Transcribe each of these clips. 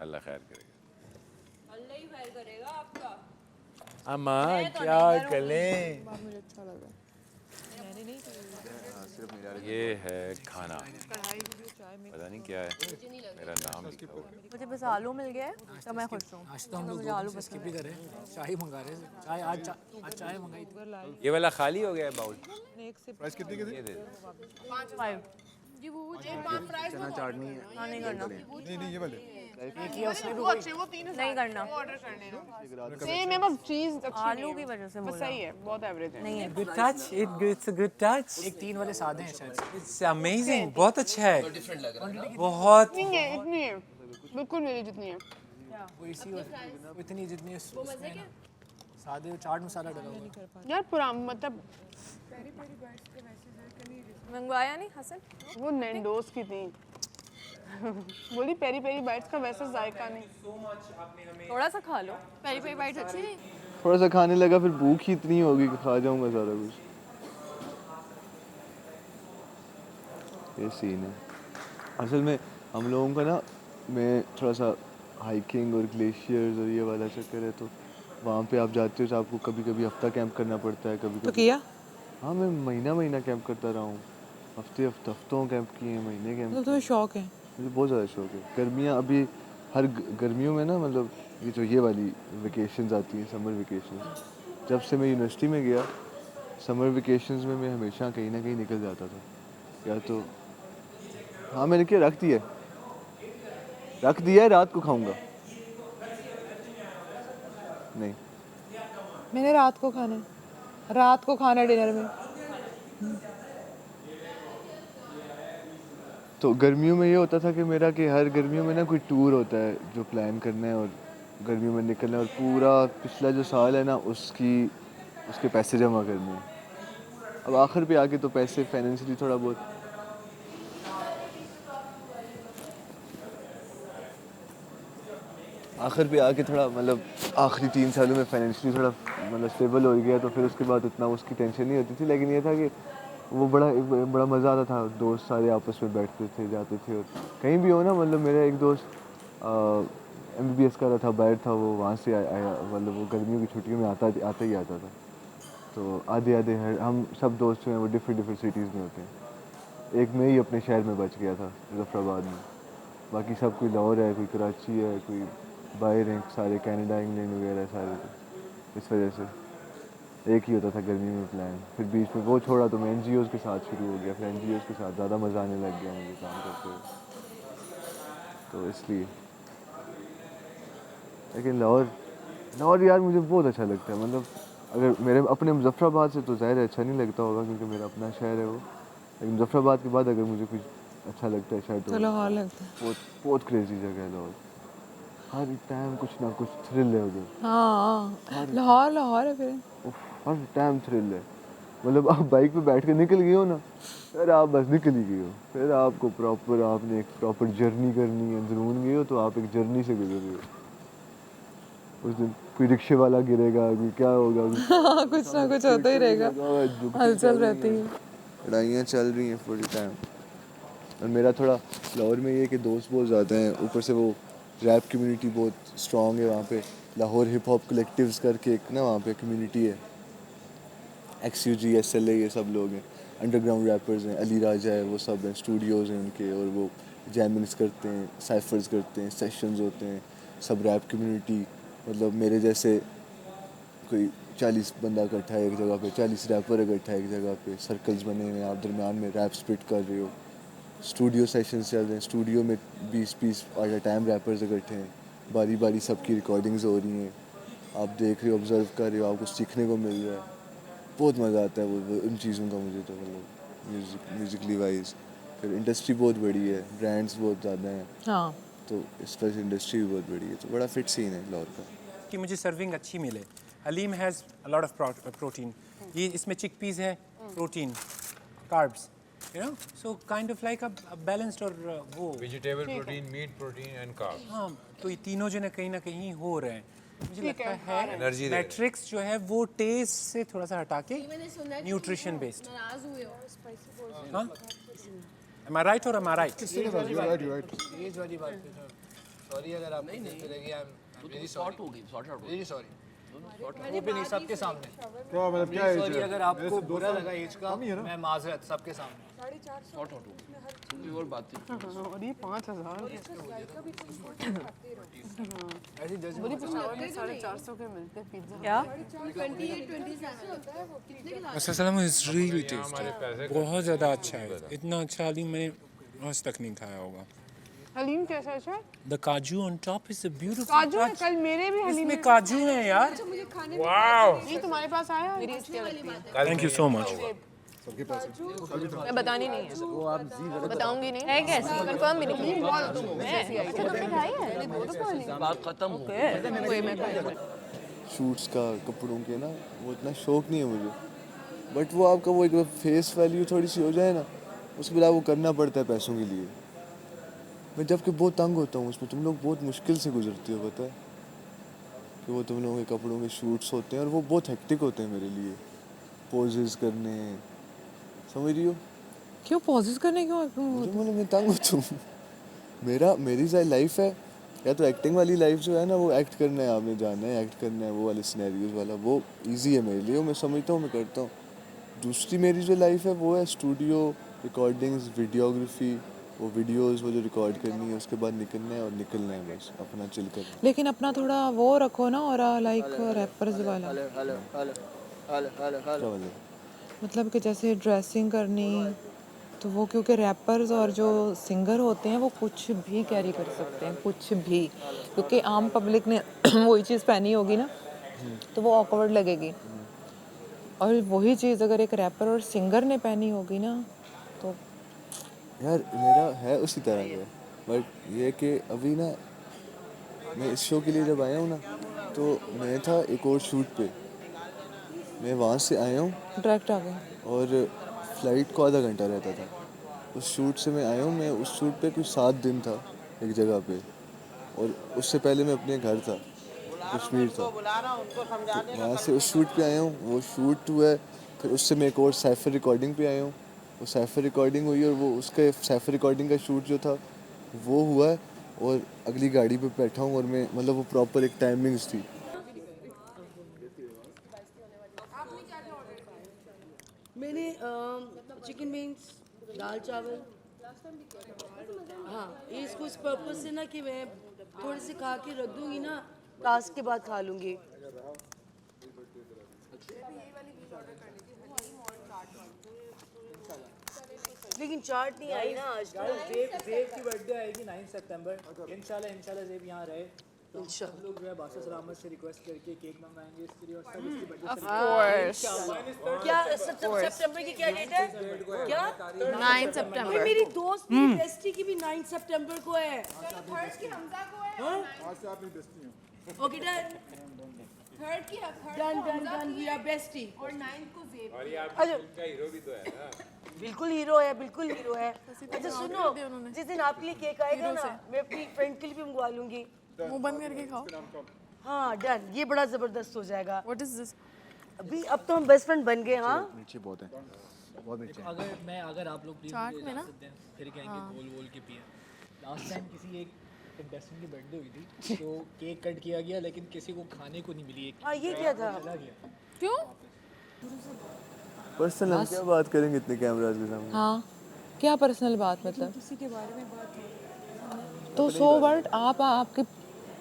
अल्लाह खैर करेगा। अल्लाह ही खैर करेगा आपका। अम्मा क्या करें? मुझे अच्छा लगा। मैंने नहीं ये है खाना, पता नहीं क्या है, मेरा नाम लिखा हुआ है। मुझे बस आलू मिल गया है तो मैं खुश हूँ। आज तो हम लोग मुझे आलू पसंद स्किप भी कर रहे हैं, चाय मंगा रहे हैं। चाय आज चाय मंगाई थी। ये वाला खाली हो गया है बाउल। एक से प्राइस कितने के थे? ये दे दे। 5 जी वो फ्राइज चना चाटनी है। हाँ नहीं करना नहीं ये वाले एक ही उसने भी वो अच्छे वो 3 नहीं करना ऑर्डर करने हैं सेम है बस चीज अच्छी आलू की वजह से बस बोला सही है बहुत एवरेज है नहीं है Good touch. It's a good touch. एक 3 वाले सादे हैं शायद। It's amazing. बहुत अच्छा है। बहुत इतनी है इतनी है बिल्कुल मेरी जितनी है वो इसी वो इतनी जितनी उसमें ना सादे चाट मसाला डाला हुआ है। यार पुराना मतलब मंगवाया नहीं हसन वो नैंडोस की थी बोली पेरी पेरी बाइट्स का वैसा जायका नहीं थोड़ा सा खा लो पेरी पेरी बाइट्स अच्छी नहीं थोड़ा सा खाने लगा, फिर भूख ही इतनी होगी कि खा जाऊंगा सारा कुछ। ये सीन है असल में हम लोगों का ना। मैं थोड़ा सा हाइकिंग और ग्लेशियर्स और ये वाला चक्कर है, तो वहाँ पे आप जाते हो तो आपको कभी कभी हफ्ता कैंप करना पड़ता है, कभी तो कभी। किया हाँ मैं महीना कैंप करता रहा हूँ। हफ्तों कैंप किए हैं, महीने कैंप। तो तुम्हें शौक है मुझे बहुत ज़्यादा शौक है। गर्मियाँ अभी हर गर्मियों में ना, मतलब ये जो ये वाली वेकेशंस आती हैं, समर वेकेशंस, जब से मैं यूनिवर्सिटी में गया, समर वेकेशंस में मैं हमेशा कहीं ना कहीं निकल जाता था। या तो हाँ मैंने क्या रख दिया है, रात को खाऊंगा नहीं। मैंने रात को खाना डिनर में तो गर्मियों में ये होता था कि मेरा कि हर गर्मियों में ना कोई टूर होता है जो प्लान करना है और गर्मियों में निकलना है, और पूरा पिछला जो साल है ना उसके पैसे जमा करने हैं। अब आखिर पे आके तो पैसे फाइनेंशियली थोड़ा बहुत मतलब आखिरी 3 सालों में फाइनेंशियली थोड़ा मतलब स्टेबल हो गया, तो फिर उसके बाद उतना उसकी टेंशन नहीं होती थी। लेकिन ये था कि वो बड़ा मज़ा आता था। दोस्त सारे आपस में बैठते थे, जाते थे, और कहीं भी हो ना, मतलब मेरा एक दोस्त MBBS कर रहा था, बाहर था वो, वहाँ से आया, मतलब वो गर्मियों की छुट्टियों में आता ही आता था। तो आधे हम सब दोस्त जो हैं वो डिफरेंट सिटीज़ में होते हैं। एक मैं ही अपने शहर में बच गया था, मुजफ्फराबाद में। बाकी सब कोई लाहौर है, कोई कराची है, कोई बाहर हैं, सारे कनाडा, इंग्लैंड वगैरह सारे। इस वजह से एक ही होता था गर्मी में प्लान। फिर बीच में वो छोड़ा तो मैं NGOs के साथ शुरू हो गया। फिर NGOs के साथ ज़्यादा मज़ा आने लग गया मुझे काम करते हुए, तो इसलिए। लेकिन लाहौर यार मुझे बहुत अच्छा लगता है। मतलब अगर मेरे अपने मुजफ्फराबाद से तो ज़ाहिर है अच्छा नहीं लगता होगा क्योंकि मेरा अपना शहर है वो, लेकिन मुजफ्फराबाद के बाद अगर मुझे कुछ अच्छा लगता है शायद तो लाहौर लगता है बहुत क्रेजी जगह है लाहौर। हर टाइम कुछ ना कुछ थ्रिल है उधर। हाँ लाहौर है फिर हर टाइम थ्रिल है। मतलब आप बाइक पे बैठ के निकल गए हो ना, फिर आप बस निकल ही गए हो। फिर आपको आपने एक प्रॉपर जर्नी करनी है। अंदरून गए हो तो आप एक जर्नी से गुजर रहे हो। उस दिन कोई रिक्शे वाला गिरेगा, कोई क्या होगा, कुछ ना कुछ होता ही रहेगा, हलचल रहती है, लड़ाइयाँ चल रही हैं पूरी टाइम। और मेरा थोड़ा लाहौर में ये है कि दोस्त बहुत ज़्यादा हैं, ऊपर से वो रैप कम्युनिटी बहुत स्ट्रॉन्ग है वहाँ पे। लाहौर हिप हॉप कलेक्टिव्स करके एक ना वहाँ पे कम्युनिटी है, XUG SLA ये सब लोग हैं, अंडरग्राउंड रैपर्स हैं, अली राजा है, वो सब हैं, स्टूडियोज़ हैं उनके, और वो जैमिंग्स करते हैं, साइफर्स करते हैं, सेशंस होते हैं, सब रैप कम्युनिटी। मतलब मेरे जैसे कोई 40 बंदा इकट्ठा है एक जगह पे, 40 रैपर इकट्ठा है एक जगह पे, सर्कल्स बने हुए हैं, आप दरमियान में रैप स्पिट कर रहे हो। स्टूडियो सेशंस चल रहे हैं, स्टूडियो में 20 एट अ टाइम रैपर्स इकट्ठे हैं, बारी बारी सबकी रिकॉर्डिंग्स हो रही हैं, आप देख रहे हो, ऑब्जर्व कर रहे हो, आपको सीखने को मिल रहा है। बहुत मज़ा आता है वो उन चीज़ों का मुझे तो, मतलब म्यूज़िकली वाइज। फिर इंडस्ट्री बहुत बड़ी है, ब्रांड्स बहुत ज़्यादा हैं, हाँ तो इस वजह से इंडस्ट्री भी बहुत बड़ी है, तो बड़ा फिट सीन है लाहौर का। कि मुझे सर्विंग अच्छी मिले। Haleem has a lot of protein. ये इसमें चिकपीस है, protein, carbs, you know, so kind of like a balanced और वो vegetable protein, meat protein and carb. हाँ, तो ये तीनों जो है कहीं ना कहीं हो रहे हैं। मुझे लगता है एनर्जी मैट्रिक्स जो है वो टेस्ट से थोड़ा सा हटा के न्यूट्रिशन बेस्ड। हाँ, am I right or am I right? You're right. Age वाली बात पे था। सॉरी अगर आप नहीं लगी, I am very sorry, very sorry, वो भी नहीं, सबके सामने। क्या मतलब क्या है सॉरी अगर आपको बुरा लगा एज का, मैं माजरत सबके सामने। और ये 5,000 ऐसी जज बोली पेशावर में 450 के मिलते हैं पिज्जा। क्या? अस्सलाम इज रियली टेस्टी, बहुत ज़्यादा अच्छा है। इतना अच्छा हलीम मैंने आज तक नहीं खाया होगा। हलीम कैसा है सर? द काजू on top is a beautiful काजू है, कल मेरे भी हलीम इसमें काजू है यार। नहीं तुम्हारे पास आया मेरी थैंक यू सो मच। मैं बतानी नहीं है, बताऊंगी नहीं है, कैसे कंफर्म भी नहीं। तुमने खाई है? बात खत्म हो गई। कोई मैं खाई। शूट्स का कपड़ों के ना वो इतना शौक नहीं है मुझे, बट वो आपका वो एक फेस वैल्यू थोड़ी सी हो जाए ना, उसके बाद वो करना पड़ता है पैसों के लिए। मैं जबकि बहुत तंग होता हूँ उसमें, तुम लोग बहुत मुश्किल से गुजरती हो, पता है कि वो तुम लोगों के कपड़ों के शूट्स होते हैं और वो बहुत हेक्टिक होते हैं मेरे लिए, पोजेस करने, समझ रही हो? क्यों पॉजेस करने क्यों? मुझे मतलब मैं तंग होता हूँ। मेरी लाइफ है, या तो एक्टिंग वाली लाइफ जो है ना, वो एक्ट करना है, आपने जाना है, एक्ट करना है, वो वाले सिनेरियोज वाला वो इजी है मेरे लिए, वो मैं समझता हूँ, मैं करता हूँ। दूसरी मेरी जो लाइफ है वो है स्टूडियो, रिकॉर्डिंग्स, वीडियोग्राफी, वो वीडियोस वो जो रिकॉर्ड करनी है, उसके बाद निकलना है और निकलना है, बस अपना चिल करना। लेकिन अपना थोड़ा वो रखो ना, और लाइक रैपर्स वाला, क्या मतलब कि जैसे ड्रेसिंग करनी, तो वो क्योंकि रैपर्स और जो सिंगर होते हैं वो कुछ भी कैरी कर सकते हैं, कुछ भी, क्योंकि आम पब्लिक ने वही चीज़ पहनी होगी ना, तो वो ऑकवर्ड लगेगी। और वही चीज़ अगर एक रैपर और सिंगर ने पहनी होगी ना, तो यार मेरा है उसी तरह का, बट ये कि अभी ना मैं इस शो के लिए जब आया हूँ ना, तो मैं था एक और शूट पे, मैं वहाँ से आया हूँ डायरेक्ट आ गए। और फ्लाइट को आधा घंटा रहता था। उस शूट से मैं आया हूँ, मैं उस शूट पे कुछ 7 दिन था एक जगह पे, और उससे पहले मैं अपने घर था, कश्मीर था। तो वहाँ से उस शूट पे आया हूँ, वो शूट हुआ है, फिर उससे मैं एक और साइफर रिकॉर्डिंग पे आया हूँ, वो साइफर रिकॉर्डिंग हुई और वो उसका साइफर रिकॉर्डिंग का शूट जो था वो हुआ है, और अगली गाड़ी पे बैठा हूँ, और मैं मतलब वो प्रॉपर एक टाइमिंग्स थी। मैंने चिकन बीन्स, दाल चावल, हाँ ये इसको इस पर्पज से ना कि मैं थोड़े से खा के रख दूंगी ना, टास्क के बाद खा लूंगी। लेकिन चाट नहीं आई ना आज तक। ज़ेब की बर्थडे आएगी 9 सितंबर, इंशाल्लाह ज़ेब यहाँ रहे। तो हम लोग जो है बादशाह सलामत से रिक्वेस्ट करके केक मंगाएंगे इसके लिए, और सब इसकी बर्थडे क्या सितंबर की क्या डेट है? क्या 9 सितंबर। मेरी दोस्त की बेस्टी की भी 9 सितंबर को है। Okay done done, we are bestie. और 9 को ज़ेब। बिल्कुल हीरो है, बिल्कुल हीरो है। अच्छा सुनो, जिस दिन आपके लिए केक आएगा ना, मैं अपनी फ्रेंड के लिए भी मंगवा लूंगी। मुंह बंद करके खाओ। हाँ डन, ये बड़ा जबरदस्त हो जाएगा। What is this? अभी अब तो हम बेस्ट फ्रेंड बन गए। हाँ मीठे बहुत हैं, बहुत मीठे हैं। अगर आप लोग चाट में ना फिर कहेंगे बोल के पिए। लास्ट टाइम किसी एक कंटेस्टेंट की बर्थडे हुई थी, तो केक कट किया गया लेकिन किसी को खाने को नहीं मिली। हाँ ये क्या था? चला गया। क्यों? पर्सनल हम क्या बात करेंगे इतने कैमरास के सामने? हाँ, क्या पर्सनल बात, मतलब किसी के बारे में बात है तो सो व्हाट। आपके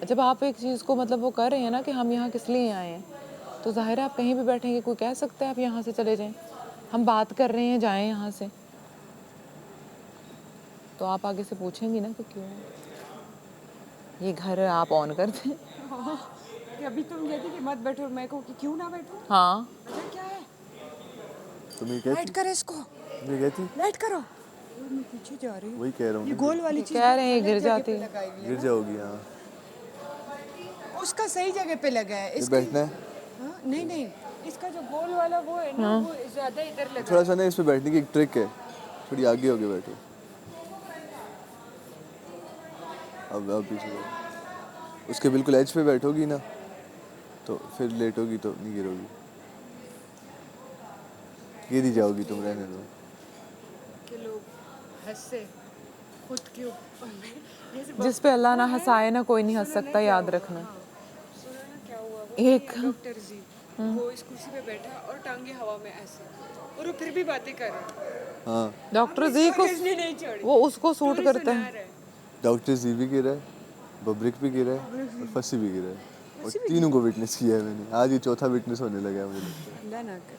जब आप एक चीज़ को मतलब वो कर रहे हैं ना कि हम यहाँ किस लिए आए हैं, तो जाहिर है आप कहीं भी बैठेंगे, कोई कह सकता है आप यहाँ से चले जाएं। हम बात कर रहे हैं, जाएं यहाँ से, तो आप आगे से पूछेंगी ना कि क्यों ये घर आप ऑन कर दें। कि अभी तुम कहती कि मत बैठो, मैं कहूँ कि क्यों ना बैठो। हाँ वजह क्या है? तुम्हें कहती, लाइट कर इसको, तुम्हें कहती, लाइट करो। मैं पीछे जा रही हूँ, वही कह रहा हूँ ये ना, गोल वाली चीज कह रहे हैं गिर जाती है। गिर जाओगी। हाँ उसका सही जगह पे लगा है। ये बैठना है, हाँ, नहीं इसका जो गोल वाला वो है ना, वो ज्यादा इधर लगा। थोड़ा सा ना इस पे बैठने की एक ट्रिक है, थोड़ी आगे होके बैठो। अब पीछे बैठो, उसके बिल्कुल एज पे बैठोगी ना, तो फिर लेटोगी तो नहीं गिरोगी, गिर ही जाओगी तुम, रहने दो। कि लोग हंसे खुद के ऊपर जैसे जिस पे अल्लाह ना हंसाए ना कोई नहीं हंस सकता, याद रखना। सुना ना क्या हुआ, वो एक डॉक्टर जी वो इस कुर्सी पे बैठा और टांगे हवा में ऐसे, और वो फिर भी बातें कर रहा है। हाँ, डॉक्टर जी को इसलिए नहीं चढ़ी, वो उसको सूट स्टोरी करता सुना है। रहा है। डॉक्टर जी भी गिरा है, बब्रिक भी गिरा है और फसी भी गिरा है, और तीनों को विटनेस किया है मैंने। आज ये चौथा विटनेस होने लगा है मुझे। अल्लाह ना करे।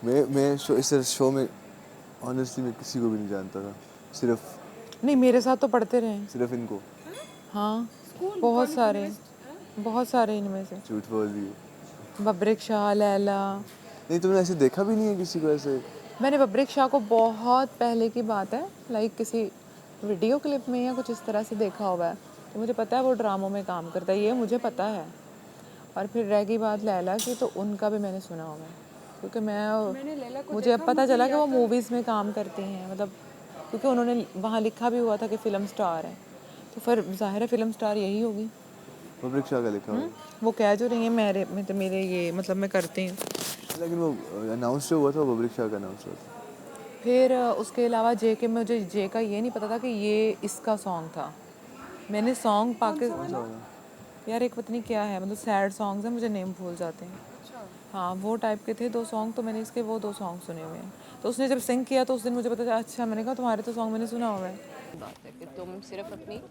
मैं इस शो में ऑनेस्टली मैं किसी को भी नहीं जानता था, नहीं, मेरे साथ तो पढ़ते रहे। सिर्फ इनको। हाँ, बहुत सारे इनमें से। झूठ बोल रही है। बब्रिक शाह, लैला। नहीं, तुमने ऐसे देखा भी नहीं है किसी को ऐसे? मैंने बब्रिक शाह को बहुत पहले की बात है, लाइक किसी वीडियो क्लिप में या कुछ इस तरह से देखा हुआ है। तो मुझे पता है वो ड्रामों में काम करता है, ये मुझे पता है। और फिर रह गई बात लैला की, तो उनका भी मैंने सुना हुआ है, क्योंकि मुझे अब पता चला कि वो मूवीज़ में काम करती हैं, मतलब क्योंकि उन्होंने वहाँ लिखा भी हुआ था कि फ़िल्म स्टार है, तो फिर ज़ाहिर है फ़िल्म स्टार यही होगी। बब्रिक शाह का लिखा हुआ है। वो कह जो रही है मेरे ये मतलब मैं करती हूँ। लेकिन वो अनाउंस जो हुआ था वो बब्रिक शाह का अनाउंस हुआ था। फिर उसके अलावा जे के, मुझे जे का ये नहीं पता था कि ये इसका सॉन्ग था। मैंने सॉन्ग यार एक पता नहीं क्या है, मतलब सैड सॉन्ग्स हैं, मुझे नेम भूल जाते हैं। हाँ, वो टाइप के थे 2 सॉन्ग, तो मैंने इसके वो 2 सॉन्ग सुने हुए हैं। तो उसने जब सिंग किया तो उस दिन मुझे पता चला, अच्छा, मैंने कहा तुम्हारे तो सॉन्ग मैंने सुना हुआ है। बात है कि तुम सिर्फ अपनी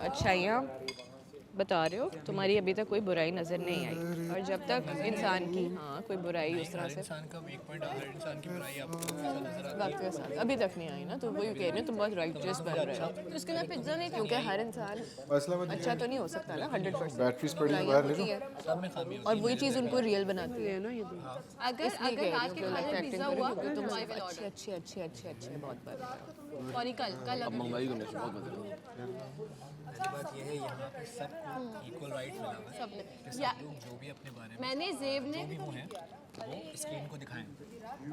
अच्छाइयाँ बता रहे हो, तुम्हारी अभी तक कोई बुराई नज़र नहीं आई। और जब तक इंसान की कोई बुराई उस तरह से इंसान का वीक पॉइंट, हर इंसान की बुराई आपको वक्त के साथ अभी तक नहीं आई ना, तो वही कह रहे हैं तुम बहुत राइटियस बन रहे हो। तो इसके लिए पिज्ज़ा नहीं, क्योंकि हर इंसान अच्छा तो नहीं हो सकता ना 100%। बुराइयाँ होती हैं और वही चीज़ उनको रियल बनाती है ना। ये अगर आज के खाने पिज़्ज़ा हुआ तो तुम अच्छे बहुत बार सॉरी कल मंगवाई तो नहीं, बहुत मजा बात ये है, यहाँ पे सबको इक्वल राइट मिला हुआ है कि सब लोग जो भी अपने बारे में मैंने जेब ने जो भी वो हैं वो स्क्रीन को दिखाएं,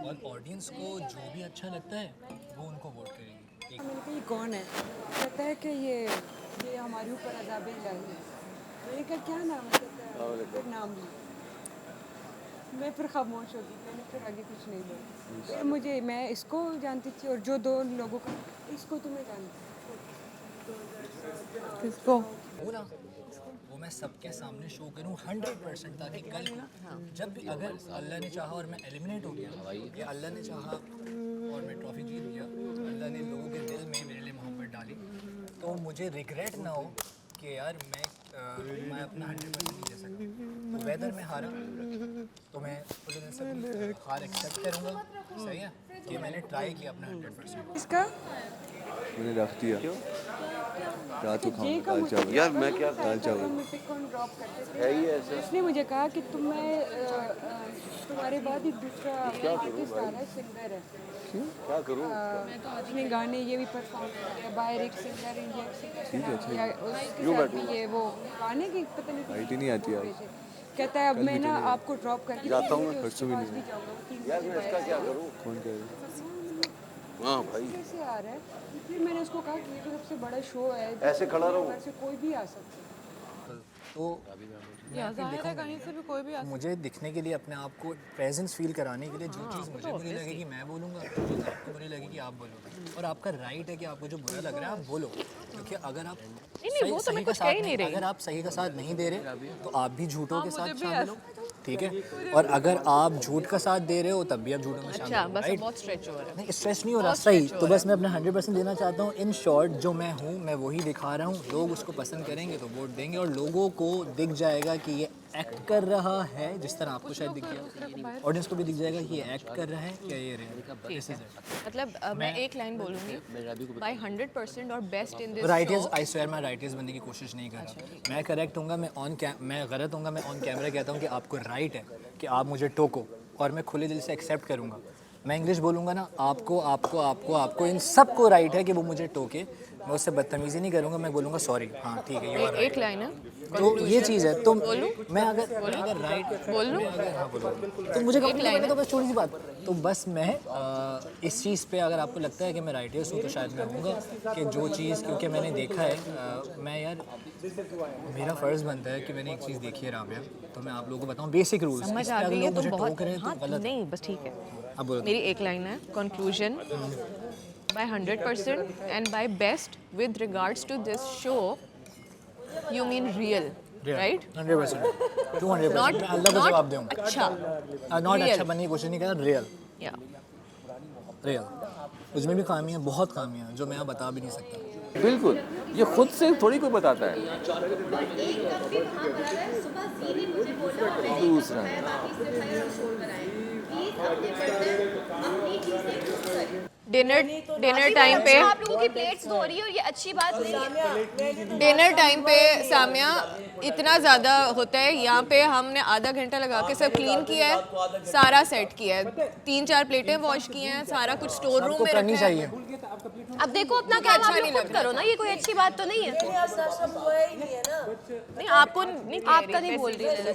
और ऑडियंस को जो भी अच्छा लगता है वो उनको वोट करेगी। मैंने कहा ये कौन है, कहता है कि ये हमारे ऊपर अज़ाब इलाही है। मैंने कहा क्या नाम है, कहता है फिर नाम लिया। मैं फिर खामोश हो गई, मैंने फिर आगे कुछ नहीं बोला। फिर मैं इसको जानती थी, और जो 2 लोगों का, इसको तो मैं जानती। किसको? वो ना वो मैं सबके सामने शो करूँ 100%, ताकि कल को जब भी अगर अल्लाह ने चाहा और मैं एलिमिनेट हो गया, या अल्लाह ने चाहा और मैं ट्रॉफी जीत गया, अल्लाह ने लोगों के दिल में मेरे लिए मोहब्बत डाली, तो मुझे रिग्रेट ना हो कि यार मैं अपना 100% नहीं दे सकता। तो वेदर में हारा तो मैं खुले दिल से हार एक्सेप्ट करूँगा, सही है, कि मैंने ट्राई किया अपना 100%। इसका मैंने रख दिया, रात को खाऊंगा दाल चावल। यार मैं क्या दाल चावल मुझे कौन ड्रॉप करते थे, उसने मुझे कहा कि तुम्हारे बाद एक दूसरा आर्टिस्ट आ रहा है, सिंगर है। क्या करूँ? अपने गाने ये भी परफॉर्म किया, बाहर एक सिंगर इंडिया ये वो गाने की पता नहीं आईटी नहीं आती यार। कहता है अब मैं ना आपको ड्रॉप करके जाता हूँ मैं, परसों भी नहीं। यार मैं इसका क्या करूँ? कौन कह रहा है? हाँ भाई, कैसे आ रहा है? फिर मैंने उसको कहा कि ये तो सबसे बड़ा शो है, ऐसे खड़ा रहो, से कोई भी आ सकता है। तो ज़ाहिर है कहीं से भी कोई भी मुझे दिखने के लिए, अपने आप को प्रेजेंस फील कराने के लिए, जो चीज़ मुझे बुरी लगेगी मैं बोलूँगा, जो चीज़ आपको बुरी लगेगी आप बोलोगे, और आपका राइट है कि आपको जो बुरा लग रहा है आप बोलो, क्योंकि अगर आप सही का साथ नहीं, अगर आप सही का साथ नहीं दे रहे तो आप भी झूठों के साथ शामिल हो, ठीक है, और अगर आप झूठ का साथ दे रहे हो तब भी आप झूठों में शामिल हो, राइट? बहुत स्ट्रेच हो रहा है। नहीं, स्ट्रेस नहीं हो रहा, सही। तो बस मैं अपना 100% देना चाहता हूँ। इन शॉर्ट जो मैं हूँ मैं वही दिखा रहा हूँ, लोग उसको पसंद करेंगे तो वोट देंगे, और लोगों को दिख जाएगा कि ये एक्ट कर रहा है, जिस तरह आपको शायद दिख गया, ऑडियंस को भी दिख जाएगा कि ये एक्ट कर रहा है या ये रियल। मतलब मैं एक लाइन बोलूँगी, बाय 100% और best in this writers, I swear मैं राइटर्स बनने की कोशिश नहीं कर रहा, मैं करेक्ट हूँगा, मैं गलत हूँगा, मैं ऑन कैमरा कहता हूँ कि आपको राइट है कि आप मुझे टोको, और मैं खुले दिल से एक्सेप्ट करूँगा। मैं इंग्लिश बोलूँगा ना, आपको इन सबको राइट है कि वो मुझे टोके, मैं उससे बदतमीज़ी नहीं करूँगा, मैं बोलूँगा सॉरी, हाँ ठीक है, ये एक लाइन है। तो ये चीज़ है। तो मैं अगर राइट बोल लूँ, तो मुझे कंप्लीट तो बस छोटी सी बात, तो बस मैं इस चीज़ पे अगर आपको लगता है कि मैं राइटर्स हूँ तो शायद मैं हूँगा कि जो चीज़, क्योंकि मैंने देखा है, मैं यार मेरा फ़र्ज़ बनता है कि मैंने एक चीज़ देखी है राबिया, तो मैं आप लोगों को बताऊँ बेसिक रूल्स, समझ आ गई है तो बहुत टोक रहे हैं तो गलत नहीं, बस ठीक है, अब बोलो। मेरी एक लाइन है, conclusion by 100% and by best with regards to this show you mean real, right? 100%, 200%। Not मैं अल्लाह को जवाब दूंगा। अच्छा, नॉट real। अच्छा बनने की कोशिश नहीं कर रहा, रियल yeah। रियल। उसमें भी खामियां, बहुत खामियां जो मैं यहाँ बता भी नहीं सकता। बिल्कुल, ये खुद से थोड़ी कोई बताता है। दूसरा डिनर टाइम पे आप लोगों की प्लेट्स धो रही है और ये अच्छी बात नहीं है। डिनर टाइम पे सामिया इतना ज़्यादा होता है, यहाँ पे हमने आधा घंटा लगा के सब क्लीन किया है, सारा सेट किया है, 3-4 प्लेटें वॉश की हैं, सारा कुछ स्टोर रूम में करनी रखा है। चाहिए। अब देखो अपना काम आप लोग खुद करो ना, ये कोई अच्छी बात तो नहीं है। नहीं आपको नहीं, आपका नहीं बोल रही है,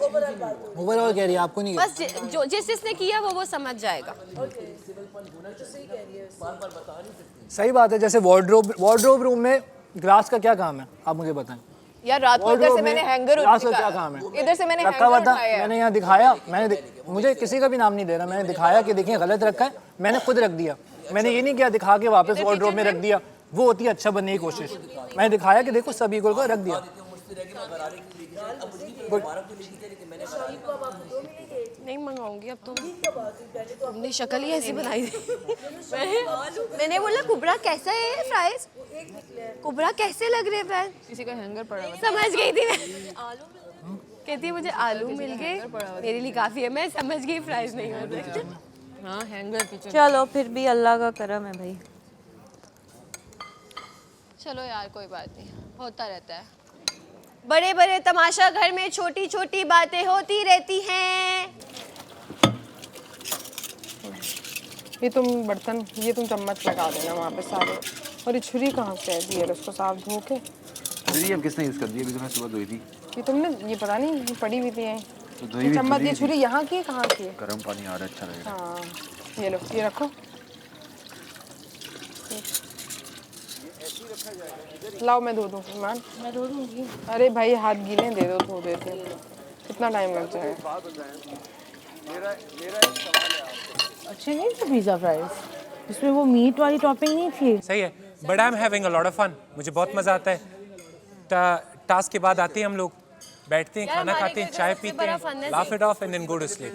ओवरऑल कह रही है, आपको नहीं। बस जो जिसने किया वो समझ जाएगा। सही बात है। जैसे वार्डरोब रूम में ग्लास का क्या काम है, आप मुझे बताएं। यार रात को इधर से मैंने हैंगर ग्लास का क्या काम है? इधर से मैंने रखा हैंगर हुआ था, उठाया है। मैंने यहाँ दिखाया, मुझे किसी का भी नाम नहीं दे रहा, मैंने दिखाया कि देखिए गलत रखा है, मैंने खुद रख दिया। मैंने ये नहीं किया दिखा के वापस वार्डरोब में रख दिया, वो होती है अच्छा बनने की कोशिश। मैंने दिखाया कि देखो सब इक्वल को रख दिया। नहीं मंगाऊंगी अब तो। तुमने शक्ल ही ऐसी बनाई थी। मैंने बोला कुबरा कैसा है फ्राइज, कुबरा कैसे लग रहे फ्राइज। किसी का हैंगर पड़ा हुआ समझ गई थी मैं। कहती है मुझे आलू मिल गए, मेरे लिए काफी है। मैं समझ गई फ्राइज नहीं होते। हाँ हैंगर पीछे। चलो फिर भी अल्लाह का करम है भाई। चलो यार कोई बात नहीं, होता रहता है। बड़े बड़े तमाशा घर में छोटी छोटी बातें होती रहती हैं। ये तुम बर्तन, ये तुम चम्मच लगा देना वहाँ पे सारे। और ये छुरी कहाँ से है? ये उसको साफ धो के। अब किसने यूज़ कर दी? अभी तो मैं सुबह धोई थी। ये तुमने, ये पता नहीं ये पड़ी हुई थी तो धोई हुई चम्मच। ये छुरी यहाँ की है, कहाँ की है? गर्म पानी आ रहा है, अच्छा लगेगा। हाँ ये लो, ये रखो। लाओ मैं धो दूँ ईमान। मैं धो दूँगी। अरे भाई हाथ गीले दे दो, धो देते हैं। कितना टाइम लग जाएगा? अच्छे नहीं थे पिज़्ज़ा फ्राइज, इसमें वो मीट वाली टॉपिंग नहीं थी। सही है, but I am having a lot of fun. मुझे बहुत मज़ा आता है। टास्क के बाद आते हैं हम लोग, बैठते हैं, खाना खाते हैं, चाय पीते हैं, laugh it off and then go to sleep.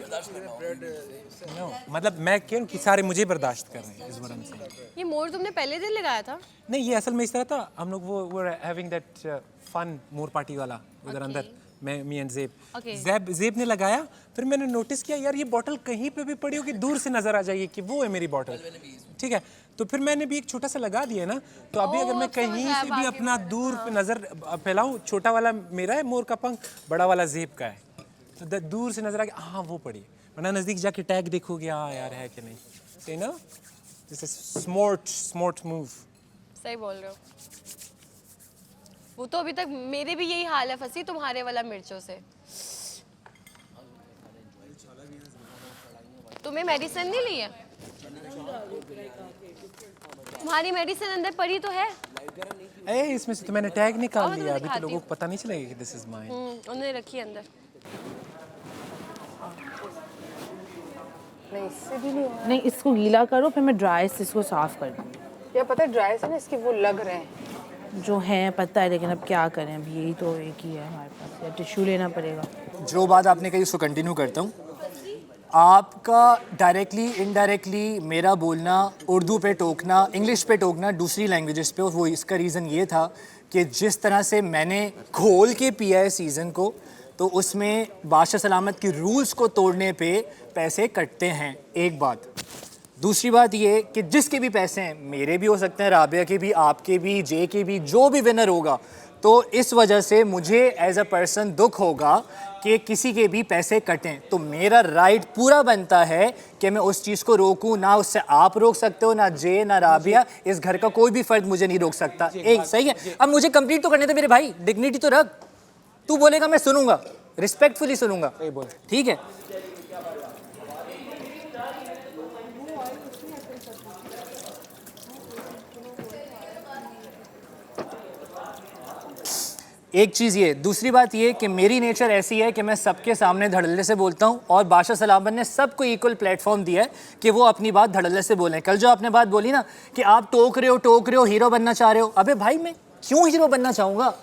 मतलब मैं क्यों कि सारे मुझे बर्दाश्त कर रहे हैं इस वजह से। ये मोर तुमने पहले दिन लगाया था? नहीं, ये असल में इस तरह था, हम लोग वो having that fun more party वाला उधर अंदर, मैं मी एंड ज़ेब ने लगाया। फिर मैंने नोटिस किया यार ये बॉटल कहीं पे भी पड़ी हो कि दूर से नजर आ जाइए कि वो है मेरी बॉटल, ठीक है। तो फिर मैंने भी एक छोटा सा लगा दिया ना, तो अभी अगर मैं कहीं से भी अपना दूर पे नजर फैलाऊं, छोटा वाला मेरा है मोर का पंख, बड़ा वाला ज़ेब का है, तो दूर से नजर आ गया हाँ वो पड़ी, वरना नजदीक जाके टैग देखोगे हाँ यार है कि नहीं। सही ना, दिस इज स्मार्ट मूव। सही बोल रहे हो। वो तो अभी तक मेरे भी यही हाल है फंसी तुम्हारे वाला मिर्चों से। तुम्हें मेडिसिन नहीं ली है? तुम्हारी मेडिसिन अंदर पड़ी तो है। इसमें से तो मैंने टैग निकाल लिया, अभी तो लोगों को पता नहीं चलेगा कि दिस इज माइन। उन्होंने रखी अंदर। नहीं इससे भी नहीं। नहीं इसको गीला करो, फिर मैं ड्राई से इसको साफ कर दूँगी। या पता है ड्राई से ना इसके वो लग रहे हैं जो है पता है, लेकिन अब क्या करें, अब यही तो एक ही है हमारे पास, या टिश्यू लेना पड़ेगा। जो बात आपने कही उसको कंटिन्यू करता हूँ। आपका डायरेक्टली इनडायरेक्टली मेरा बोलना, उर्दू पे टोकना, इंग्लिश पे टोकना, दूसरी लैंग्वेजेस पे, वो इसका रीज़न ये था कि जिस तरह से मैंने खोल के पिया है सीज़न को, तो उसमें बादशाह सलामत की रूल्स को तोड़ने पे पैसे कटते हैं, एक बात। दूसरी बात ये कि जिसके भी पैसे हैं, मेरे भी हो सकते हैं, राबिया के भी, आपके भी, जे के भी, जो भी विनर होगा, तो इस वजह से मुझे एज अ पर्सन दुख होगा कि किसी के भी पैसे कटें। तो मेरा राइट पूरा बनता है कि मैं उस चीज़ को रोकूं। ना उससे आप रोक सकते हो, ना जे, ना राबिया, इस घर का कोई भी फर्द मुझे नहीं रोक सकता। एक सही है। अब मुझे कंप्लीट तो करने दे मेरे भाई, डिग्निटी तो रख। तू बोलेगा मैं सुनूंगा, रिस्पेक्टफुली सुनूंगा, ठीक है। एक चीज़ ये, दूसरी बात ये कि मेरी नेचर ऐसी है कि मैं सबके सामने धड़ल्ले से बोलता हूँ और बादशाह सलामत ने सबको इक्वल प्लेटफॉर्म दिया है कि वो अपनी बात धड़ल्ले से बोलें। कल जो आपने बात बोली ना कि आप टोक रहे हो हीरो बनना चाह रहे हो, अबे भाई मैं क्यों हीरो बनना चाहूँगा?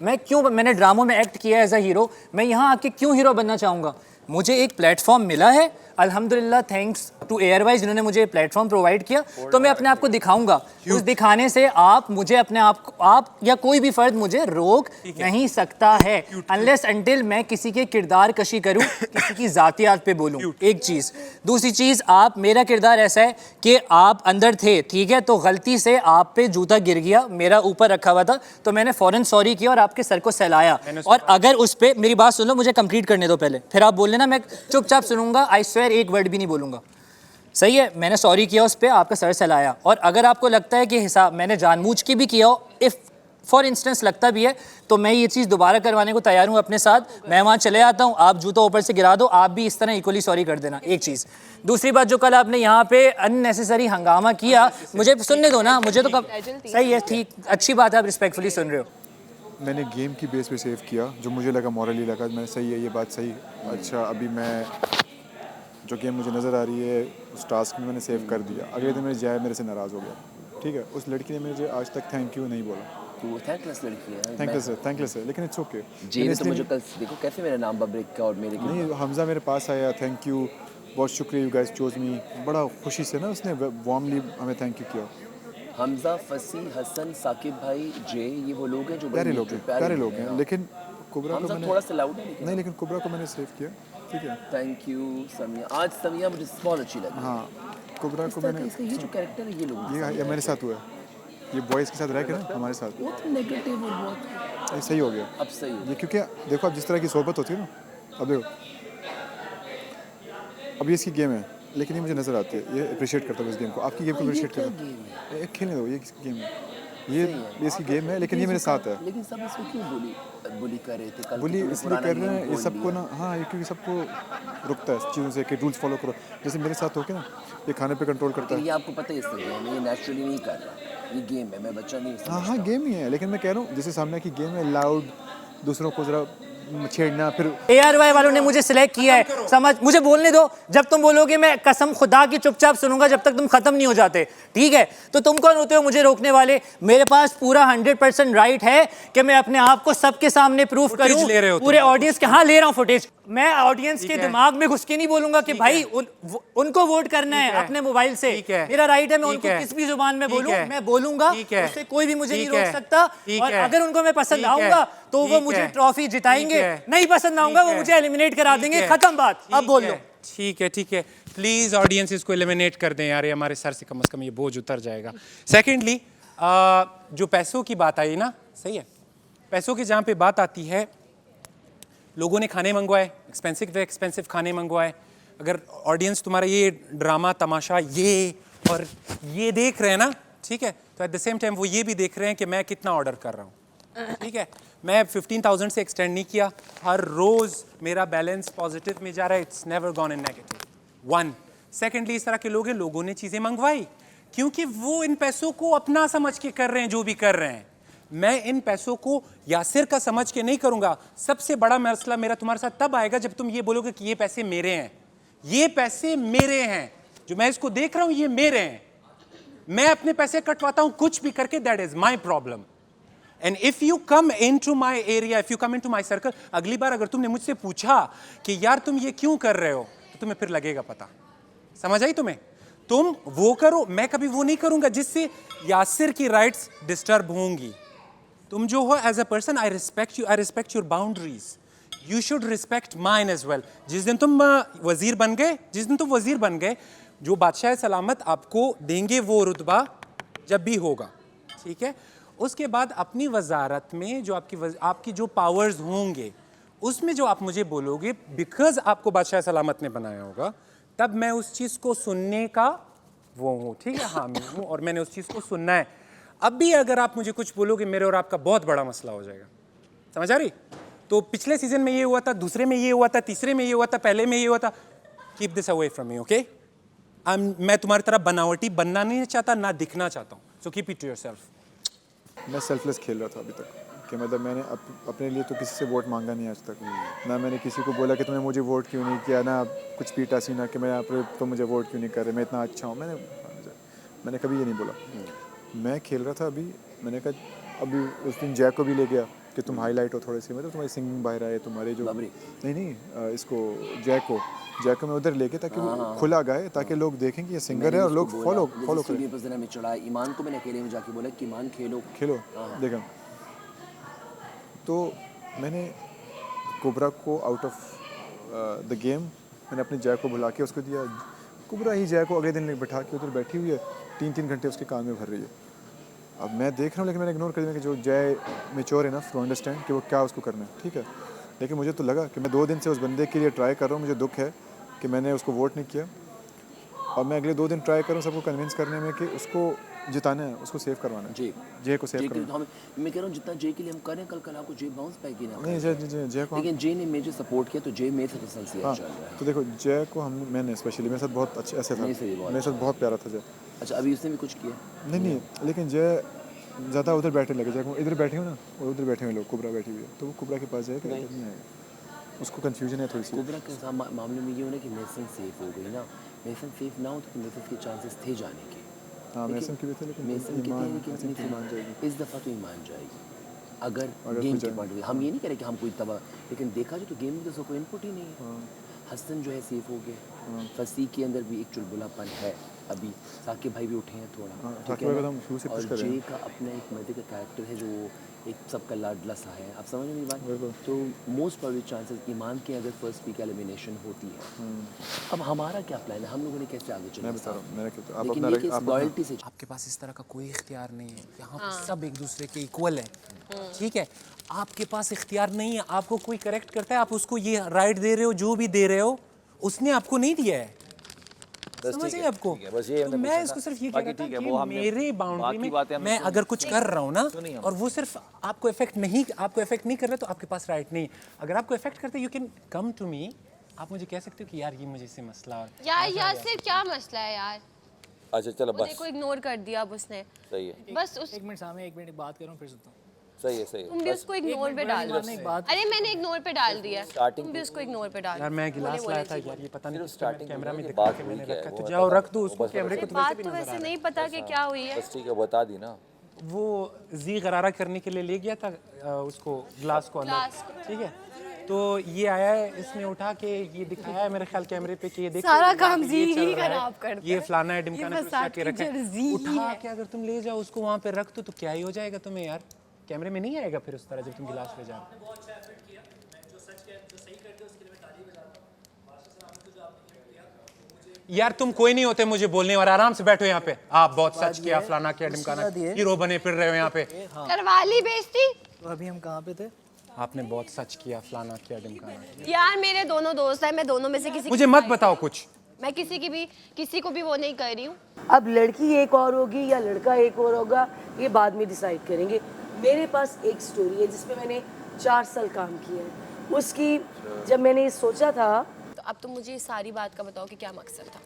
मैंने ड्रामों में एक्ट किया एज अ हीरो, मैं यहाँ आके क्यों हीरो बनना चाहूँगा? मुझे एक प्लेटफॉर्म मिला है अल्हम्दुलिल्लाह, थैंक्स टू एयरवाइज जिन्होंने मुझे प्लेटफॉर्म प्रोवाइड किया, तो मैं अपने आप को दिखाऊंगा। उस दिखाने से आप मुझे अपने आप या कोई भी फर्द मुझे रोक नहीं सकता है अनलेस अनटिल मैं किसी के किरदार कशी करूं, किसी की जातियात पे बोलूं। एक चीज़। दूसरी चीज़, आप मेरा किरदार ऐसा है कि आप अंदर थे, ठीक है, तो गलती से आप पे जूता गिर गया, मेरा ऊपर रखा हुआ था, तो मैंने फ़ौरन सॉरी किया और आपके सर को सहलाया। और अगर उस पर मेरी बात सुन लो, मुझे कंप्लीट करने दो पहले, फिर आप बोल लेना, मैं चुपचाप सुनूंगा, आई स्वेयर एक वर्ड भी नहीं बोलूंगा। सही है, मैंने सॉरी किया, उस पर आपका सर सहलाया। और अगर आपको लगता है कि हिसाब मैंने जानबूझ के भी किया हो, इफ़ फॉर इंस्टेंस लगता भी है, तो मैं ये चीज़ दोबारा करवाने को तैयार हूँ अपने साथ। मैं वहाँ चले आता हूँ, आप जूता ऊपर से गिरा दो, आप भी इस तरह इक्वली सॉरी कर देना। एक चीज़। दूसरी बात, जो कल आपने यहाँ पे अननेसेसरी हंगामा किया, मुझे सुनने दो ना, मुझे तो कब सही है, ठीक, अच्छी बात है, आप रिस्पेक्टफुली सुन रहे हो। मैंने गेम की बेस पे सेव किया, जो मुझे लगा मॉरली लगा, मैं सही है, ये बात सही। अच्छा, अभी मैं जो गेम मुझे नज़र आ रही है उस टास्क में मैंने सेव कर दिया। अगले दिन मेरे जाए मेरे से नाराज़ हो गया, ठीक है, उस लड़की ने मुझे आज तक थैंक यू नहीं बोला। तो थैंकलेस लड़की है। थैंकलेस है, लेकिन इट्स ओके। जी ने तो मुझे कल देखो कैसे मेरा नाम ब्रेक का और मेरे नहीं, हमजा मेरे पास आया, थैंक यू, बहुत शुक्रिया, यू गाइस चोज मी, बड़ा खुशी से ना उसने वार्मली हमें थैंक यू किया। हमजा, फसी, हसन, साकिब भाई, जे, ये वो लोग हैं जो प्यारे लोग हैं, लेकिन कुबरा को मैंने थोड़ा सा लाउड है नहीं, लेकिन कुबरा को मैंने सेव किया, ठीक है। Thank you Samiya. आज समिया मुझे बहुत अच्छी लगी। हाँ, कुबरा को मैंने, ये जो कैरेक्टर है, ये लोग ये मेरे साथ हुआ है, ये बॉयज़ के साथ रह के ना हमारे साथ बहुत नेगेटिव और बहुत ये सही हो गया। अब सही हो ये क्योंकि देखो, अब जिस तरह की सोहबत होती है ना, अब देखो, अब ये इसकी गेम है, लेकिन ये मुझे नज़र आती है, ये अप्रिशिएट करता है इस गेम को, आपकी गेम को अप्रिशिएट करता है। खेलने दो, ये किसकी गेम है, ये इसकी गेम है, लेकिन ये मेरे साथ है। लेकिन सब इसको क्यों बुली कर रहे थे? बुली इसलिए कर रहे हैं, ये सबको ना, हाँ, ये क्योंकि सबको रुकता है इस चीज़ों से कि रूल्स फॉलो करो। जैसे मेरे साथ हो के ना, ये खाने पे कंट्रोल करता है। ये आपको पता है इस तरह है, ये नेचुरली नहीं कर रहा, ये गेम है, मैं बच्चा नहीं समझता। हाँ, गेम ही है, लेकिन मैं कह रहा हूँ जैसे सामने की गेम है, लाउड, दूसरों को ज़रा छेड़ना, फिर ARY वालों ने मुझे सिलेक्ट किया है, समझ, मुझे बोलने दो। जब तुम बोलोगे मैं कसम खुदा की चुपचाप सुनूंगा जब तक तुम खत्म नहीं हो जाते, ठीक है? तो तुम कौन होते हो मुझे रोकने वाले? मेरे पास पूरा 100% राइट है कि मैं अपने आप को सबके सामने प्रूफ करूं, पूरे ऑडियंस के। हाँ, ले रहा हूं फुटेज। मैं ऑडियंस के दिमाग में घुस के नहीं बोलूंगा कि भाई उनको वोट करना है अपने मोबाइल से, मेरा राइट है, मैं उनको किस भी जुबान में बोलूं, मैं बोलूंगा, उससे कोई भी मुझे नहीं रोक सकता। और अगर उनको मैं पसंद आऊंगा तो वो मुझे ट्रॉफी जिताएंगे, नहीं पसंद आऊंगा वो मुझे एलिमिनेट करा देंगे, खत्म बात। अब बोल लो। ठीक है, प्लीज ऑडियंस इसको एलिमिनेट कर दें यार, ये हमारे सर से कम ये बोझ उतर जाएगा। सेकेंडली, जो पैसों की बात आई ना, सही है, पैसों की जहाँ पे बात आती है, लोगों ने खाने मंगवाए, एक्सपेंसिव खाने मंगवाए। अगर ऑडियंस तुम्हारा ये ड्रामा तमाशा ये और ये देख रहे हैं ना, ठीक है, तो एट द सेम टाइम वो ये भी देख रहे हैं कि मैं कितना ऑर्डर कर रहा हूँ, ठीक है। मैं 15,000 से एक्सटेंड नहीं किया, हर रोज़ मेरा बैलेंस पॉजिटिव में जा रहा है, it's never gone in negative. 1 secondly, इस तरह के लोगों ने चीज़ें मंगवाई क्योंकि वो इन पैसों को अपना समझ के कर रहे हैं जो भी कर रहे हैं। मैं इन पैसों को यासिर का समझ के नहीं करूंगा। सबसे बड़ा मसला मेरा तुम्हारे साथ तब आएगा जब तुम ये बोलोगे कि ये पैसे मेरे हैं, ये पैसे मेरे हैं, जो मैं इसको देख रहा हूं ये मेरे हैं, मैं अपने पैसे कटवाता हूं कुछ भी करके, that is my problem. And if you come in to my area, if you come in to my circle, अगली बार अगर तुमने मुझसे पूछा कि यार तुम ये क्यों कर रहे हो, तो तुम्हें फिर लगेगा पता। समझ आई तुम्हें? तुम वो करो, मैं कभी वो नहीं करूंगा जिससे यासिर की राइट्स डिस्टर्ब होंगी। तुम जो हो as a person, I respect you, I respect your boundaries, you should respect mine as well. जिस दिन तुम वजीर बन गए, जो बादशाह सलामत आपको देंगे वो रुतबा जब भी होगा, ठीक है, उसके बाद अपनी वजारत में जो आपकी जो पावर्स होंगे उसमें जो आप मुझे बोलोगे, बिकॉज आपको बादशाह सलामत ने बनाया होगा, तब मैं उस चीज़ को सुनने का वो हूँ, ठीक है, हामी हूँ और मैंने उस चीज़ को सुनना है। अब भी अगर आप मुझे कुछ बोलोगे, मेरे और आपका बहुत बड़ा मसला हो जाएगा। समझ आ रही? तो पिछले सीजन में ये हुआ था, दूसरे में ये हुआ था, तीसरे में ये हुआ था, पहले में ये हुआ था। Keep this away from me, okay? मैं तुम्हारी तरह बनावटी बनना नहीं चाहता, ना दिखना चाहता हूँ, so keep it to yourself. मैं सेल्फलेस खेल रहा था अभी तक, कि मतलब मैंने अपने लिए तो किसी से वोट मांगा नहीं आज तक, ना मैंने किसी को बोला कि तुमने मुझे वोट क्यों नहीं किया, ना कुछ पीटा सीना कि मैं आप तो मुझे वोट क्यों नहीं कर रहे, मैं इतना अच्छा हूँ, मैंने कभी ये नहीं बोला। मैं खेल रहा था अभी, मैंने कहा अभी उस दिन जय को भी ले गया कि तुम हाईलाइट हो थोड़े से, मतलब तुम्हारी सिंगिंग बाहर आए, तुम्हारे जो नहीं इसको जय को मैं उधर लेके ताकि वो खुला गाए, ताकि लोग देखें कि ये सिंगर है और लोग फॉलो करें। में चढ़ा ईमान को मैंने अकेले में जाके बोला कि ईमान खेलो देखा। तो मैंने कुबरा को आउट ऑफ द गेम मैंने अपने जय को बुला के उसको दिया। कुबरा ही जय को अगले दिन बैठा के उधर बैठी हुई है, 3-3 घंटे उसके कान में भर रही है। अब मैं देख रहा हूँ, लेकिन मैंने इग्नोर कर दिया कि जो जय मेच्योर है ना टू अंडरस्टैंड कि वो क्या उसको करना है, ठीक है। लेकिन मुझे तो लगा कि मैं 2 दिन से उस बंदे के लिए ट्राई कर रहा हूँ, मुझे दुख है कि मैंने उसको वोट नहीं किया, और मैं अगले 2 दिन ट्राई कर रहा हूँ सबको कन्विंस करने में कि उसको जिताना है, उसको सेव करवाना है, जय को सेव करवाना है। मैं कह रहा हूँ जितना जय के लिए हम करें, कल आपको जय बाउंस बैक ही ना नहीं जय को, लेकिन जय ने मुझे सपोर्ट किया तो जय मेरे साथ सिंसियर चल रहा है। तो देखो जय को मैंने स्पेशली मेरे साथ बहुत अच्छे ऐसे था, मेरे साथ बहुत प्यारा था जय। अच्छा अभी उसने भी कुछ किया? नहीं, लेकिन जय ज़्यादा उधर बैठने लगे, जब इधर बैठे हो ना और उधर बैठे हुए लोग, कुबरा बैठी हुई है, तो वो कुबरा के पास जाएगा नहीं आएगा, उसको कन्फ्यूजन है थोड़ी सी। कुबरा के मामले में ये होना कि मेसन सेफ हो गई ना, मेसन सेफ ना हो तो मेसन के चांसेस थे जाने के। हाँ मेसन की भी थे, लेकिन मेसन के थे ईमान जाएगी इस दफ़ा, तो ईमान जाएगी अगर गेम के पॉइंट में। हम ये नहीं कह रहे कि हम कोई तबाह, लेकिन देखा जाए तो गेम में तो कोई इनपुट ही नहीं है। हसन जो है सेफ हो गए, फसी के अंदर भी एक चुलबुलापन है, अभी साकिब भाई भी उठे हैं थोड़ा, ठीक है ना? और जे का अपना एक मजे का कैरेक्टर है जो एक सबका लाडला सा है, आप समझ नहीं बात। तो मोस्ट प्रोबेबली चांसेस ईमान के अगर फर्स्ट वीक एलिमिनेशन होती है। अब हमारा क्या प्लान है, हम लोगों ने कैसे आगे चलना? मैं बता रहा हूँ, मेरा क्या, आप लेकिन अपना लॉयल्टी से आपके पास इस तरह का कोई इख्तियार नहीं है, यहाँ पे सब एक दूसरे के इक्वल है, ठीक है। आपके पास इख्तियार नहीं है, आपको कोई करेक्ट करता है, आप उसको ये राइट दे रहे हो, जो भी दे रहे हो उसने आपको नहीं दिया है, समझ गए आपको। तो मैं इसको सिर्फ ये कह रहा था कि मेरे बाउंड्री में मैं अगर कुछ कर रहा हूँ ना, और वो सिर्फ आपको इफेक्ट नहीं कर रहा, तो आपके पास राइट नहीं। अगर आपको इफेक्ट करते, you can come to me, आप मुझे कह सकते हो कि यार ये मुझे इससे मसला है यार से क्या मसला है यार। अच्छा चलो बस, देखो इग्नोर कर दिया अब उसने, सही है। बस उस एक मिनट सामने, एक मिनट बात करूं फिर सुनता हूं। सही है तुम भी उसको इग्नोर पे डाल दो। अरे मैंने इग्नोर पे डाल दिया, तुम भी उसको इग्नोर पे डाल। यार मैं गिलास लाया था यार, ये पता नहीं स्टार्टिंग कैमरा में दिखा के मैंने रखा, तो जाओ रख दो उसको कैमरे को। बात तो वैसे नहीं पता कि क्या हुई है, ठीक है बता दी ना। वो जी गरारा करने के लिए ले गया था उसको ग्लास को अंदर, ठीक है। तो ये आया है, इसने उठा के ये दिखाया है मेरे ख्याल कैमरे पे कि ये देखो सारा काम जी ही खराब करता है, ये फलाना है ढिमकाना है, उसका के रखा है। उठा के अगर तुम ले जाओ उसको वहाँ पे रख दो तो क्या ही हो जाएगा तुम्हें यार, कैमरे में नहीं आएगा फिर उस तरह जब तुम गिलास ले जाओ। यार तुम कोई नहीं होते मुझे बोलने वाला, आराम से बैठो यहाँ पे। आप बहुत सच किया, फलाना किया, ढिमकाना, हीरो बने फिर रहे हो यहाँ पे। करवा ली बेइज्जती। तो अभी हम कहाँ पे थे? आपने बहुत सच किया, फलाना किया, ढिमकाना। यार मेरे दोनों दोस्त हैं, मैं दोनों में से किसी मुझे मत बताओ कुछ, मैं किसी को भी वो नहीं कर रही हूँ। अब लड़की एक और होगी या लड़का एक और होगा, ये बाद में डिसाइड करेंगे। मेरे पास एक स्टोरी है जिसमें मैंने 4 साल काम किया है। उसकी जब मैंने ये सोचा था, तो अब तुम मुझे सारी बात का बताओ कि क्या मकसद था।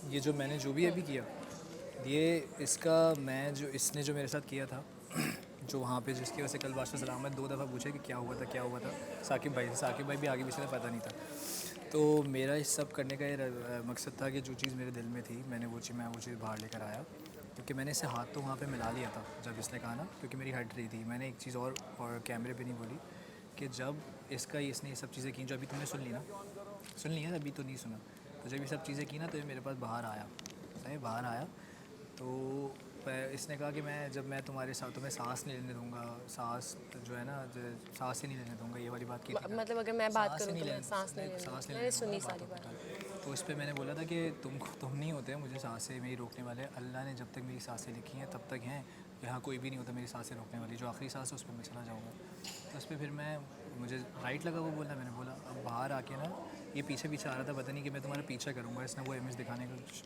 ये जो मैंने जो भी अभी किया, ये इसका मैं जो इसने जो मेरे साथ किया था जो वहाँ पे जिसकी वजह से कल बादशाह सलामत 2 दफ़ा पूछे कि क्या हुआ था साकिब भाई भी आगे पीछे से पता नहीं था। तो मेरा इस सब करने का ये मकसद था कि जो चीज़ मेरे दिल में थी मैं वो चीज़ बाहर लेकर आया, क्योंकि मैंने इससे हाथ तो वहाँ पे मिला लिया था जब इसने कहा ना, क्योंकि मेरी हट रही थी। मैंने एक चीज़ और कैमरे पे नहीं बोली कि जब इसने ये सब चीज़ें की जो अभी तुमने सुन ली है, अभी तो नहीं सुना। तो जब ये सब चीज़ें की ना तो ये मेरे पास बाहर आया तो इसने कहा कि मैं तुम्हारे साथ तुम्हें सांस नहीं लेने दूंगा, सांस जो है ना सांस ही नहीं लेने दूंगा, ये वाली बात की थी। मतलब अगर मैं बात करूँ तो मैं सांस नहीं मैंने सुनी सारी बात। तो इस पर मैंने बोला था कि तुम नहीं होते मुझे सांसें मेरी रोकने वाले, अल्लाह ने जब तक मेरी सांसें लिखी हैं तब तक हैं, यहाँ कोई भी नहीं होता मेरी सांसें रोकने वाली। जो आखिरी सांस है उस पर मैं चला जाऊँगा। तो उस पर फिर मुझे राइट लगा वो बोलना, मैंने बोला अब बाहर आके ना ये पीछे आ रहा था, पता नहीं कि मैं तुम्हारा पीछा करूँगा। इसने वो इमेज दिखाने की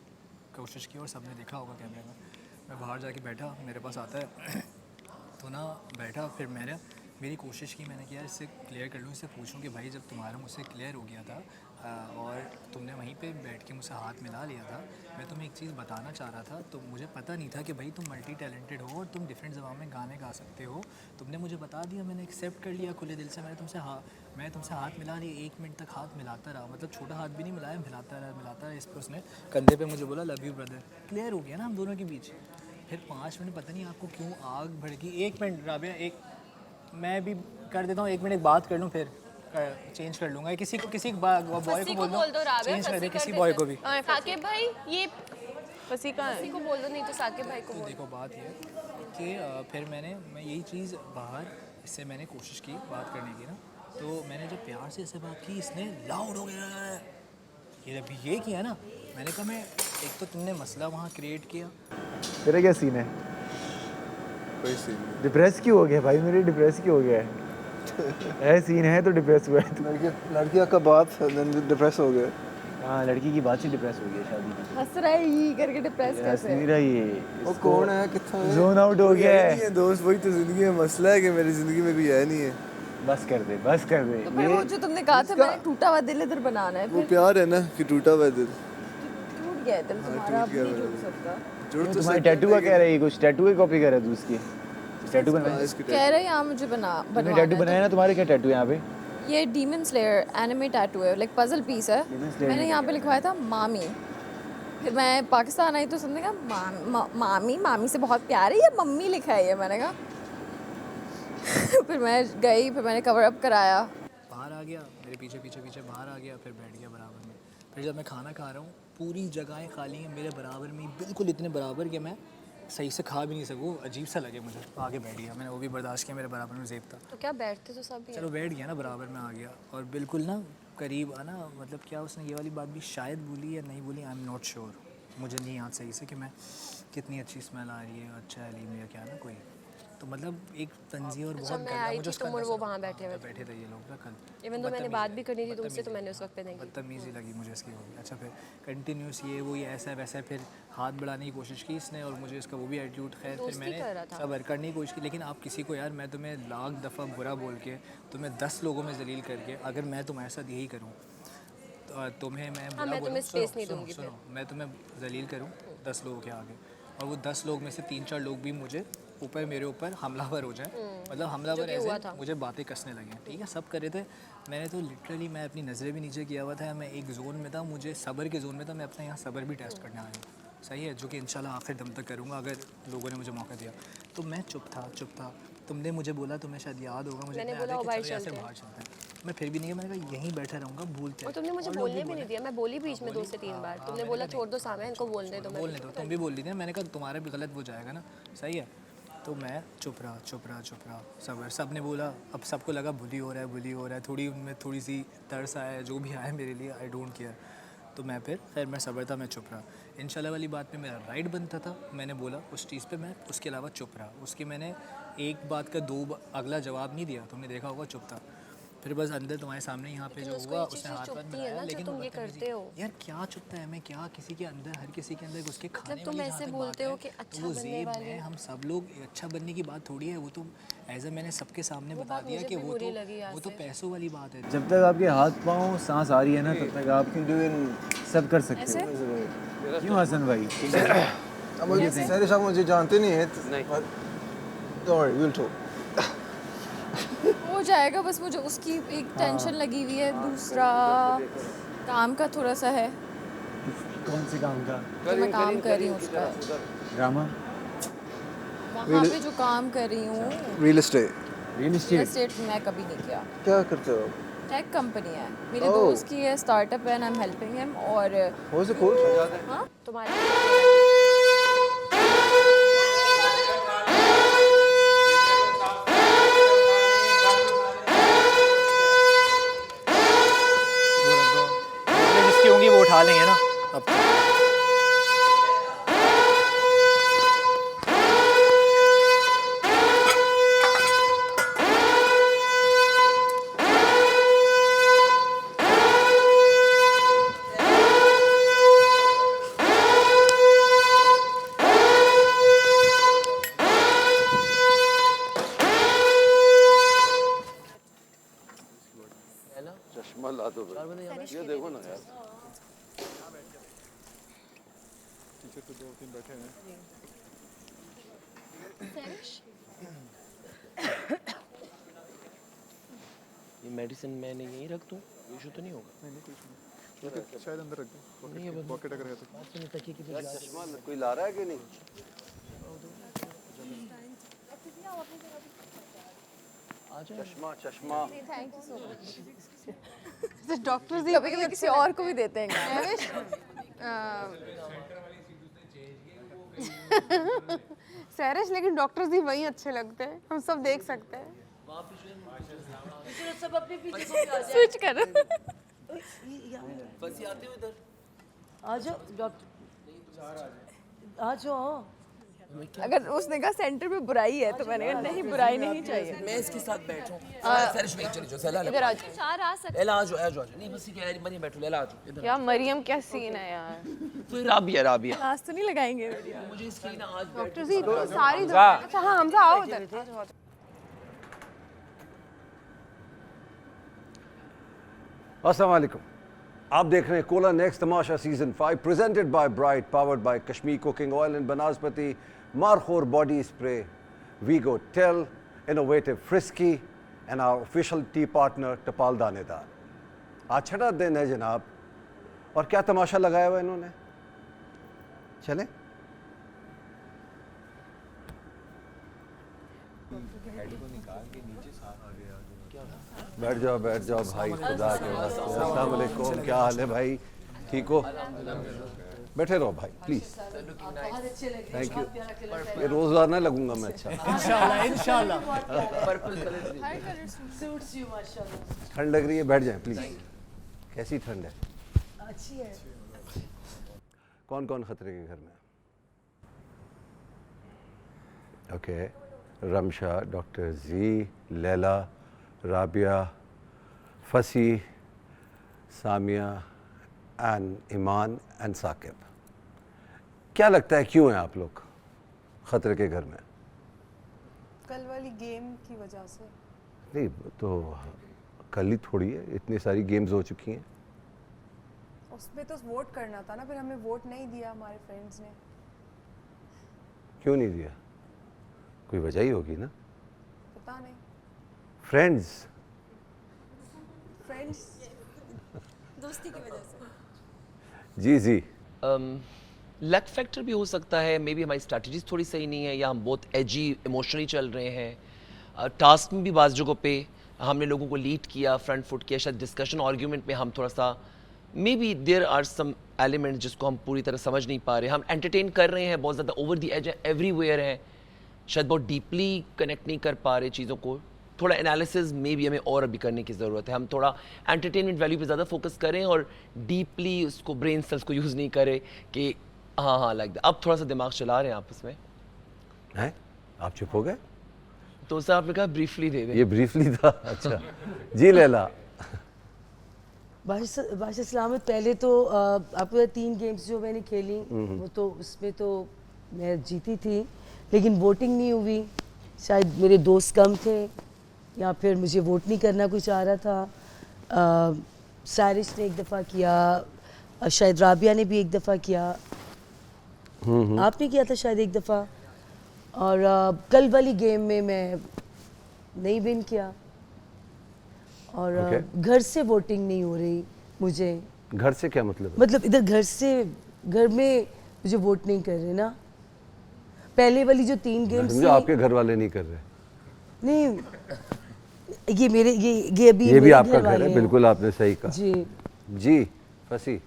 कोशिश की और सबने देखा होगा कैमरे में। मैं बाहर जाके बैठा, मेरे पास आता है तो ना बैठा, फिर मेरी कोशिश की, मैंने किया इससे क्लियर कर लूँ, इससे पूछूं कि भाई जब तुम्हारा मुझसे क्लियर हो गया था और तुमने वहीं पे बैठ के मुझसे हाथ मिला लिया था, मैं तुम्हें एक चीज़ बताना चाह रहा था, तो मुझे पता नहीं था कि भाई तुम मल्टी टैलेंटेड हो और तुम डिफरेंट ज़बान में गाने गा सकते हो। तुमने मुझे बता दिया, मैंने एक्सेप्ट कर लिया खुले दिल से। मैं तुमसे हाथ मिला रही, 1 मिनट तक हाथ मिलाता रहा, मतलब छोटा हाथ भी नहीं मिलाया, मिलाता रहा। इस पर उसने कंधे पे मुझे बोला लव यू ब्रदर। क्लियर हो गया ना हम दोनों के बीच। फिर 5 मिनट पता नहीं आपको क्यों आग भड़की। 1 मिनट राबिया, मैं भी कर देता हूँ 1 मिनट बात कर लूँ, फिर चेंज कर लूँगा। किसी बॉय को बोल दो चेंज कर दे, किसी बॉय को भी। साकिब भाई ये फसी कहाँ है? किसी को बोल दो, नहीं तो साकिब भाई को तो बोल दो। देखो बात ये कि फिर मैं यही चीज़ बाहर इससे मैंने कोशिश की बात करने की ना, तो मैंने जब प्यार से इससे बात की, इसने लाउड हो गया। ये अभी ये किया ना, मैंने कहा मैं एक तो तुमने मसला वहाँ क्रिएट किया। तेरा क्या सीन है? कोई सीन नहीं। डिप्रेस क्यों हो गया भाई? मेरे डिप्रेस क्यों हो गया है? ऐसा सीन है तो डिप्रेस हुआ है। लड़कियों का बात डिप्रेस हो गया। हाँ, लड़की की बात से डिप्रेस हो गया शादी की। हंस रहा है ये करके डिप्रेस कैसे नहीं रहा ये। वो कौन है, कितना है? जोन आउट हो गया है। दोस्त वही तो जिंदगी में मसला है कि मेरी जिंदगी में कोई है नहीं है। बस कर दे, बस कर दे। तो फिर वो जो तुमने कहा था मैंने टूटा हुआ दिल इधर बनाना है, वो फिर प्यार है ना कि टूटा हुआ दिल टूट गया है दिल तुम्हारा, अब नहीं जुड़ सकता। जुड़ तो तुम्हारे टैटू का कह रही है, कुछ टैटू की कॉपी कर रहा है तू उसकी। टैटू बनाया, कह रहे हैं यहाँ मुझे बनवाना टैटू बनाया ना। तुम्हारे क्या टैटू है यहाँ पे? ये डीमन स्लेयर एनिमे टैटू है, लाइक पजल पीस है। मैंने यहाँ पे लिखवाया था मामी। फिर मैं पाकिस्तान आई तो सुनने का मामी से बहुत प्यार है, ये मम्मी लिखा है ये। मैंने कहा फिर मैं गई, फिर मैंने कवर अप कराया, बाहर आ गया, मेरे पीछे बाहर आ गया, फिर बैठ गया बराबर में। फिर जब मैं खाना खा रहा हूँ, पूरी जगहें खाली हैं मेरे बराबर में, बिल्कुल इतने बराबर कि मैं सही से खा भी नहीं सकूँ। अजीब सा लगे मुझे, आगे बैठ गया। मैंने वो भी बर्दाश्त किया, मेरे बराबर में ज़ेब था। तो क्या बैठते तो सब ही चलो बैठ गया ना, बराबर में आ गया और बिल्कुल ना करीब आना। मतलब क्या उसने ये वाली बात भी शायद बोली या नहीं बोली, आई एम नॉट श्योर। मुझे नहीं याद सही से कि मैं कितनी अच्छी स्मेल आ रही है, अच्छा हलीम या क्या ना कोई। तो मतलब एक तंजी और बहुत मैं आई थी तुम और वो वहाँ बैठे थे ये लोग ना कल। इवन तो मैंने बात भी करनी थी तुमसे, तो मैंने उस वक्त पे नहीं की। बदतमीज़ी लगी मुझे इसकी होगी। अच्छा फिर कंटिन्यूस ये वो ये ऐसा वैसा, फिर हाथ बढ़ाने की कोशिश की इसने और मुझे इसका वो भी एटीट्यूड। खैर फिर मैंने सब्र करने की कोशिश की, लेकिन आप किसी को यार, मैं तुम्हें लाख दफ़ा बुरा बोल के, तुम्हें 10 लोगों में जलील करके, अगर मैं तुम्हारे साथ यही करूँ तो तुम्हें मैं बुरा बोलूँ, सुनो मैं तुम्हें जलील करूँ 10 लोगों के आगे, और वो 10 लोग में से 3-4 लोग भी मुझे मेरे ऊपर हमलावर हो जाए, मतलब हमलावर ऐसे मुझे बातें कसने लगे। ठीक है, सब कर रहे थे, मैंने तो लिटरली मैं अपनी नज़रें भी नीचे किया हुआ था। मैं एक जोन में था, मुझे सब्र के जोन में था। मैं अपना यहाँ सब्र भी टेस्ट करने आया हूँ, सही है, जो कि इंशाल्लाह आखिर दम तक करूँगा अगर लोगों ने मुझे मौका दिया। तो मैं चुप था। तुमने मुझे बोला, तुम्हें शायद याद होगा, मुझे मैंने बोला बाहर चलते हैं। मैं फिर भी नहीं, मैंने कहा यहीं बैठा रहूँगा, भूलते और तुमने मुझे बोलने भी नहीं दिया। मैं बोली बीच में 2 से 3 बार, तुमने बोला छोड़ दो सामने इनको बोलने दो। तुम भी बोल दी थी। मैंने कहा तुम्हारा भी गलत वो जाएगा ना, सही है। तो मैं चुप रहा। सब ने बोला, अब सबको लगा बुली हो रहा है, थोड़ी उनमें थोड़ी सी तरस आया, जो भी आया मेरे लिए, आई डोंट केयर। तो मैं फिर खैर मैं सब्र था, मैं चुप रहा। इंशाल्लाह वाली बात में मेरा राइट बनता था, मैंने बोला उस चीज़ पे, मैं उसके अलावा चुप रहा। उसकी मैंने एक बात का 2 अगला जवाब नहीं दिया, तुमने देखा होगा, चुप था। फिर बस अंदर तुम्हारे सामने यहाँ पे जो हुआ, उसने हाथ मिलाया, लेकिन तुम ये करते हो यार, क्या चुपता है मैं, क्या किसी के अंदर, हर किसी के अंदर उसके खाने जब तुम ऐसे बोलते हो कि अच्छा बनने वाले हैं, हम सब लोग अच्छा बनने की बात थोड़ी है, वो तो एज ए मैंने सबके सामने बता दिया कि वो तो पैसों वाली बात है। जब तक आपके हाथ पाँव सांस आ रही है ना, तब तक आप सब कर सकते हो। क्यों हसन भाई? सारे साहब मुझे जानते नहीं है, हो जाएगा। बस मुझे उसकी एक टेंशन लगी हुई है, दूसरा काम का थोड़ा सा है। कौन से काम का? तो मैं काम कर रही हूँ उसका, ड्रामा, वहाँ पे जो काम कर रही हूँ, रियल एस्टेट मैं कभी नहीं किया। क्या करते हो? टेक कंपनी है मेरे दोस्त की, है स्टार्टअप है, आई एम हेल्पिंग हिम। और हो से कूल हाँ तुम्हारे जिसकी होंगी वो उठा लेंगे ना अब। ला दो ये देखो ना यार पीछे तो 2-3 बैठे हैं ये मेडिसिन मैंने यहीं रख दूं इशू तो नहीं होगा नहीं कुछ नहीं शायद अंदर रख दो पॉकेट अगर है तो चश्मा कोई ला रहा है कि नहीं चश्मा thank you so much doctors ही कभी किसी और को भी देते हैं सैरिश, लेकिन डॉक्टर्स ही वही अच्छे लगते हैं, हम सब देख सकते हैं। सब अपने पीछे को आ जाए। स्विच कर बस ये आते हो इधर आ जाओ डॉक्टर आ जाओ। अगर उसने कहा सेंटर में बुराई है तो मैंने कहा नहीं, बुराई नहीं चाहिए। मैं इसके साथ बैठूं सरिश में चली जाओ सला इधर आ जाओ। चार आ सकते एला आ जाओ नहीं बस ये यार मरियम बैठो लेला आ जाओ इधर यार मरियम क्या सीन है यार, तो राबिया क्लास तो नहीं लगाएंगे मुझे इसकी ना आज डॉक्टर जी सारी दवा। अच्छा हाँ हमजा आओ उधर। अस्सलाम वालेकुम आप देख रहे हैं Cola Next Tamasha season 5 presented by Bright powered by Kashmir cooking oil and Banaspati Markhor body spray वीगो टेल innovative Frisky and our official tea partner Tapal Danedar. आज छठा दिन है जनाब और क्या तमाशा लगाया हुआ इन्होंने। चले बैठ जाओ भाई खुदा के वास्ते। अस्सलाम वालेकुम क्या हाल है भाई, ठीक हो? बैठे रहो भाई प्लीज। Thank you. ये रोजाना लगूंगा मैं। अच्छा इंशाल्लाह ठंड लग रही है, बैठ जाएं प्लीज। कैसी ठंड है? अच्छी है। कौन कौन खतरे के घर में? Okay Ramsha, doctor ji, Laila, Rabia, Fasi, Samia and Iman and Saqib. क्या लगता है क्यों हैं आप लोग खतरे के घर में? कल वाली गेम की वजह से। नहीं तो कल ही थोड़ी है, इतनी सारी गेम्स हो चुकी हैं। उसमें तो वोट करना था ना, फिर हमें वोट नहीं दिया हमारे फ्रेंड्स ने। क्यों नहीं दिया? कोई वजह ही होगी ना। पता नहीं। फ्रेंड्स दोस्ती की वजह से। जी लक फैक्टर भी हो सकता है, मे बी हमारी स्ट्रैटेजीज थोड़ी सही नहीं है या हम बहुत एजी इमोशनली चल रहे हैं। टास्क में भी बाज़ जगहों पे हमने लोगों को लीड किया, फ्रंट फुट किया, शायद डिस्कशन आर्ग्यूमेंट में हम थोड़ा सा maybe there are some elements जिसको हम पूरी तरह समझ नहीं पा रहे। हम एंटरटेन कर रहे हैं, बहुत ज़्यादा ओवर द एज एवरीवेयर हैं, शायद बहुत डीपली कनेक्ट नहीं कर पा रहे चीज़ों को। थोड़ा एनालिसिस में भी हमें और अभी करने की ज़रूरत है। हम थोड़ा एंटरटेनमेंट वैल्यू पे ज़्यादा फोकस करें और डीपली उसको ब्रेन सेल्स को यूज़ नहीं करें कि हाँ लाइक अब थोड़ा सा दिमाग चला रहे हैं आपस में। हैं आप चुप हो गए? तो सर आपने कहा ब्रीफली दे दें। ये ब्रीफली था। अच्छा जी लैला। बादशाह सलामत, पहले तो आपको 3 गेम्स जो मैंने खेली वो तो उसमें तो मैं जीती थी, लेकिन वोटिंग नहीं हुई। शायद मेरे दोस्त कम थे या फिर मुझे वोट नहीं करना कुछ आ रहा था। सारिश ने एक दफ़ा किया, शायद राबिया ने भी एक दफ़ा किया, आपने किया था शायद एक दफ़ा। और कल वाली गेम में मैं नहीं विन किया और घर से वोटिंग नहीं हो रही मुझे। घर से क्या मतलब? मतलब इधर घर में मुझे वोट नहीं कर रहे ना। पहले वाली जो 3 गेम्स थी आपके घर वाले नहीं कर रहे? नहीं ये मेरे ये भी आपका घर है, बिल्कुल आपने सही कहा। जी फसी।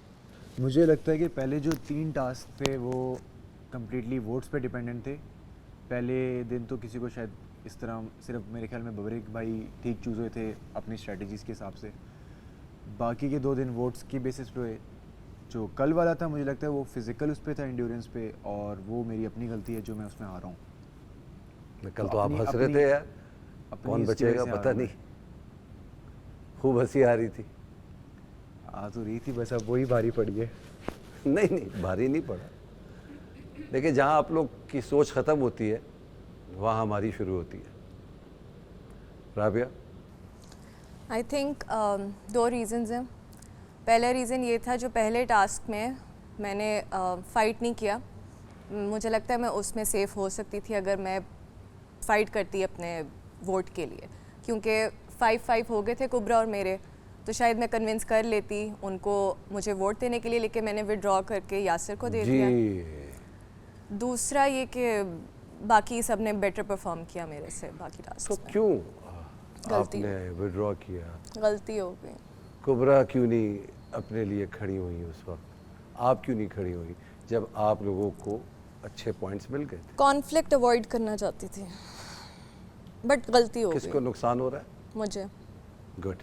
मुझे लगता है कि पहले जो 3 टास्क थे वो कम्प्लीटली वोट्स पे डिपेंडेंट थे। पहले दिन तो किसी को शायद इस तरह सिर्फ मेरे ख्याल में बबरिक भाई ठीक चूज़ हुए थे अपनी स्ट्रेटजीज़ के हिसाब से। बाकी के 2 दिन वोट्स की बेसिस पे हुए। जो कल वाला था मुझे लगता है वो फिज़िकल उस पे था, एंड्योरेंस पे, और वो मेरी अपनी गलती है जो मैं उसमें हारा हूँ। कल तो आप हंस रहे थे यार, कौन बचेगा पता नहीं। खूब हंसी आ रही थी। आ तो रही थी, बस अब वही भारी पड़ी है। नहीं भारी नहीं पड़ा। देखिए जहाँ आप लोग की सोच ख़त्म होती है वहाँ हमारी शुरू होती है। राबिया? आई थिंक 2 रीज़न्स हैं। पहला रीज़न ये था, जो पहले टास्क में मैंने फ़ाइट नहीं किया, मुझे लगता है मैं उसमें सेफ़ हो सकती थी अगर मैं फ़ाइट करती अपने वोट के लिए, क्योंकि 5-5 हो गए थे कुबरा और मेरे, तो शायद मैं कन्विंस कर लेती उनको मुझे वोट देने के लिए, लेकिन मैंने विड्रॉ करके यासिर को दे दिया। दूसरा ये कि बाकी सब ने बेटर परफॉर्म किया मेरे से बाकी टास्क तो में। क्यों गलती आपने विड्रॉ किया? गलती हो गई। कुबरा क्यों नहीं अपने लिए खड़ी हुई उस वक्त? आप क्यों नहीं खड़ी हुई जब आप लोगों को अच्छे पॉइंट्स मिल गए थे? कॉन्फ्लिक्ट अवॉइड करना चाहती थी, बट गलती हो गई। किसको नुकसान हो रहा है? मुझे। गुड।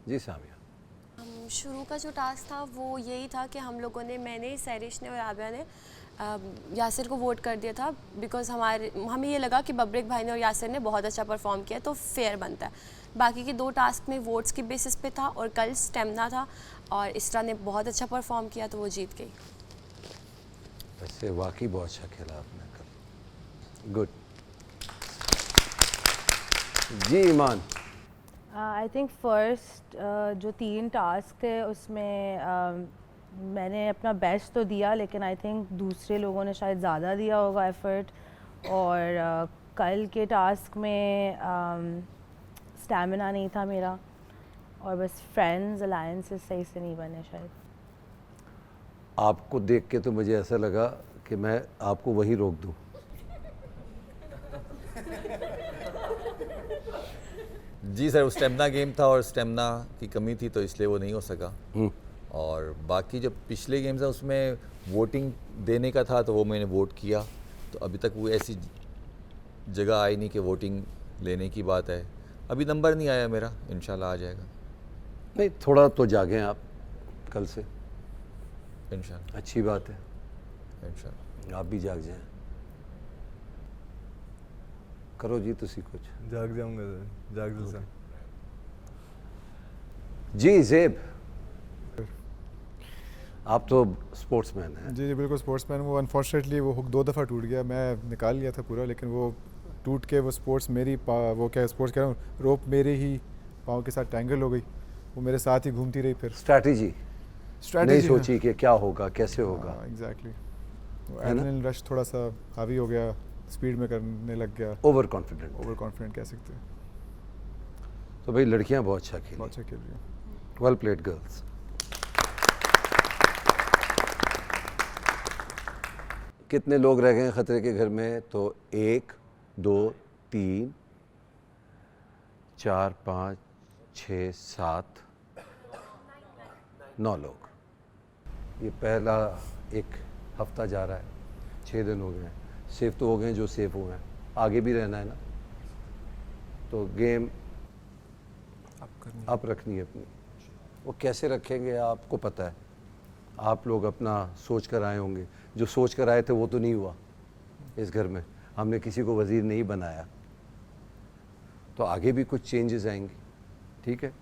जी सामिया। शुरू का जो टास्क था वो यही था कि हम लोगों ने, मैंने, सैरिश ने और आबिया ने यासिर को वोट कर दिया था, बिकॉज़ हमें ये लगा कि बब्रिक भाई ने और यासिर ने बहुत अच्छा परफॉर्म किया तो फेयर बनता है। बाकी के 2 टास्क में वोट्स की बेसिस पे था और कल स्टेमिना था और इसरा ने बहुत अच्छा परफॉर्म किया तो वो जीत गई। वैसे वाकई बहुत अच्छा खेला आपने कल। गुड। जी ईमान। आई थिंक फर्स्ट जो 3 टास्क थे उसमें मैंने अपना बेस्ट तो दिया, लेकिन आई थिंक दूसरे लोगों ने शायद ज़्यादा दिया होगा एफ़र्ट। और कल के टास्क में स्टैमिना नहीं था मेरा, और बस फ्रेंड्स अलायंसेस सही से नहीं बने शायद। आपको देख के तो मुझे ऐसा लगा कि मैं आपको वहीं रोक दूं। जी सर, वो स्टेमिना गेम था और स्टेमिना की कमी थी तो इसलिए वो नहीं हो सका। और बाकी जो पिछले गेम्स हैं उसमें वोटिंग देने का था तो वो मैंने वोट किया, तो अभी तक वो ऐसी जगह आई नहीं कि वोटिंग लेने की बात है। अभी नंबर नहीं आया मेरा, इंशाल्लाह आ जाएगा। नहीं, थोड़ा तो जागें आप कल से, इंशाल्लाह। अच्छी बात है, इंशाल्लाह आप भी जाग जाएं। करो जी तुसी कुछ। जाग जाऊंगा सर, जाग दो सर। जी ज़ेब, आप तो स्पोर्ट्समैन हैं। जी बिल्कुल स्पोर्ट्समैन। वो अनफॉर्चुनेटली वो हुक 2 दफ़ा टूट गया, मैं निकाल लिया था पूरा, लेकिन वो टूट के वो स्पोर्ट्स मेरी वो क्या स्पोर्ट्स कह रहा हूँ, रोप मेरे ही पाँव के साथ टैंगल हो गई, वो मेरे साथ ही घूमती रही। फिर स्ट्रैटेजी नहीं सोची कि क्या होगा, कैसे होगा। एग्जैक्टली, एड्रेनलिन रश थोड़ा सा हावी हो गया, स्पीड में करने लग गया। ओवर कॉन्फिडेंट कह सकते हैं। तो भाई लड़कियां बहुत अच्छा खेली। बहुत अच्छा खेल रही हैं। Well played girls. कितने लोग रह गए हैं खतरे के घर में? तो 1 2 3 4 5 6 7 9 लोग। ये पहला एक हफ्ता जा रहा है, 6 दिन हो गए हैं। सेफ तो हो गए जो सेफ हुए हैं, आगे भी रहना है ना, तो गेम आप रखनी है अपनी। वो कैसे रखेंगे आपको पता है, आप लोग अपना सोच कर आए होंगे। जो सोच कर आए थे वो तो नहीं हुआ इस घर में, हमने किसी को वज़ीर नहीं बनाया, तो आगे भी कुछ चेंजेस आएंगे। ठीक है,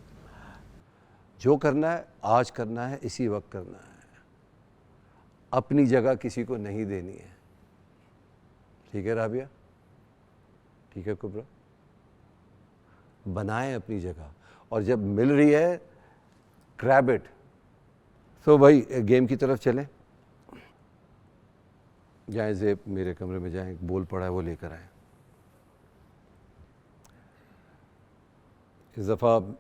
जो करना है आज करना है, इसी वक्त करना है, अपनी जगह किसी को नहीं देनी है। ठीक है राबिया, ठीक है कुबरा, बनाएं अपनी जगह, और जब मिल रही है ग्रैब इट। तो भाई गेम की तरफ चलें। जाएं ज़ेब, मेरे कमरे में जाएं, एक बोल पड़ा है वो लेकर आएं। इस दफ़ा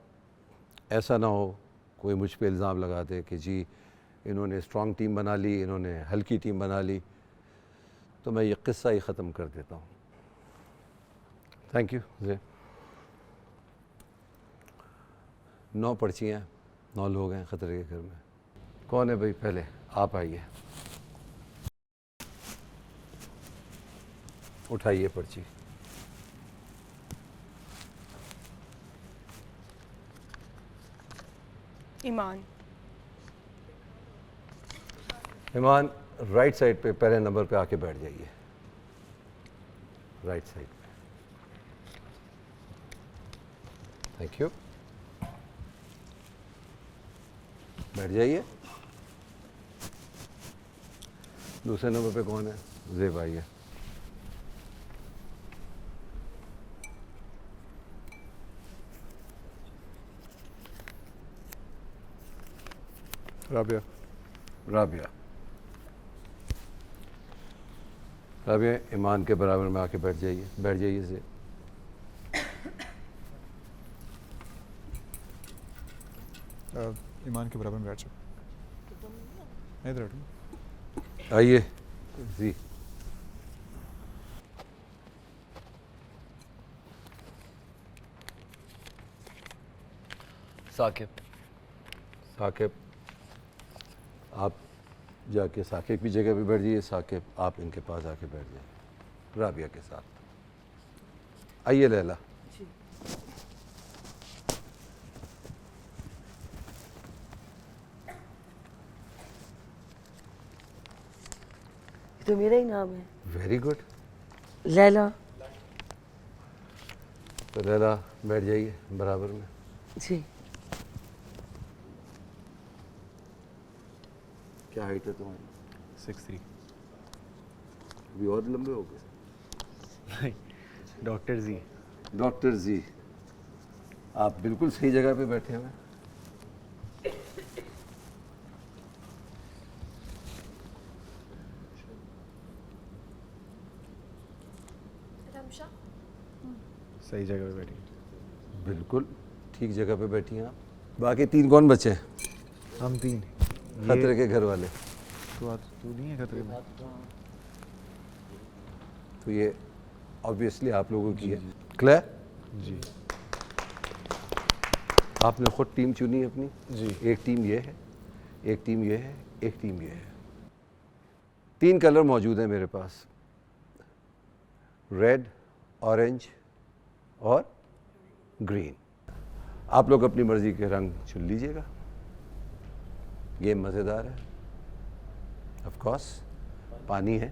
ऐसा ना हो कोई मुझ पे इल्ज़ाम लगा दे कि जी इन्होंने स्ट्रॉन्ग टीम बना ली, इन्होंने हल्की टीम बना ली, तो मैं ये किस्सा ही ख़त्म कर देता हूँ। Thank you ज़ेब। 9 पर्चियाँ, 9 लोग हैं ख़तरे के घर में। कौन है भाई? पहले आप आइए, उठाइए पर्ची। ईमान। ईमान राइट साइड पे पहले नंबर पे आके बैठ जाइए, राइट साइड पे। थैंक यू, बैठ जाइए। दूसरे नंबर पे कौन है? ज़ेब आइए। राबिया। राबिया। राबिया ईमान के बराबर में आके बैठ जाइए से। ईमान के बराबर में बैठ जाओ। इधर बैठो। आइए जी। साकिब। साकिब आप जाके साकिब की जगह पे बैठ जाइए। साकिब आप इनके पास आके बैठ जाइए राबिया के साथ। आइए लैला। ये तो मेरा ही नाम है। Very good. लैला। तो लैला बैठ जाइए बराबर में। जी। क्या हाइट है तुम्हारी? 6'3". अभी और लंबे हो गए। डॉक्टर जी। डॉक्टर जी आप बिल्कुल सही जगह पे बैठे हुए हैं। सही जगह पे बैठी। बिल्कुल ठीक जगह पे बैठी हैं आप। बाकी 3 कौन बचे हैं? हम 3। खतरे के घर वाले। तू नहीं है खतरे में? तो ये ऑब्वियसली आप लोगों की है। क्लियर? जी। आपने खुद टीम चुनी है अपनी? जी। एक टीम ये है, एक टीम ये है, एक टीम ये है। 3 कलर मौजूद हैं मेरे पास, रेड, ऑरेंज और ग्रीन। आप लोग अपनी मर्जी के रंग चुन लीजिएगा। गेम मज़ेदार है। ऑफ कोर्स पानी है।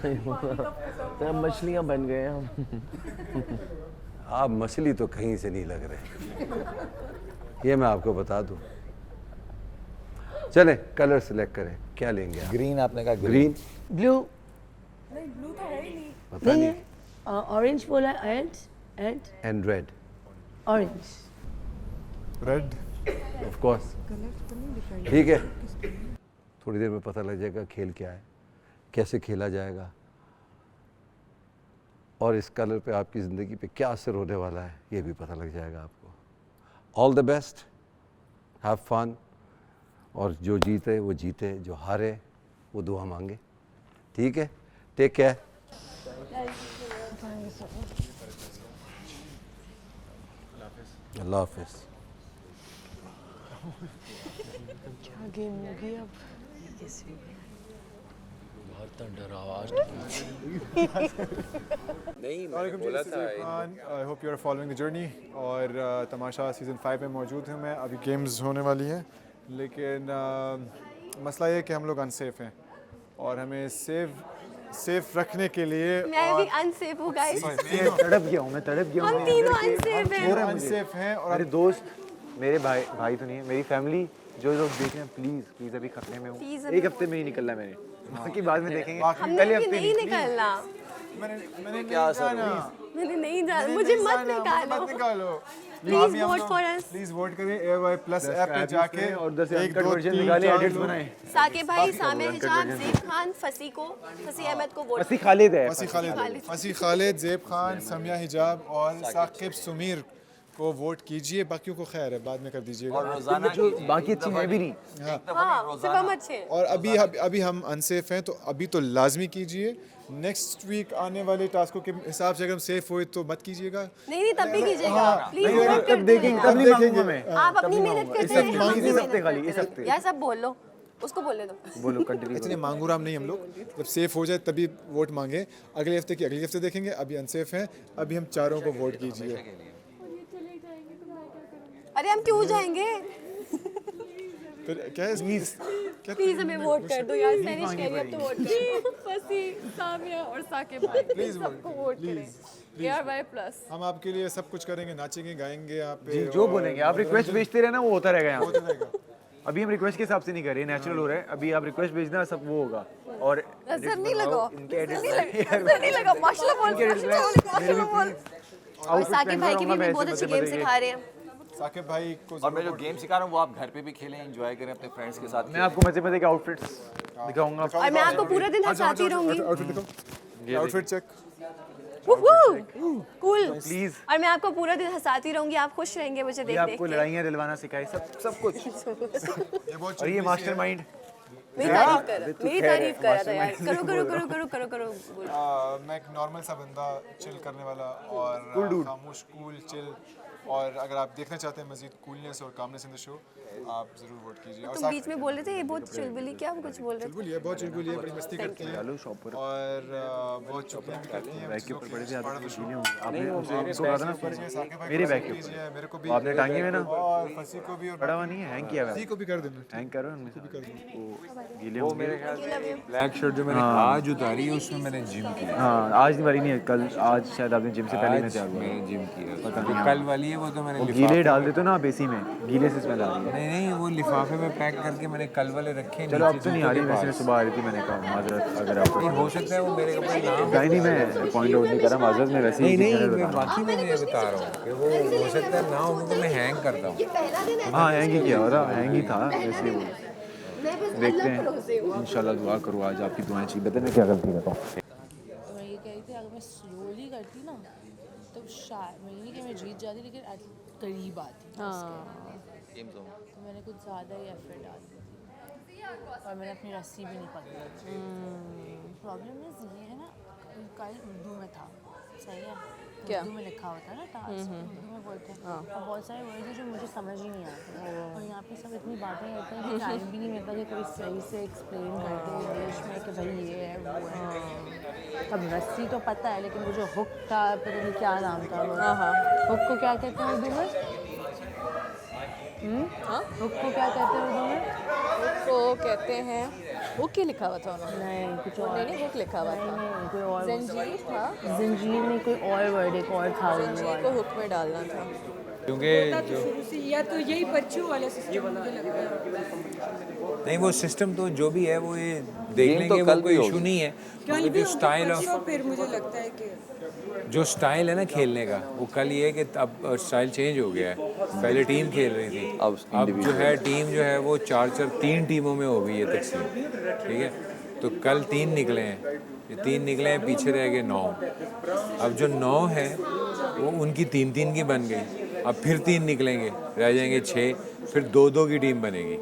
तो मछलियाँ बन गए हम। आप मछली तो कहीं से नहीं लग रहे, ये मैं आपको बता दूं। चलें कलर सेलेक्ट करें, क्या लेंगे आप? ग्रीन आपने कहा। ग्रीन। ब्लू। नहीं ब्लू तो है ही नहीं। पता नहीं। ऑरेंज बोला and red. Orange. Red. Of course. ठीक है, थोड़ी देर में पता लग जाएगा खेल क्या है, कैसे खेला जाएगा और इस कलर पे आपकी ज़िंदगी पे क्या असर होने वाला है, ये भी पता लग जाएगा आपको। All the best, have fun. और जो जीते वो जीते, जो हारे वो दुआ मांगे। ठीक है, टेक केयर। अल्लाह हाफिज़। क्या गेम होगी अब? कैसे I hope you are following the journey. और तमाशा सीज़न 5 में मौजूद हूँ मैं। अभी गेम्स होने वाली हैं, लेकिन मसला ये है कि हम लोग अनसेफ हैं और हमें सेफ रखने के लिए। मैं भी अनसेफ हूँ गाइस। तड़प गया हूँ मैं, हम तीनों अनसेफ हैं। अनसेफ हैं और मेरे दोस्त, मेरे भाई तो नहीं है, मेरी फैमिली, जो लोग देख रहे हैं प्लीज अभी खतरे में हूँ। एक हफ्ते में ही निकलना है मैंने, बाकी बाद में देखेंगे। हमने भी नहीं निकलना। मैंने क्या जाना, मैंने नहीं जाना, मुझे मत निकालो। Please vote for us. Please vote करें AY प्लस ऐप पे जाके और 10 अनकट वर्जन निकाले, एडिट्स बनाए। साकिब भाई, सामिया हिजाब, ज़ेब खान, फसी अहमद को वोट। फसी खालिद है। फसी खालिद, ज़ेब खान, सामिया हिजाब और साकिब सुमीर को वोट कीजिए। बाकियों को खैर है, बाद में कर दीजिएगा। और रोजाना जो बाकी अच्छी है भी नहीं। हाँ, सिर्फ हम अच्छे हैं। और अभी हम अनसेफ हैं, तो अभी तो लाजमी कीजिए। नेक्स्ट वीक आने वाले टास्कों के हिसाब से अगर हम सेफ हुए तो मत कीजिएगा। नहीं तब भी कीजिएगा प्लीज। तब देखेंगे, तब नहीं मांगूंगा मैं। आप अपनी मेहनत करते हैं, इस हफ्ते खाली, इस हफ्ते। यार सब बोल लो, उसको बोलने दो। बोलो कंटिन्यू। इतने मांगूराम नहीं हम लोग, जब सेफ हो जाए तभी वोट मांगे। अगले हफ्ते देखेंगे। अभी अनसेफ हैं, अभी हम चारों को वोट कीजिए। अरे हम क्यों जाएंगे? फिर क्या है? प्लीज हमें वोट कर दो यार, सैनिश कह रही है, अब तो वोट कर दो। फसी, सामिया और साकिब भाई, प्लीज सबको वोट करें। ARY+। हम आपके लिए सब कुछ करेंगे, नाचेंगे, गाएंगे यहाँ पे। जो बोलेंगे आप, रिक्वेस्ट भेजते रहना, वो होता रहेगा यहाँ। अभी हम रिक्वेस्ट के हिसाब से नहीं कर रहे, नेचुरल हो रहा है। अभी आप रिक्वेस्ट भेजना, सब वो होगा। और नजर नहीं लगाओ, इनके नजर नहीं लगा। माशाल्लाह बोल, माशाल्लाह बोल। और साकिब भाई की भी बहुत अच्छी गेम सिखा रहे हैं। साकिब भाई को और मैं जो गेम सिखा रहा हूँ वो आप घर पे भी खेलें, एंजॉय करें अपने फ्रेंड्स के साथ। मैं आपको मजे मजे के आउटफिट्स दिखाऊंगा और मैं आपको पूरा दिन हंसाती रहूंगी। आउटफिट दिखाओ, आउटफिट चेक। Cool please. और मैं आपको पूरा दिन हंसाती रहूंगी, आप खुश रहेंगे मुझे ये देख देख आपको के। लड़ाइयाँ दिलवाना सिखाई, सब कुछ। और ये मास्टरमाइंड मेरी तारीफ कर रहा था यार। करो करो करो करो करो करो मैं एक नॉर्मल सा बंदा, चिल करने वाला और खामोश, कूल, चिल। और अगर आप देखना चाहते हैं मजीद कूलनेस और कामनेस इन द शो, आप जरूर वोट कीजिए। और तुम बीच में बोल रहे थे ये बहुत चुलबुली, क्या कुछ बोल रहे थे? चुलबुली है, बहुत चुलबुली है, बड़ी मस्ती करती है और बहुत चुगलियां भी करती हैं। बैग के ऊपर पड़े थे, आपने उनको कहा था ना मेरे बैग के ऊपर, मेरे को भी आपने टांगी में ना, और फंसी को भी, और पड़ा हुआ नहीं है, हैंग किया हुआ है। फंसी को भी कर देना, हैंग करो उनमें से भी कर दो। गीले होंगे। मेरे ख्याल से ब्लैक शर्ट जो मैंने आज उतारी है उसमें मैंने जिम किया। हाँ, आज वाली नहीं है, कल, आज शायद आपने जिम से पहले में तैयार हुआ। मैंने जिम किया, पता नहीं कल वाली है वो तो मैंने गीले डाल देते हो ना आप एसी में, गीले से स्मेल आ रही है। नहीं वो लिफाफे में पैक करके मैंने कल वाले रखे। चलो अब तो नहीं आ रही, वैसे सुबह आ रही थी, मैंने कहा माजरत अगर आपको हो सकता है वो मेरे कपड़े ना। नहीं मैं पॉइंट आउट नहीं कर रहा, माजरत में वैसे ही नहीं बाकी मैं ये बता रहा हूँ कि वो हो सकता है ना हो क्योंकि मैं हैंग करता हूँ। हाँ हैंग ही किया हो रहा, हैंग ही था वैसे वो। देखते हैं इंशाल्लाह, दुआ करो आज आपकी दुआएं चाहिए। बताए मैं क्या गलती करता हूँ। मैं ये कह रही थी अगर मैं स्लोली करती ना तो शायद, मैं नहीं कि मैं जीत जाती लेकिन करीब आती। तो मैंने कुछ ज़्यादा ही एफर्ट डाल दी थी और मैंने अपनी रस्सी भी नहीं पकड़ी। प्रॉब्लम ये है ना, कल उर्दू में था, सही है, क्या? उर्दू में लिखा होता है ना टास्क, उर्दू में बोलते हैं और बहुत सारे वर्ड हैं जो मुझे समझ ही नहीं आते और यहाँ पे सब इतनी बातें करते हैं कि टाइम भी नहीं मिलता कि कोई सही से एक्सप्लेन करते इंग्लिश में कि भाई ये है वो है। अब रस्सी तो पता है लेकिन वो जो हुक था, पता नहीं क्या नाम था वो, हुक को क्या कहते हैं उर्दू में? हुक को क्या कहते हैं उर्दू में? हुक को कहते हैं, हुक ही लिखा हुआ था उन्होंने। नहीं कुछ और, नहीं हुक लिखा हुआ था। नहीं कोई और, जंजीर था। जंजीर नहीं, कोई और वर्ड एक और था। जंजीर को हुक में डालना था क्योंकि जो शुरू से या तो यही पर्चियों वाला सिस्टम मुझे लगता है। नहीं वो सिस्टम तो जो भी है वो ये देख लेंगे, वो कोई इशू नहीं है। कल भी जो स्टाइल पर्चियों, ऑफ फिर मुझे लगता है कि जो स्टाइल है ना खेलने का, वो कल ये है कि अब स्टाइल चेंज हो गया है। पहले टीम खेल रही थी, अब जो है टीम जो है वो 3 टीमों में हो गई है तकसीम, ठीक है। तो कल 3 निकले हैं, ये 3 निकले हैं, पीछे रह गए 9। अब जो 9 है वो उनकी 3-3 की बन गई, अब फिर 3 निकलेंगे, रह जाएंगे 6, फिर 2-2 की टीम बनेगी,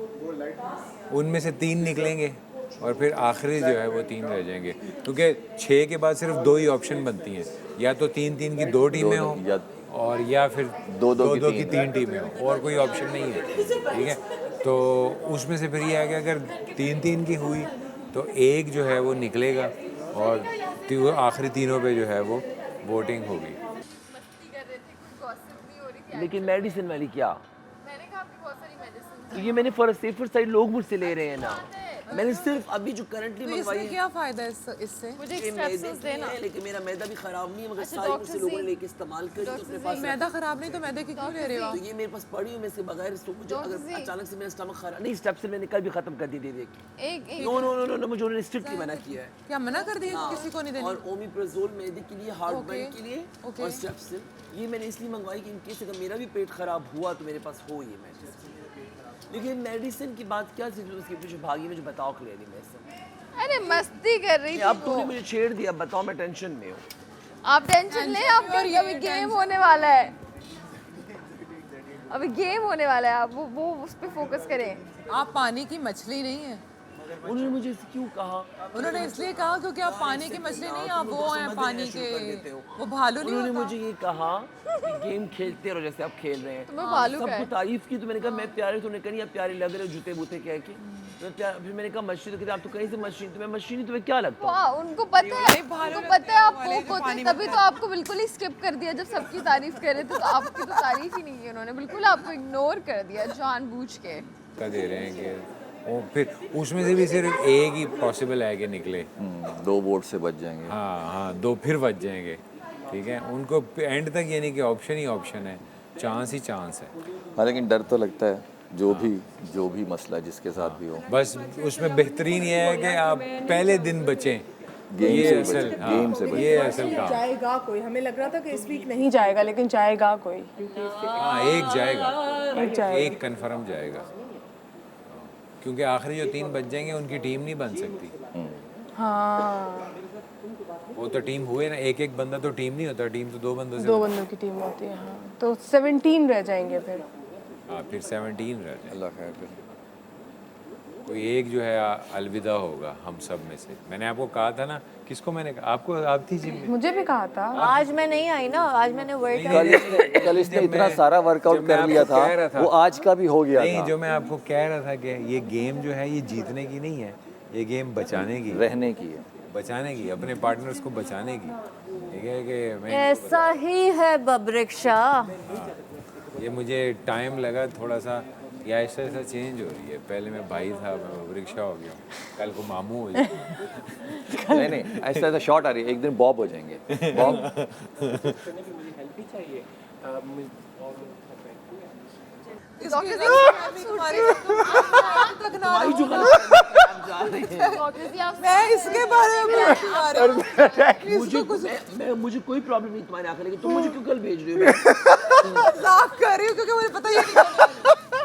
उनमें से 3 निकलेंगे और फिर आखिरी जो है वो 3 रह जाएंगे, क्योंकि 6 के बाद सिर्फ 2 ही ऑप्शन बनती हैं, या तो 3-3 की 2 टीमें हों और या फिर 2-2 की 3 टीमें हों, और कोई ऑप्शन नहीं है, ठीक है। तो उसमें से फिर ये है कि अगर 3-3 की हुई तो एक जो है वो निकलेगा और आखिरी तीनों पे जो है वो वोटिंग होगी। लेकिन मेडिसिन वाली क्या? तो ये मैंने फॉर सेफर साइड लोग मुझसे ले रहे हैं ना, मैंने सिर्फ अभी जो करंटली मंगवाई है। क्या फायदा इससे? मुझे एक्सेप्शंस देना। लेकिन मेरा मैदा भी खराब नहीं है, मगर सारी मुझसे लोगों ने लेके इस्तेमाल करी अपने पास। मैदा खराब नहीं तो मैदे की क्यों ले रहे हो? तो ये मेरे पास पड़ी हूँ, मैं इसके बगैर मुझे अगर अचानक से मेरा स्टमक खराब नहीं, स्टेप से मैंने कल भी खत्म कर दी दे दे के। नो नो नो नो, मुझे उन्होंने स्ट्रिक्टली मना किया है। क्या मना कर दिया किसी को नहीं देनी? और ओमिप्राजोल मैदे के लिए, हार्ट बर्न के लिए और स्ट्रेप्सिल ये मैंने इसलिए मंगवाई कि इनकेस अगर मेरा भी पेट खराब हुआ तो मेरे पास हो ये मेडिसिन। लेकिन मेडिसिन की बात क्या थी जो उसके पीछे भागी, मुझे बताओ क्लियरली। मैं अरे मस्ती कर रही थी। अब तुमने मुझे छेड़ दिया, बताओ मैं टेंशन में हूँ। आप टेंशन ले, आप अभी गेम होने वाला है, अभी गेम होने वाला है, आप वो उस पे फोकस करें। आप पानी की मछली नहीं है। उन्होंने मुझे क्यों कहा? उन्होंने इसलिए कहा क्योंकि आप पानी की मछली नहीं, आप वो हैं पानी के, वो भालू नहीं। उन्होंने मुझे ये कहा कि गेम खेलते रहो जैसे आप खेल रहे हैं। तुम्हें भालू का है? सबको तारीफ की तो मैंने कहा मैं प्यारे, तो उन्होंने कहा आप प्यारे लग रहे हो जूते बूते कह के। फिर मैंने कहा मछली, तो कहते आप तो कहीं से मछली, तुम्हें मछली नहीं, तुम्हें क्या लगता है? उनको पता है, उनको पता है आप पोक होते हैं, तभी तो आपको बिल्कुल ही स्किप कर दिया जब सबकी तारीफ कर रहे थे। तो आपकी तो तारीफ ही नहीं की उन्होंने, बिल्कुल आपको इग्नोर कर दिया जानबूझ के। दे रहे हैं कि और फिर उसमें से भी सिर्फ एक ही पॉसिबल है कि निकले, 2 वोट से बच जाएंगे। हाँ 2 फिर बच जाएंगे, ठीक है। उनको एंड तक ये नहीं कि ऑप्शन ही ऑप्शन है, चांस ही चांस है। हाँ लेकिन डर तो लगता है जो भी मसला जिसके साथ भी हो। बस उसमें बेहतरीन ये है कि आप पहले दिन बचें, गेम ये से असल बचे, हाँ, गेम से बचे। ये असल काम जाएगा कोई, हमें लग रहा था कि इस वीक नहीं जाएगा, लेकिन जाएगा कोई। हाँ एक जाएगा, एक जाएगा। एक कंफर्म जाएगा, क्योंकि आखिरी जो 3 बच जाएंगे उनकी टीम नहीं बन सकती। हाँ, वो तो टीम हुए ना, एक एक बंदा तो टीम नहीं होता, टीम तो 2 बंदों से 2 बंदों की टीम होती है। हाँ, तो 17 रह जाएंगे फिर। हाँ फिर 17 रह जाए। अल्लाह खैर करे। कोई एक जो है अलविदा होगा हम सब में से। मैंने आपको कहा था ना, किसको मैंने कहा? आपको, आप थी जिम में। मुझे भी कहा था। आज मैं नहीं आई ना, आज मैंने वर्क कल इसने इतना सारा वर्कआउट कर लिया था, वो आज का भी हो गया नहीं, था। जो मैं आपको कह रहा था कि ये गेम जो है ये जीतने की नहीं है, ये गेम बचाने की, रहने की है, बचाने की, अपने पार्टनर्स को बचाने की। ठीक है कि मैं ऐसा ही है बब्रिक शाह। ये मुझे टाइम लगा थोड़ा सा, या ऐसा ऐसा चेंज हो रही है। पहले मैं भाई था, मैं रिक्शा हो गया, कल को मामू हो जाए। नहीं नहीं, ऐसा ऐसा शॉर्ट आ रही है, एक दिन बॉब हो जाएंगे। बॉब मैं इसके बारे में मुझे कोई प्रॉब्लम नहीं तुम्हारे आकर, लेकिन तुम मुझे क्यों कल भेज रही हो? मजाक कर रही हूँ क्योंकि मुझे पता ही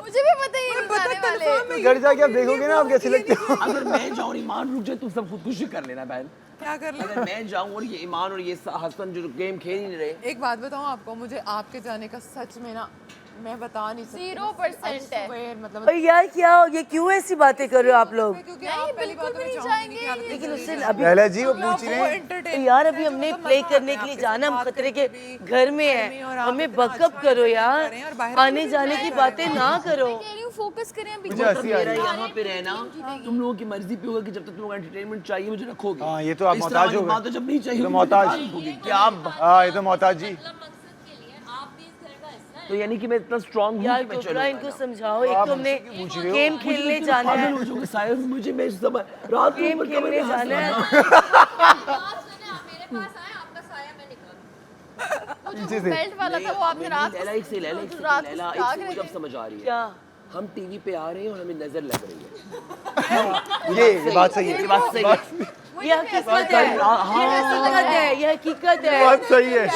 मुझे भी पता ही नहीं जाने वाले। घर जाके आप देखोगे ना आप कैसे लगते हो। अगर मैं जाऊँ, ईमान रुक जाए, तुम सब खुदकुशी कर लेना बहन। क्या कर ले? अगर मैं जाऊँ और ये ईमान और ये हसन जो गेम खेल ही नहीं रहे। एक बात बताऊँ आपको, मुझे आपके जाने का सच में ना, मैं बता नहीं सकती। 0% है। मतलब यार क्या हो, ये क्यों ऐसी बातें कर रहे हो आप लोग? क्योंकि आप पहली बात तो मैं चाहूंगी कि आप लेकिन उससे अभी पहले जी वो पूछ रहे हैं यार, अभी हमने प्ले करने के लिए जाना, हम खतरे के घर में है, हमें बकअप करो यार, आने जाने की बातें ना करो। फोकस करें अभी। मेरा यहाँ पे रहना तुम लोगों की मर्जी पे होगा कि जब तक तुम लोग एंटरटेनमेंट चाहिए मुझे रखोगे। हाँ ये तो आप मोहताज हो गए। जब नहीं चाहिए तो मोहताज होगी क्या आप? हाँ ये तो मोहताज जी। तो यानी कि मैं इतना स्ट्रांग हूँ यार कि मैं टोकरा, चलूँ। इनको समझाओ, एक तो हमने गेम खेलने जाना है, पागल हो जाओगे सायद, मुझे मैं सब रात गेम खेलने जाना है। जो बेल्ट वाला था वो आपने रात को एक से लैला, एक से रात को लैला, जाग एक से रहे मुझे अब थे। समझ आ रही है। क्या? हम टीवी पे आ रहे हैं और हमें नजर लग रही है। ये बात सही है, ये बात सही है। ये हकीकत है, ये हकीकत है, ये हकीकत है। बात सही है।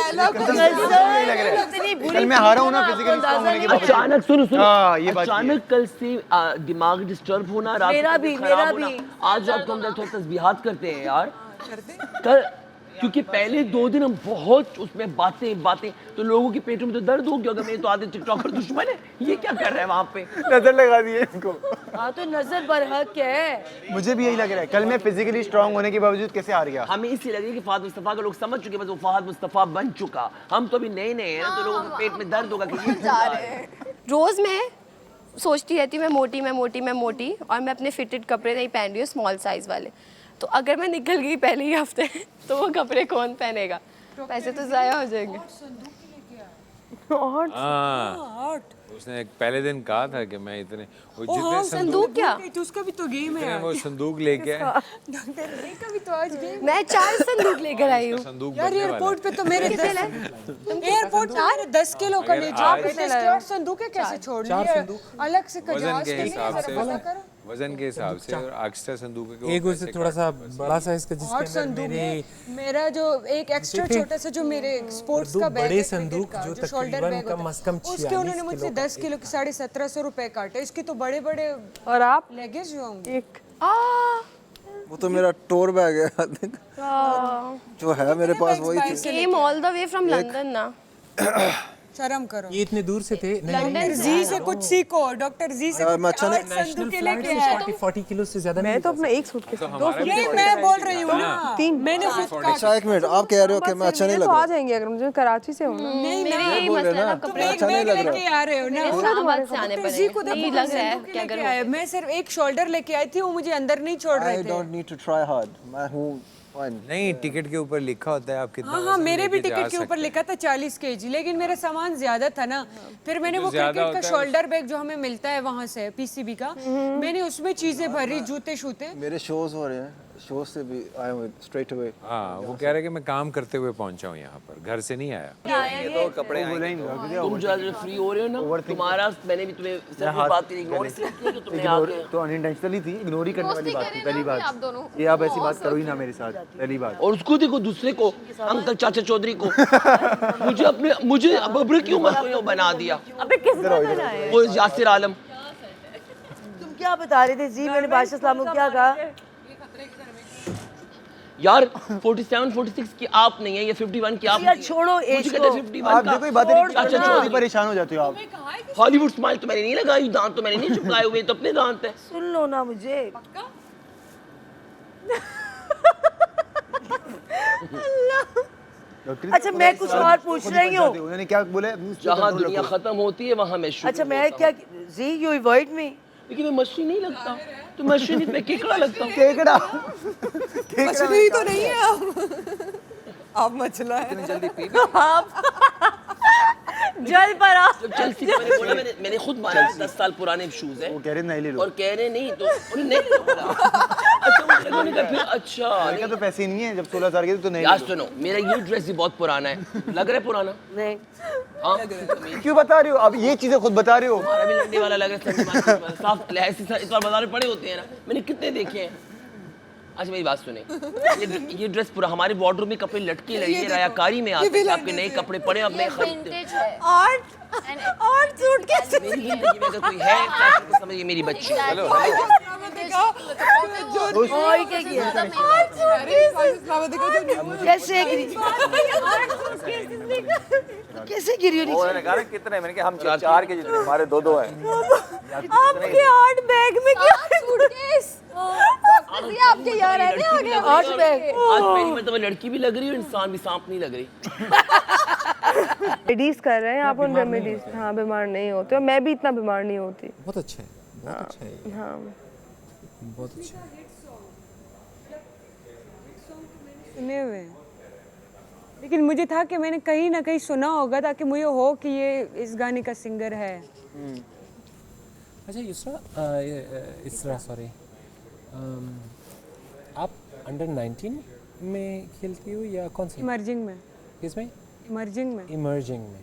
कल मैं हारा हूँ ना फिजिकली स्ट्रांग होने के बाद। अचानक सुनो हाँ, ये बात अचानक कल से दिमाग डिस्टर्ब होना, रात मेरा को भी, खराब मेरा होना। भी। आज रात को हम थोड़ा तस्बीहात करते हैं यार कल, क्योंकि पहले 2 दिन हम बहुत उसमें बातें तो लोगों के पेटों में तो दर्द हो गया। अगर मेरे तो आधे टिकटॉकर दुश्मन है, ये क्या कर रहा है वहाँ पे? नजर लगा दी है इनको। हाँ तो नजर बरहक है। मुझे भी यही लग रहा है, कल मैं फिजिकली स्ट्रांग होने के बावजूद कैसे हार गया। हमें इसलिए लगे कि फहद मुस्तफ़ा को लोग समझ चुके, बस वो फहद मुस्तफ़ा बन चुका। हम तो अभी नए नए हैं ना, तो लोगों के पेट में दर्द होगा कि ये जा रहे हैं। रोज मैं सोचती रहती हूँ मैं मोटी और मैं अपने फिटेड कपड़े नहीं पहन रही हूँ, स्मॉल साइज वाले। तो अगर मैं निकल गई पहले ही हफ्ते तो वो कपड़े कौन पहनेगा? पैसे तो ज़ाया हो जाएंगे। हाँ, उसने पहले दिन कहा था कि मैं इतने वो जितने संदूक क्या? तो उसका भी तो गेम है। वो संदूक लेके आए। डॉक्टर रे का भी तो आज गेम। मैं 4 संदूक लेकर आई हूँ। संदूक यार बनने वाला एयरपोर्ट पे तो मेरे एयरपोर्ट पे मेरे 10 किलो का ले जाओ, इसके और संदूक है, कैसे छोड़ लिए अलग से वजन कजाज के के हिसाब लिए से, पता करो। वजन के हिसाब से और एक्स्ट्रा संदूक के एक उससे थोड़ा सा बड़ा साइज का और जिसके अंदर संदूक मेरे है मेरा, जो एक एक्स्ट्रा छोटा सा जो मेरे स्पोर्ट्स का बैग बड़े है, संदूक क्रिकेट का, जो शोल्डर तकरीबन बैग कम अज़ कम उसके 46 उन्होंने मुझसे किलो 10 किलो के 1750 रुपए काटे। इसके तो बड़े बड़े और आप लगेज जो होंगे। एक वो तो मेरा टूर बैग है जो है मेरे पास, वही थी। Came all the way from London ना। शर्म करो, ये इतने दूर से थे। डॉक्टर जी से कुछ सीखो, डॉक्टर जी से मैं अच्छा नहीं, संदूक के लेके आए। 40 किलो से ज्यादा मैं तो अपना एक सूटकेस ये मैं बोल रही हूँ ना, मैंने खुद अच्छा एक मिनट, आप कह रहे हो कि मैं अच्छा नहीं लग तो आ रहा? जाएंगे अगर मुझे कराची से हूँ ना। नहीं मेरे ना, यही बोल रहे मसला ना, ना, कपड़े अच्छा नहीं लग लेके रहा। आ रहे हो ना। इस्लामाबाद से आने डॉक्टर जी को पड़ेंगे। देखो, नहीं लग रहा है संदूक के कि लेके अगर आए। मैं सिर्फ एक शोल्डर लेके आई थी, वो मुझे अंदर नहीं छोड़ रहे I थे। don't need to try hard. मैं हूँ fine. नहीं, टिकट के ऊपर लिखा होता है आप कितना हाँ वजन मेरे भी लेके जा टिकट के ऊपर सकते हैं। लिखा था 40 kg, लेकिन मेरा सामान ज्यादा था ना। फिर मैंने जो वो ज्यादा क्रिकेट का होता है शोल्डर बैग जो हमें मिलता है वहाँ से पीसीबी का, मैंने उसमें चीजें भरी, जूते शूते। मेरे शोज हो रहे हैं, शो से भी आया हूँ स्ट्रेट अवे। हाँ, वो कह रहे कि मैं काम करते हुए पहुंचा हूँ यहाँ पर, घर से नहीं आया। ये तो कपड़े तुम जो फ्री हो रहे हो ना, तुम्हारा मैंने भी तुम्हें सिर्फ बात की इग्नोर इसलिए किया कि तुमने आके तो अनइंटेंशनली थी, इग्नोर ही करने वाली बात थी पहली बात। ये आप ऐसी बात करो ही ना मेरे साथ, पहली बात। और उसको देखो, दूसरे को, अंकल चाचा चौधरी को मुझे बबरे क्यों बना दिया? अबे किसने बनाया? वो यासिर आलम। तुम क्या बता रहे थे जी? मैंने बादशाह सलाम को क्या कहा? यार 47 46 की आप नहीं है, ये 51 की आप। यार छोड़ो एज को। 51 आप देखो ये बातें चाचा चौधरी परेशान हो जाते हो आप। हॉलीवुड स्माइल तो मैंने नहीं लगाई, दांत तो मैंने नहीं चिपकाए हुए, तो अपने दांत है। सुन लो ना मुझे। अच्छा मैं कुछ और पूछ रही हूँ। उन्होंने क्या बोले? जहाँ दुनिया खत्म होती है वहाँ मैं शुरू। अच्छा मैं क्या जी यू अवॉइड मी? लेकिन मैं मछली नहीं लगता, तो मछली नहीं, मैं केकड़ा लगता हूँ। केकड़ा मछली तो नहीं है आप मछला है। जल्दी पी जल पर आ। चेल्सी को मैंने बोला, मैंने खुद मारा 10 साल पुराने शूज है। वो कह रहे नहीं ले लो। और कह रहे नहीं तो उन्होंने नहीं बोला। अच्छा उन्होंने कहा फिर अच्छा मैंने कहा तो पैसे नहीं है, जब 16,000 के तो नहीं। यार सुनो, मेरा ये ड्रेस भी बहुत पुराना है, लग रहा है पुराना? नहीं। हाँ क्यों बता रहे हो? अब ये चीजें खुद बता रहे हो। हमारा भी लंडे वाला लग रहा है, साफ ऐसे इस बार बाजार में पड़े होते हैं ना, मैंने कितने देखे हैं। अच्छा मेरी बात सुने, ये ड्रेस पूरा हमारे वार्डरोब में कपड़े लटके लगे हैं, रायाकारी में आते हैं, आपके नए कपड़े पड़े, आप नए खरीदते हो। आर्ट सूट कैसे? मेरी जिंदगी में अगर कोई है फैशन को समझिए मेरी बच्ची। चलो और क्या किया? कैसे गिरी? कैसे गिरी? उन्होंने कहा कितने, मैंने कहा हम 4 के जितने, हमारे 2 हैं। आपके आर्ट बैग में क्या? सूटकेस आपके यार है ना आगे आर्ट बैग। आज पहली मतलब लड़की भी लग रही है, इंसान भी सांप नहीं लग रही। रेमेडीज कर रहे हैं आप उन रेमेडीज। हाँ बीमार नहीं होते, और मैं भी इतना बीमार नहीं होती। बहुत अच्छा है, बहुत अच्छा है। हाँ बहुत अच्छा है। सुने हुए हैं, लेकिन मुझे था कि मैंने कहीं ना कहीं सुना होगा ताकि मुझे हो कि ये इस गाने का सिंगर है। अच्छा इसरा सॉरी, आप अंडर 19 में खेलती हो या कौन सी? इमर्जिंग में। किसमें? इमर्जिंग में। इमर्जिंग में।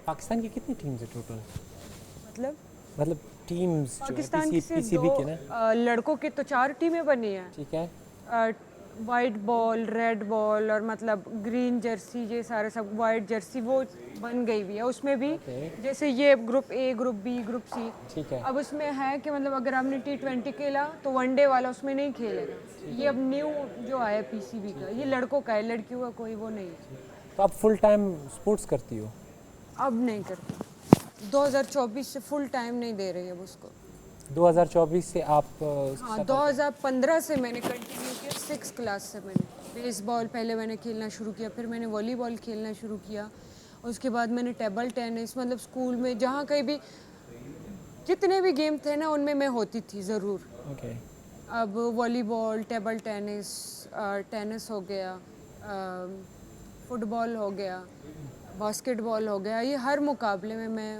पाकिस्तान की कितनी टीम्स है टोटल? मतलब टीम्स पाकिस्तान की सिर्फ पीसीबी के ना? लड़कों की तो 4 टीमें बनी हैं। ठीक है। वाइट बॉल, रेड बॉल और मतलब ग्रीन जर्सी, ये सारे सब वाइट जर्सी वो बन गई हुई है। उसमें भी जैसे ये group A, group B, group C. ठीक है। अब उसमें है कि मतलब अगर हमने T20 खेला तो वनडे वाला उसमें नहीं खेलेगा। ये अब न्यू जो आया पीसीबी का, ये लड़कों का है, लड़कियों का कोई वो नहीं है। तो आप फुल टाइम स्पोर्ट्स करती हो? अब नहीं करती, 2024 से फुल टाइम नहीं दे रही अब उसको। 2024 से आप? हाँ 2015 से मैंने कंटिन्यू किया, 6th क्लास से मैंने बेसबॉल पहले मैंने खेलना शुरू किया, फिर मैंने वॉलीबॉल खेलना शुरू किया, उसके बाद मैंने टेबल टेनिस, मतलब स्कूल में जहाँ कहीं भी जितने भी गेम थे ना उनमें मैं होती थी ज़रूर। okay. अब वॉलीबॉल, टेबल टेनिस, टेनिस हो गया, फुटबॉल हो गया, बास्केटबॉल हो गया, ये हर मुकाबले में मैं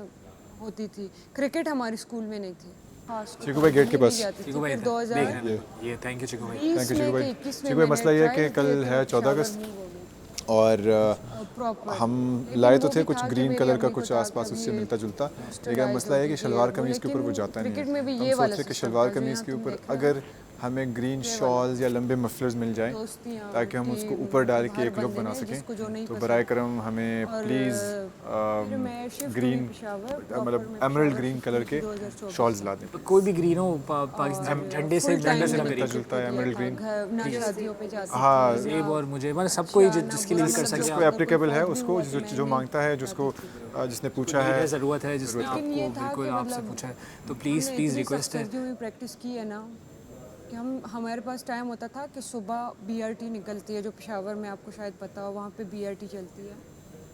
होती थी। क्रिकेट हमारे स्कूल में नहीं थी। चिकू भाई गेट के पास। चिकू भाई ये थैंक यू चिकू भाई। चिकू भाई मसला ये है कि कल है 14 अगस्त और हम लाए तो थे कुछ ग्रीन कलर का कुछ आसपास उससे मिलता जुलता, लेकिन मसला है कि शलवार कमीज़ के ऊपर वो जाता नहीं है। हम सोच रहे कि शलवार कमीज़ के ऊपर अगर हमें ग्रीन शॉल्स या लंबे मफलर्स मिल जाएं ताकि हम उसको ऊपर डाल के एक लुक बना सकें, तो बराए करम हमें प्लीज़ ग्रीन मतलब एमरल्ड ग्रीन कलर के शॉल्स ला दें। कोई भी ग्रीन हो, पाकिस्तान झंडे से मिलता जुलता है एमरल्ड ग्रीन। हाँ और मुझे मतलब सबको जिसके लिए कर सके, जिसको एप्लीकेबल है उसको, जो मांगता है, जिसको जिसने पूछा है, ज़रूरत है, जिसने आपको बिल्कुल आपसे पूछा है, तो प्लीज़ रिक्वेस्ट है। प्रैक्टिस की है ना कि हमारे पास टाइम होता था कि सुबह BRT निकलती है, जो पेशावर में आपको शायद पता हो, वहाँ पे BRT चलती है।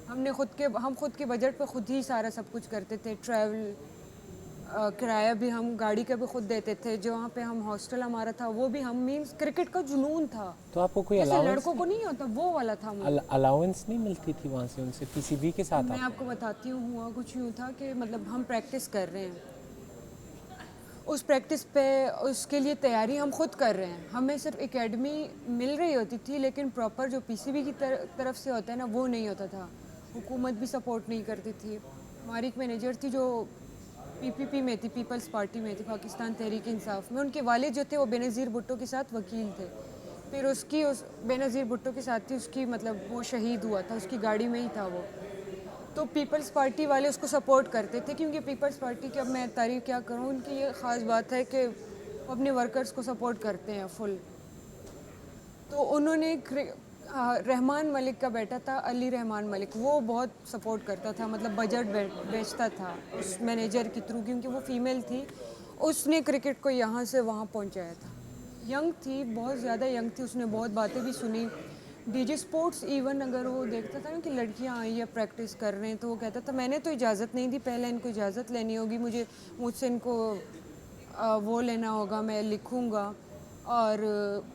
हम खुद के बजट पे खुद ही सारा सब कुछ करते थे। ट्रैवल किराया भी हम गाड़ी का भी खुद देते थे। जो वहाँ पे हम हॉस्टल हमारा था वो भी हम मीन्स क्रिकेट का जुनून था। तो आपको कोई लड़कों को नहीं होता वो वाला था। अलाउंस नहीं मिलती थी वहाँ से उनसे पीसीबी के साथ? मैं आपको बताती हूँ, हुआ कुछ यूँ था कि मतलब हम प्रैक्टिस कर रहे हैं उस प्रैक्टिस पे उसके लिए तैयारी हम खुद कर रहे हैं। हमें सिर्फ एकेडमी मिल रही होती थी, लेकिन प्रॉपर जो पीसीबी की तरफ से होता है ना, वो नहीं होता था। हुकूमत भी सपोर्ट नहीं करती थी। हमारी एक मैनेजर थी जो पीपीपी में थी, पीपल्स पार्टी में थी, पाकिस्तान तहरीक इंसाफ में। उनके वालिद जो थे वो बेनज़ीर भुट्टो के साथ वकील थे। फिर उसकी उस बेनज़ीर भुट्टो के साथ थी उसकी, मतलब वो शहीद हुआ था, उसकी गाड़ी में ही था वो। तो पीपल्स पार्टी वाले उसको सपोर्ट करते थे, क्योंकि पीपल्स पार्टी की, अब मैं तारीफ़ क्या करूँ, उनकी ये ख़ास बात है कि वो अपने वर्कर्स को सपोर्ट करते हैं फुल। तो उन्होंने रहमान मलिक का बेटा था, अली रहमान मलिक, वो बहुत सपोर्ट करता था, मतलब बजट बेचता था उस मैनेजर के थ्रू, क्योंकि वो फीमेल थी। उसने क्रिकेट को यहाँ से वहाँ पहुँचाया था। यंग थी, बहुत ज़्यादा यंग थी, उसने बहुत बातें भी सुनी। डीजी स्पोर्ट्स इवन अगर वो देखता था ना कि लड़कियां आई है प्रैक्टिस कर रहे हैं, तो वो कहता था मैंने तो इजाज़त नहीं दी, पहले इनको इजाज़त लेनी होगी, मुझसे इनको वो लेना होगा, मैं लिखूँगा। और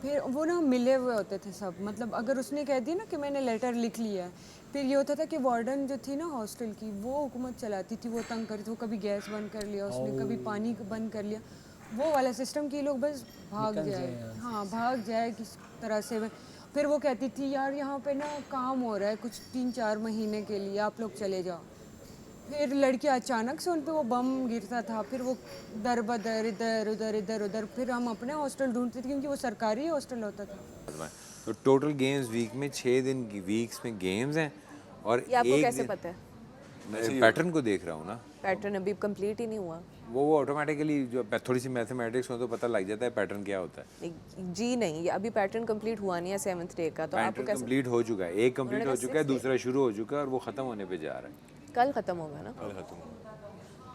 फिर वो ना मिले हुए होते थे सब, मतलब अगर उसने कह दिया ना कि मैंने लेटर लिख लिया है, फिर ये होता था कि वार्डन जो थी ना हॉस्टल की, वो हुकूमत चलाती थी, वो तंग करी थी, वो कभी गैस बंद कर लिया उसने, कभी पानी बंद कर लिया, वो वाला सिस्टम कि लोग बस भाग जाए, हाँ भाग जाए किस तरह से। फिर वो कहती थी यार यहाँ पे ना काम हो रहा है कुछ 3-4 महीने के लिए, आप लोग चले जाओ। फिर लड़कियाँ अचानक से उन पे वो बम गिरता था, फिर वो दर बदर इधर उधर इधर उधर, फिर हम अपने हॉस्टल ढूंढते थे क्योंकि वो सरकारी हॉस्टल होता था। तो टोटल गेम्स वीक में 6 दिन की वीक्स में गेम्स हैं, और ये आपको एक कैसे दिन पता है? मैं पैटर्न को देख रहा हूँ ना। पैटर्न अभी कंप्लीट ही नहीं हुआ। वो ऑटोमेटिकली जो थोड़ी सी मैथमेटिक्स हो तो पता लग जाता है पैटर्न क्या होता है। जी नहीं, ये अभी पैटर्न कंप्लीट हुआ नहीं है 7th डे का, तो आपको पैटर्न कैसे? कंप्लीट हो चुका है, एक कंप्लीट हो चुका है, दूसरा शुरू हो चुका है, और वो खत्म होने पे जा रहा है। कल खत्म होगा ना? कल खत्म होगा,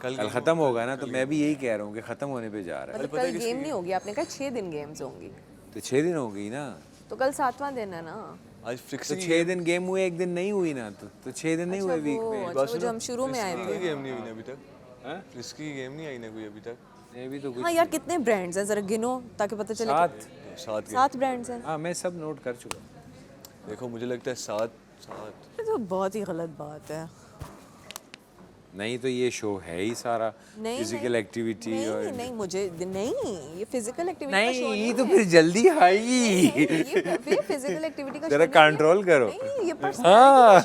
कल खत्म होगा ना, तो मैं भी यही कह रहा हूँ कि खत्म होने पे जा रहा है। मतलब कल गेम नहीं होगी, आपने कहा 6 दिन गेम्स होंगी, तो 6 दिन हो गई ना, तो कल 7वां दिन है ना। आज फिक्स तो 6 दिन गेम हुए, एक दिन नहीं हुई ना, तो 6 दिन नहीं हुए वीक में। अच्छा, वो जो हम शुरू में आए थे, गेम नहीं हुई ना अभी तक, फ्रिस्की गेम नहीं आई ना कोई अभी तक। अभी तो कुछ हाँ यार, कितने ब्रांड्स हैं जरा गिनो ताकि पता चले। 7 ब्रांड्स हैं। हाँ मैं सब नोट कर चुका। देखो मुझे लगता है 7। ये तो बहुत ही गलत बात है। नहीं तो ये शो है ही सारा फिजिकल एक्टिविटी। नहीं नहीं, मुझे नहीं, ये फिजिकल एक्टिविटी का शो नहीं, तो फिर जल्दी आई, ये फिजिकल एक्टिविटी का शो जरा कंट्रोल करो। नहीं, ये पर्सनालिटी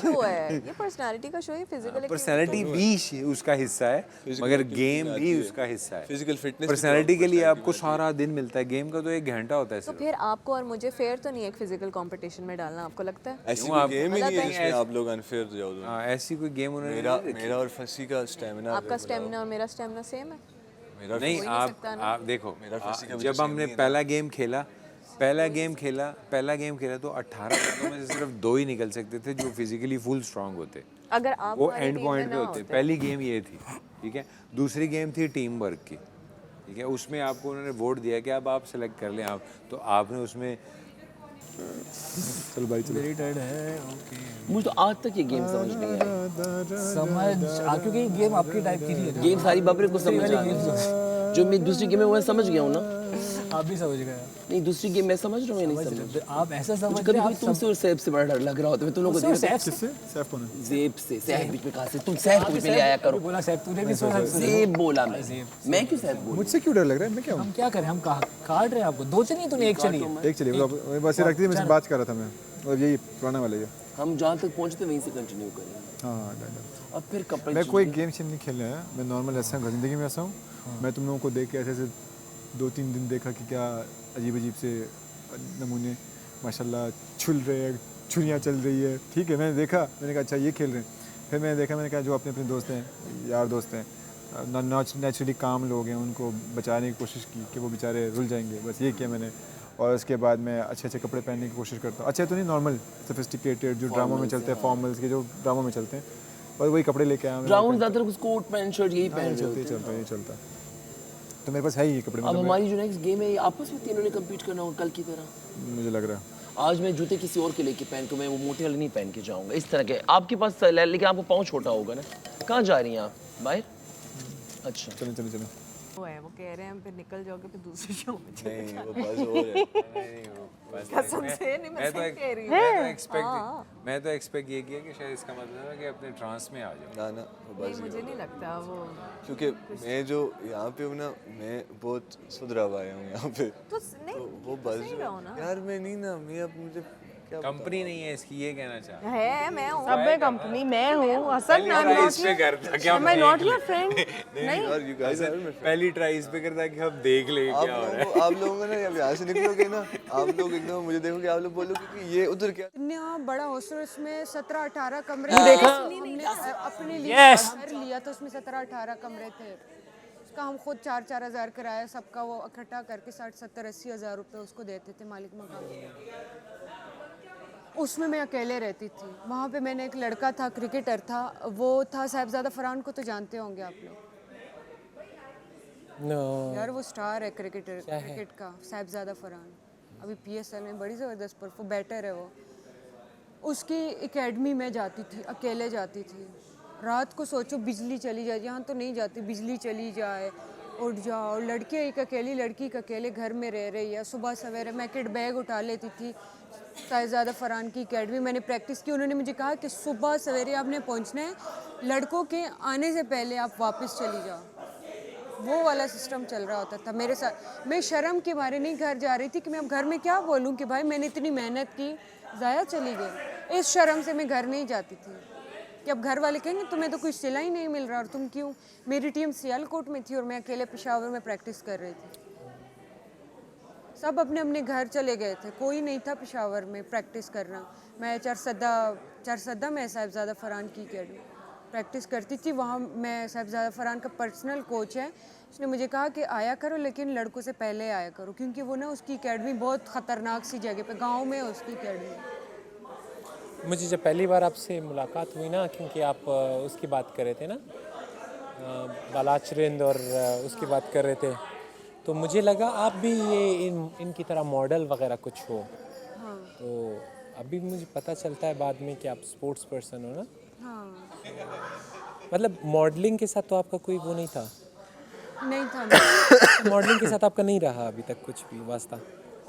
का शो है, ये पर्सनालिटी का शो है, फिजिकल पर्सनालिटी भी उसका हिस्सा है, मगर गेम भी उसका हिस्सा है। फिजिकल फिटनेस पर्सनालिटी के लिए आपको सारा दिन मिलता है, गेम का तो 1 घंटा होता है। तो फिर आपको और मुझे फेयर तो नहीं है एक फिजिकल कंपटीशन में डालना, आपको लगता है? ऐसी कोई गेम ही नहीं है जिसमें आप लोग अनफेयर जाओ। हाँ, ऐसी कोई गेम उन्होंने मेरा और फसी का स्टैमिना, आपका स्टैमिना और मेरा स्टैमिना सेम है? नहीं, आप देखो, जब हमने पहला गेम खेला तो 18 बंदों में से सिर्फ 2 ही निकल सकते थे जो फिजिकली फुल स्ट्रांग होते। अगर आप वो एंड पॉइंट पे होते। पहली गेम ये थी, ठीक है। दूसरी गेम थी टीम वर्क की, ठीक है। उसमें आपको उन्होंने वोट दिया कि अब आप सेलेक्ट कर लें, आप तो आपने उसमें चल भाई चलो। वेरी टायर्ड है, ओके। मुझे तो आज तक ये गेम समझ नहीं आई। क्योंकि गेम आपके टाइप की नहीं है। गेम सारी बबरे को समझ आ गई। जो मैं दूसरी गेम में वो समझ गया हूँ ना। आप भी समझ गए? नहीं, दूसरी गेम मैं समझ रहा हूँ, नहीं समझ। आप ऐसा समझ कभी कभी तुमसे और सैफ से बड़ा डर लग रहा होता है। मैं तुम लोगों को सैफ कौन है? ज़ेब से। सैफ बीच में कहाँ से? तुम सैफ को बीच में ले आया करो। बोला सैफ, तूने भी सुना? ज़ेब बोला मैं क्यों सैफ बोलूं? मुझसे क्यों डर लग रहा है? मैं क्या हूँ? हम क्या करें? हम काट रहे हैं आपको। 2 चलिए, तूने 1 चलिए। एक चलिए, बस रख दी, मैं बात कर रहा था मैं, और यही पुराना वाला ही है। हम जहाँ तक पहुँचते वहीं से कंटिन्यू करेंगे। हाँ, अब फिर कपड़े। मैं कोई गेम शेम नहीं खेल रहा है, मैं नॉर्मल ऐसा ज़िंदगी में ऐसा हूँ। मैं तुम लोगों को देख के ऐसे 2-3 दिन देखा कि क्या अजीब अजीब से नमूने माशाल्लाह छुल रहे हैं, छुरियाँ चल रही है, ठीक है। मैंने देखा, मैंने कहा अच्छा ये खेल रहे हैं। फिर मैंने देखा, मैंने कहा जो अपने अपने दोस्त हैं, यार दोस्त हैं, नेचुरली काम लोग हैं, उनको बचाने की कोशिश की कि वो बेचारे रुल जाएंगे, बस ये किया मैंने। और उसके बाद मैं अच्छे अच्छे कपड़े पहनने की कोशिश करता हूँ। अच्छे तो नहीं, नॉर्मल सोफिस्टिकेटेड जो ड्रामों में चलते हैं, फॉर्मल्स के जो ड्रामों में चलते हैं, और वही कपड़े लेके आया। ड्रामों ज़्यादातर कुछ कोट पैंट शर्ट यही पहन चलता है, ये चलता है। तो मेरे पास है ही ये कपड़े। अब हमारी जो नेक्स्ट गेम है आपस में तीनों ने कम्पीट करना होगा कल की तरह, मुझे लग रहा है। आज मैं जूते किसी और के लेके पहन के, मैं वो मोटे वाले नहीं पहन के जाऊंगा इस तरह के। आपके पास लेकिन आपको पाँव छोटा होगा ना। कहाँ जा रही हैं आप? बाहर? अच्छा चलें चलें चलें। वो है, वो कह रहे हैं फिर निकल जाओगे फिर दूसरे शो में नहीं वो बस हो रहा है। कसम से नहीं, मैं सही कह रही हूँ। मैं तो एक्सपेक्ट ये किया कि शायद इसका मतलब है कि अपने ट्रांस में आ जाओ। ना वो बस नहीं, मुझे नहीं लगता वो, क्योंकि मैं जो यहाँ पे हूँ ना, मैं बहुत सुधरा हुआ आया हूँ यहाँ पे, नहीं, तो वो बस यार मैं नहीं ना, मैं अब मुझे कंपनी नहीं है इसकी, ये कहना चाह है, मैं हूँ सब में कंपनी मैं हूँ असल में मैं नॉट योर फ्रेंड नहीं, पहली ट्राई इस पे करता कि हम देख ले क्या हो रहा है। आप लोगों ने अब यहाँ से निकलोगे ना, आप लोग एकदम मुझे देखोगे, आप लोग बोलोगे कि ये उधर क्या। इतना बड़ा हॉस्टल, उसमें 17-18 कमरे हमने अपने लिए घर लिया तो उसमें 17-18 कमरे थे। उसका हम खुद 4-4 हज़ार किराया सबका वो इकट्ठा करके 60-70-80 हज़ार रुपये उसको देते थे मालिक मकान। उसमें मैं अकेले रहती थी। वहाँ पे मैंने एक लड़का था, क्रिकेटर था, वो था साहिबजादा फरहान को तो जानते होंगे आप लोग। यार वो स्टार है क्रिकेट का, साहिबजादा फरहान, अभी PSL में बड़ी ज़बरदस्त परफॉर्म बैटर है वो। उसकी एकेडमी में जाती थी, अकेले जाती थी। रात को सोचो बिजली चली जाए, यहाँ तो नहीं जाती, बिजली चली जाए उठ जाओ, लड़की एक अकेली लड़की एक अकेले घर में रह रही है। सुबह सवेरे मैं किट बैग उठा लेती थी साहिबजादा फरहान की एकेडमी, मैंने प्रैक्टिस की। उन्होंने मुझे कहा कि सुबह सवेरे आपने पहुंचना है, लड़कों के आने से पहले आप वापस चली जाओ। वो वाला सिस्टम चल रहा होता था मेरे साथ। मैं शर्म के मारे नहीं घर जा रही थी कि मैं अब घर में क्या बोलूं कि भाई मैंने इतनी मेहनत की, ज़ाया चली गई। इस शर्म से मैं घर नहीं जाती थी कि अब घर वाले कहेंगे तुम्हें तो कुछ सिला ही नहीं मिल रहा और तुम क्यों। मेरी टीम सियालकोट में थी और मैं अकेले पेशावर में प्रैक्टिस कर रही थी। सब अपने अपने घर चले गए थे, कोई नहीं था पेशावर में प्रैक्टिस करना। मैं चारसद्दा में साहिबजादा फरहान की एकेडमी प्रैक्टिस करती थी। वहाँ मैं साहिबजादा फरहान का पर्सनल कोच है, उसने मुझे कहा कि आया करो लेकिन लड़कों से पहले आया करो, क्योंकि वो ना उसकी एकेडमी बहुत ख़तरनाक सी जगह पे, गांव में है उसकी एकेडमी। मुझे जब पहली बार आपसे मुलाकात हुई ना, क्योंकि आप उसकी बात कर रहे थे ना, बालाचरिंद और उसकी बात कर रहे थे, तो मुझे लगा आप भी ये इनकी तरह मॉडल वगैरह कुछ हो। हाँ। तो अभी मुझे पता चलता है बाद में कि आप स्पोर्ट्स पर्सन हो ना। हाँ। मतलब मॉडलिंग के साथ तो आपका कोई वो नहीं था? नहीं था। मॉडलिंग के साथ आपका नहीं रहा अभी तक कुछ भी वास्ता?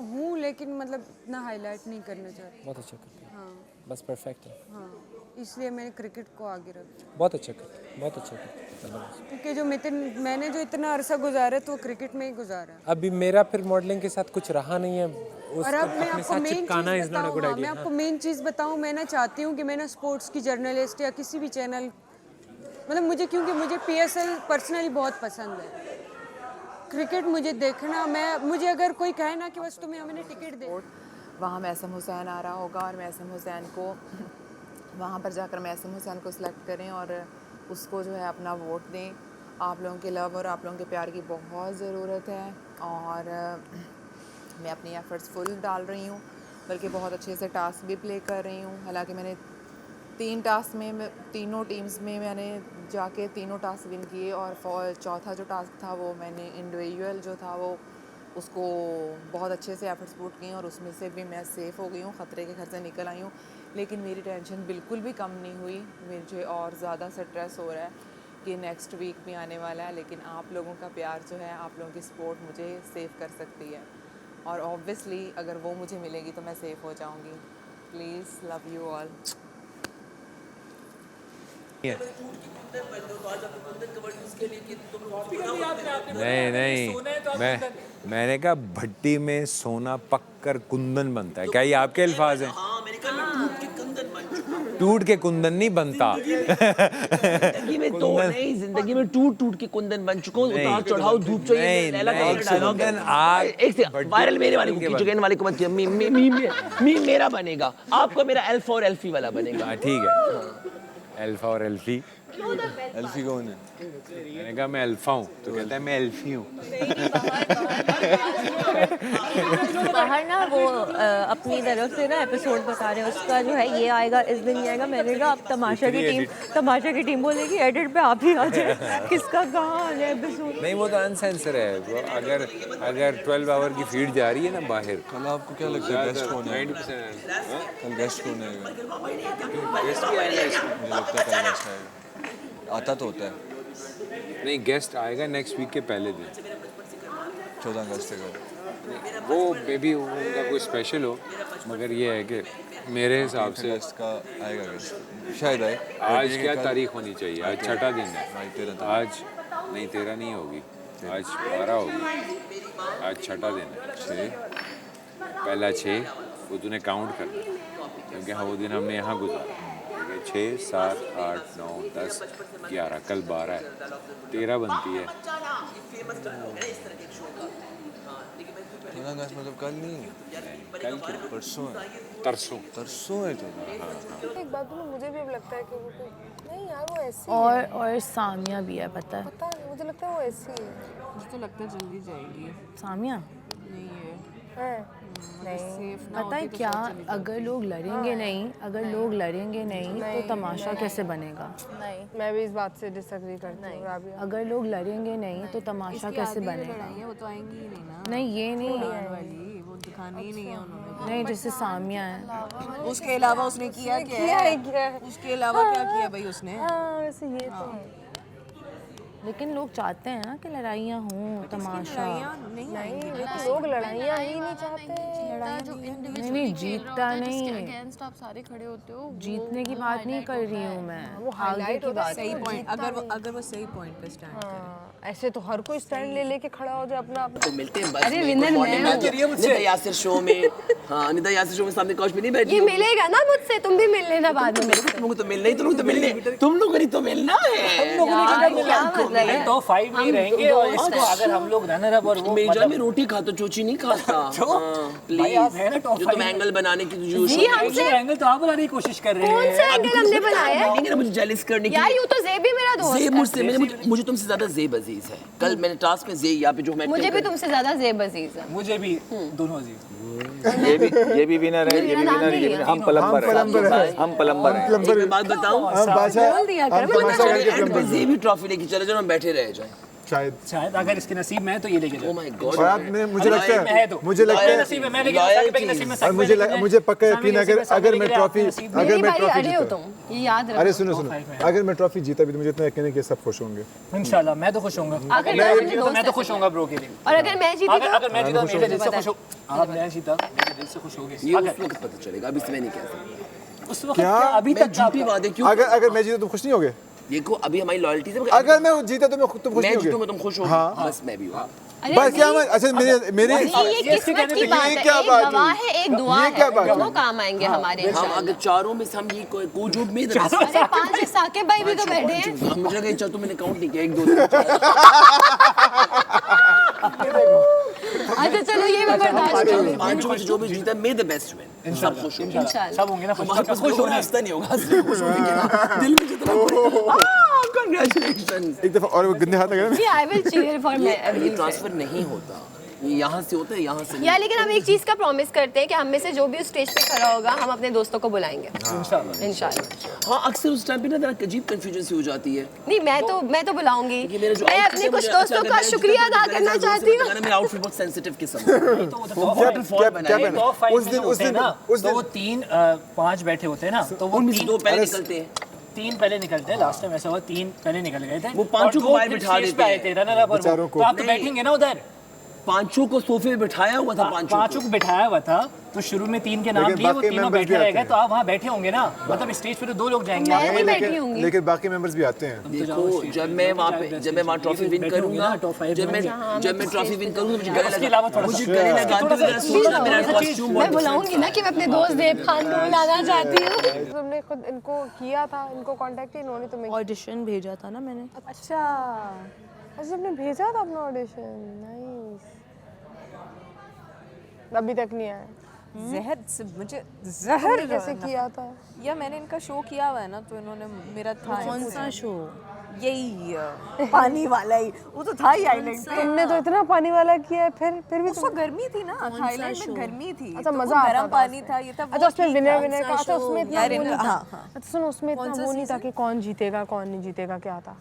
हूँ लेकिन मतलब इतना हाईलाइट नहीं करना चाहती। बहुत अच्छा करते हैं। हाँ। बस परफेक्ट है। हाँ, इसलिए मैंने क्रिकेट को आगे रखा। बहुत अच्छा करते हैं, बहुत अच्छा करते हैं। क्योंकि जो मैंने जो इतना अरसा गुजारा तो क्रिकेट में ही गुजारा। अभी मेरा फिर मॉडलिंग के साथ कुछ रहा नहीं है, और अब मैं आपको मेन चीज़ बताऊँ, मैं ना चाहती हूँ कि मैं ना स्पोर्ट्स की जर्नलिस्ट या किसी भी चैनल, मतलब मुझे, क्योंकि मुझे PSL पर्सनली बहुत पसंद है, क्रिकेट मुझे देखना, मुझे अगर कोई कहे ना कि बस तुम्हें हमने टिकट दे, वहाँ मैसम हुसैन आ रहा होगा और मैसम हुसैन को वहाँ पर जाकर मैसम हुसैन को सिलेक्ट करें और उसको जो है अपना वोट दें। आप लोगों के लव और आप लोगों के प्यार की बहुत ज़रूरत है और मैं अपनी एफ़र्ट्स फुल डाल रही हूँ, बल्कि बहुत अच्छे से टास्क भी प्ले कर रही हूँ। हालांकि मैंने 3 टास्क में, तीनों टीम्स में मैंने जाके तीनों टास्क विन किए और चौथा जो टास्क था वो मैंने इंडिविजुअल जो था वो उसको बहुत अच्छे से एफर्ट्स पुट किए और उसमें से भी मैं सेफ़ हो गई हूँ, ख़तरे के घर से निकल आई हूँ। लेकिन मेरी टेंशन बिल्कुल भी कम नहीं हुई, मुझे और ज़्यादा स्ट्रेस हो रहा है कि नेक्स्ट वीक भी आने वाला है। लेकिन आप लोगों का प्यार जो है, आप लोगों की सपोर्ट मुझे सेव कर सकती है और ऑब्वियसली अगर वो मुझे मिलेगी तो मैं सेफ़ हो जाऊँगी। Please, love you all. नहीं, मैंने कहा भट्टी में सोना पककर कुंदन बनता है। क्या ये आपके अल्फाज हैं? टूट के कुंदन नहीं बनता। जिंदगी में तो नहीं, जिंदगी में टूट के कुंदन बन चुका हूँ। उतार चढ़ाव धूप चाहिए। एक से वायरल मेरे वाले को खींचोगे, इन वाले को मत। मी मेरा बनेगा, आपको मेरा अल्फा और एल्फी वाला बनेगा। ठीक है, अल्फा और एल्फी। एल्फी कौन है? मैंने कहा मैं अल्फा हूँ, तो कहता है मैं एल्फी हूँ। बाहर ना वो अपनी तरफ से ना एपिसोड बता रहे हैं, उसका जो है ये आएगा, इस दिन ये आएगा। मैंने कहा अब तमाशा की टीम बोलेगी एडिट पे आप ही आ जाए, किसका कहाँ आ जाए एपिसोड। नहीं, वो तो अनसेंसर है। वो अगर 12 आवर की फीड जा रही है ना बाहर। कल आपको क्या लगता है गेस्ट कौन है? 90% कल गेस्ट कौन है? गेस्ट भी आएगा इसमें, मुझे लगता है कल गेस्ट आएगा। आता तो होता है। नहीं, गेस्ट आएगा नेक्स्ट वीक के पहले दिन, 14 अगस्त को। वो मे बी उनका कोई स्पेशल हो, मगर ये है कि मेरे हिसाब से का आएगा गेस्ट शायद आए। आज क्या तारीख होनी चाहिए? आज 6ठा दिन है। आज नहीं 13 नहीं होगी, आज 12 होगी, आज 6ठा दिन है। 6 पहला 6 वो तूने काउंट करना, क्योंकि हाँ वो दिन हमने यहाँ गुजारा। 6, 7, 8, 9, 10, 11, कल 12 है, 13 बनती है। 14 अगस्त मतलब कल नहीं है, कल क्यों? परसों है। तरसों है तो। एक बात तो मुझे भी अब लगता है कि वो नहीं यार वो ऐसी और सामिया भी है, पता है? पता नहीं, मुझे लगता है वो ऐसी है। मुझे तो लगता है जल्दी जाएगी। सामिया नहीं है नहीं, पता है क्या, अगर लोग लड़ेंगे नहीं, अगर लोग लड़ेंगे नहीं तो तमाशा कैसे बनेगा? नहीं, मैं भी इस बात से डिसएग्री करती हूँ राबिया। अगर लोग लड़ेंगे नहीं तो तमाशा कैसे बनेगा? वो तो आएंगी ही नहीं ना। नहीं ये नहीं वाली वो दिखानी ही नहीं है उन्होंने। नहीं, जैसे सामिया है, उसके अलावा उसने किया क्या है? उसके अलावा क्या किया भाई उसने? वैसे ये तो है। लेकिन लोग चाहते हैं ना कि लड़ाइयाँ हों, तमाशा। नहीं, लोग लड़ाइयाँ ही नहीं चाहते। नहीं, जीतता नहीं, अगेंस्ट आप सारे खड़े होते हो। जीतने की बात नहीं कर रही हूँ मैं, वो आगे हाईलाइट की होता है। बात। सही पॉइंट, अगर वो सही पॉइंट पे स्टैंड करे। ऐसे तो हर कोई स्टैंड ले लेके खड़ा हो जाए अपना तो मिलते हैं बस अरे में, विनर good morning, मैं मैं तो निदा यासिर शो में। हाँ, निदा यासिर शो में सामने काउच पे नहीं बैठी ये हूँ। मिलेगा ना मुझसे, तुम भी मिल लेना बाद में। तुम लोग तो मिलना ही, तुम लोग तो मिलने, तुम लोगों ने तो मिलना है। क्या मतलब है? तो 5 में रहेंगे और इसको अगर हम लोग रनर अप और वो मेरी जान में रोटी खाता, चोची नहीं खाता। भाई आप है ना टॉप जो तुम एंगल बनाने की जो जी, हमसे एंगल तो आप बनाने की कोशिश कर रहे हैं। कौन सा एंगल हमने बनाया है? नहीं ना मुझे जेलस करने की। यार यूं तो ज़ेब भी मेरा दोस्त ज़ेब है। मुझसे मुझे तुमसे ज्यादा ज़ेब अजीज है। कल मैंने टास्क में ज़ेब यहाँ पे जो मैं मुझे भी तुमसे ज्यादा ज़ेब अजीज है। मुझे भी दोनों अजीज। ये भी विनर है, ये भी विनर है। हम प्लम्बर हैं, हम प्लम्बर हैं। एक बात बताऊं, बोल दिया कर, मैं बता ज़ेब भी ट्रॉफी लेके चले जाओ, हम बैठे रह जाए। शायद अगर इसके नसीब में है तो ये लेके जाए। Oh my God, मुझे लगता है नसीब है, मैं लेके जा सकता हूं, नसीब में और मुझे पक्का यकीन है अगर मैं ट्रॉफी जीता, ये याद रखो। अरे सुनो अगर मैं ट्रॉफी जीता भी तो मुझे इतना यकीन है कि सब खुश होंगे। इंशाल्लाह मैं तो खुश होऊंगा। मैं तो खुश होऊंगा ब्रो के लिए। और अगर मैं जीती तो अगर मैं जीता मेरे दिल से खुश हो। आप मैं जीता मेरे दिल से खुश होगे। ये उस वक्त पता चलेगा, अभी से मैं नहीं कह सकता। उस वक्त क्या अभी तक झूठी वादे क्यों? अगर मैं जीता तुम खुश नहीं होगे? देखो अभी हमारी लॉयल्टी से अगर मैं जीता तो तुम खुश नहीं मैं होगे? जीतूंगा तुम खुश होगे। हाँ। बस मैं भी हूँ। बस क्या मैं अच्छा मेरे ये किस्मत की बात है, एक गवाह है, एक दुआ है, दोनों काम आएंगे हमारे। हम अगर चारों में से हम ये कोई जो में अरे 5 साकिब भाई भी तो बैठे हैं। मुझे लगा चार तो मैंने काउंट नहीं किया, 1 2 अच्छा चलो ये मैं बर्दाश्त करूंगी। 5 में से जो भी जीता मे द बेस्ट विन। सब खुश होंगे, इंशाल्लाह सब होंगे ना हमारे खुश होना हंसता नहीं होगा, सिर्फ खुश होने के ना दिल में जितना कांग्रेचुलेशंस। एक दफा और गंदे हाथ लगा जी I will cheer for my ये ट्रांसफर नहीं होता, ये यहाँ से होता है, यहाँ से यार। लेकिन हम एक चीज का प्रॉमिस करते हैं कि हम में से जो भी उस स्टेज पे खड़ा होगा हम अपने दोस्तों को बुलाएंगे इंशाल्लाह। हाँ अक्सर उस टाइम पे ना जरा अजीब कंफ्यूजन सी हो जाती है। नहीं मैं तो बुलाऊंगी। मैं अपने कुछ अच्छा दोस्तों का शुक्रिया अदा करना चाहती हूँ। मेरा आउटफिट बहुत सेंसिटिव किस्म है। उस दिन तो वो 3-5 बैठे होते हैं ना, तो वो 2 पहले निकलते हैं, 3 पहले निकलते हैं। लास्ट टाइम ऐसा हुआ 3 पहले निकल गए थे, वो 5 को बाहर बिठा देते हैं रनर अप। तो आप तो बैठेंगे ना उधर, 5 को सोफे पे बिठाया हुआ था, 5 को बिठाया हुआ था। तो शुरू में 3 के नाम दिए, वो तीनों बैठे रह गए। तो आप वहाँ बैठे होंगे ना, मतलब स्टेज पे तो 2 लोग जाएंगे। मैं नहीं बैठी होंगी, लेकिन बाकी मेंबर्स भी आते हैं। देखो जब मैं वहाँ ट्रॉफी विन करूंगा, जब मैं ट्रॉफी विन करूंगा मुझे गले लगाते सोचना मेरा कॉस्ट्यूम। मैं बुलाऊंगी ना कि मैं अपने दोस्त देव खान को बुलाना चाहती हूँ। तुमने खुद इनको किया था, इनको कांटेक्ट इन्होंने तुम्हें ऑडिशन भेजा था ना मैंने। अच्छा तुमने भेजा था अपना ऑडिशन? नाइस। अभी तक नहीं आया। जहर से मुझे जहर कैसे किया था? या मैंने इनका शो किया हुआ है ना, तो इन्होंने मेरा था। कौन सा शो? यही पानी वाला ही, वो तो था ही आइलैंड पे। तुमने तो इतना पानी वाला किया है, फिर भी उसको गर्मी थी ना, थाईलैंड में गर्मी थी। अच्छा मजा आता गरम पानी था ये था। अच्छा उसमें विनर का अच्छा उसमें इतना वो नहीं था। हाँ। अच्छा सुनो उसमें इतना वो नहीं था कि कौन जीतेगा कौन नहीं जीतेगा, क्या था?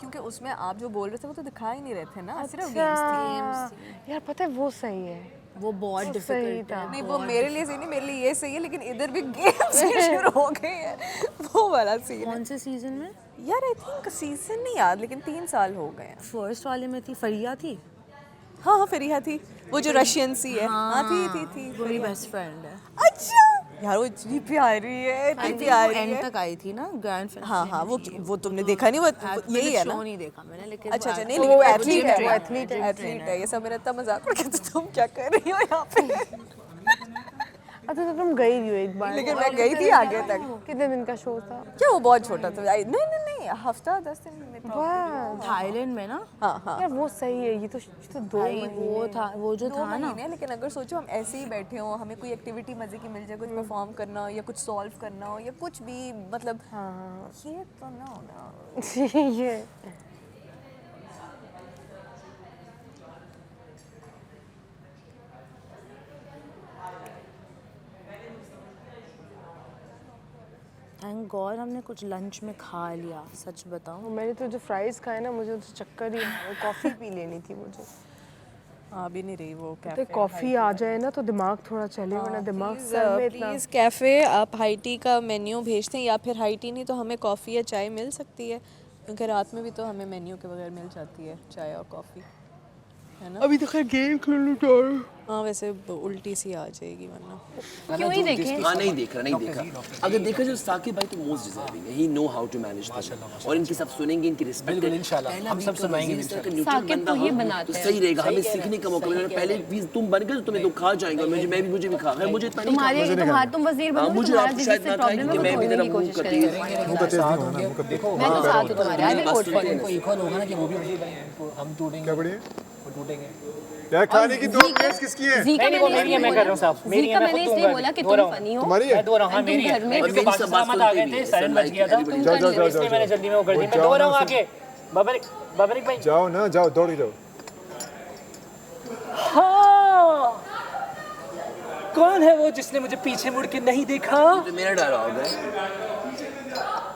क्योंकि उसमें आप जो बोल रहे थे वो तो दिखा ही नहीं रहे थे ना, सिर्फ गेम्स थी। यार पता है वो सही है, वो बहुत डिफिकल्ट था। है। नहीं वो मेरे लिए सही नहीं, मेरे लिए ये सही है, लेकिन इधर भी गेम्स शुरू हो गए हैं, वो वाला सीन। कौन से सीजन में? यार आई थिंक सीजन नहीं याद, लेकिन 3 साल हो गए हैं। फर्स्ट वाले में थी फरिया थी। हाँ हाँ फरीहा थी, वो जो रशियन सी है। हाँ थी वो मेरी बेस्ट फ्रेंड है। अच्छा यार वो इतनी प्यारी है, इतनी प्यारी है। एंड तक आई थी ना ग्रैंड फिनाले। हाँ हाँ वो तुमने देखा नहीं, वो यही है ना? शो नहीं देखा मैंने, लेकिन अच्छा नहीं, लेकिन वो एथलीट है। ये सब मेरा इतना मजाक उड़ गया, तुम क्या कर रही हो यहाँ पे? अच्छा तो तुम गई भी हो एक बार, लेकिन मैं गई थी आगे तक। कितने दिन का शो था? क्या वो बहुत छोटा था? नहीं हफ्ता 10 दिन में था। थाईलैंड में ना? हाँ यार वो सही है, ये तो 2 भाई वो था, वो जो 2 था ना। महीने, लेकिन अगर सोचो हम ऐसे ही बैठे हो, हमें कोई एक्टिविटी मजे की मिल जाए, कुछ परफॉर्म करना हो या कुछ सॉल्व करना हो या कुछ भी, मतलब ये तो ना होना। ये थैंक गॉड हमने कुछ लंच में खा लिया, सच बताऊं। मैंने तो जो फ्राइज खाए ना, मुझे तो चक्कर ही आया। वो कॉफ़ी पी लेनी थी मुझे। अभी नहीं रही वो तो कैफे। कॉफ़ी आ जाए ना तो दिमाग थोड़ा चले, वरना दिमाग सर में इतना। प्लीज़ कैफ़े आप हाई टी का मेन्यू भेजते हैं, या फिर हाई टी नहीं तो हमें कॉफ़ी या चाय मिल सकती है, क्योंकि रात में भी तो हमें मेन्यू के बगैर मिल जाती है चाय और कॉफ़ी, है ना? अभी तो खैर गेम खेलने जा रहे हैं। हाँ वैसे उल्टी सी आ जाएगी वरना। क्यों ही देखें? हाँ नहीं देखा अगर देखा जाए साकिब भाई तो मोस्ट डिजर्विंग है, ही नो हाउ टू मैनेज और इनकी सब सुनेंगे, इनकी रिस्पेक्ट बिल्कुल इंशाल्लाह हम सब सुनाएंगे। साकिब तो ये बनाते तो हैं, सही रहेगा, हमें सीखने का मौका मिलेगा। पहले प्लीज तुम बन गए तो तुम्हें तो खा जाएगा, मुझे भी खा, मुझे इतना नहीं तुम्हारे तुम वजीर बनो, मुझे तुम्हारा आप जिस शायद से ना प्रॉब्लम है वो मैं भी खोलने तेरा की मुंह कोशिश करती करेंगे। देखो मैं तो साथ हूं तुम्हारे, आई विल वोट फॉर इनको इक्वल होगा ना कि वो भी वजीर बने, हम टूटेंगे। क्या बढ़िया वो टूटेंगे यार, खाने की 2 प्लेट्स किसकी है? जी का मेरी है, मैं कर रहा हूं साहब, मेरी है, मैंने इसलिए बोला कि तुम फनी हो। तुम्हारी है? मैं दो रहा हूं, मेरी है। क्योंकि बाकी सामान आ गए थे, साइलेंट बच गया था, इसलिए मैंने जल्दी में वो कर दी। मैं दो रहा हूं आके। बाबरिक भाई जाओ ना, जाओ, दौड़ के जाओ। हाँ कौन है वो जिसने मुझे पीछे मुड़ के नहीं देखा? मेरा डायलॉग है।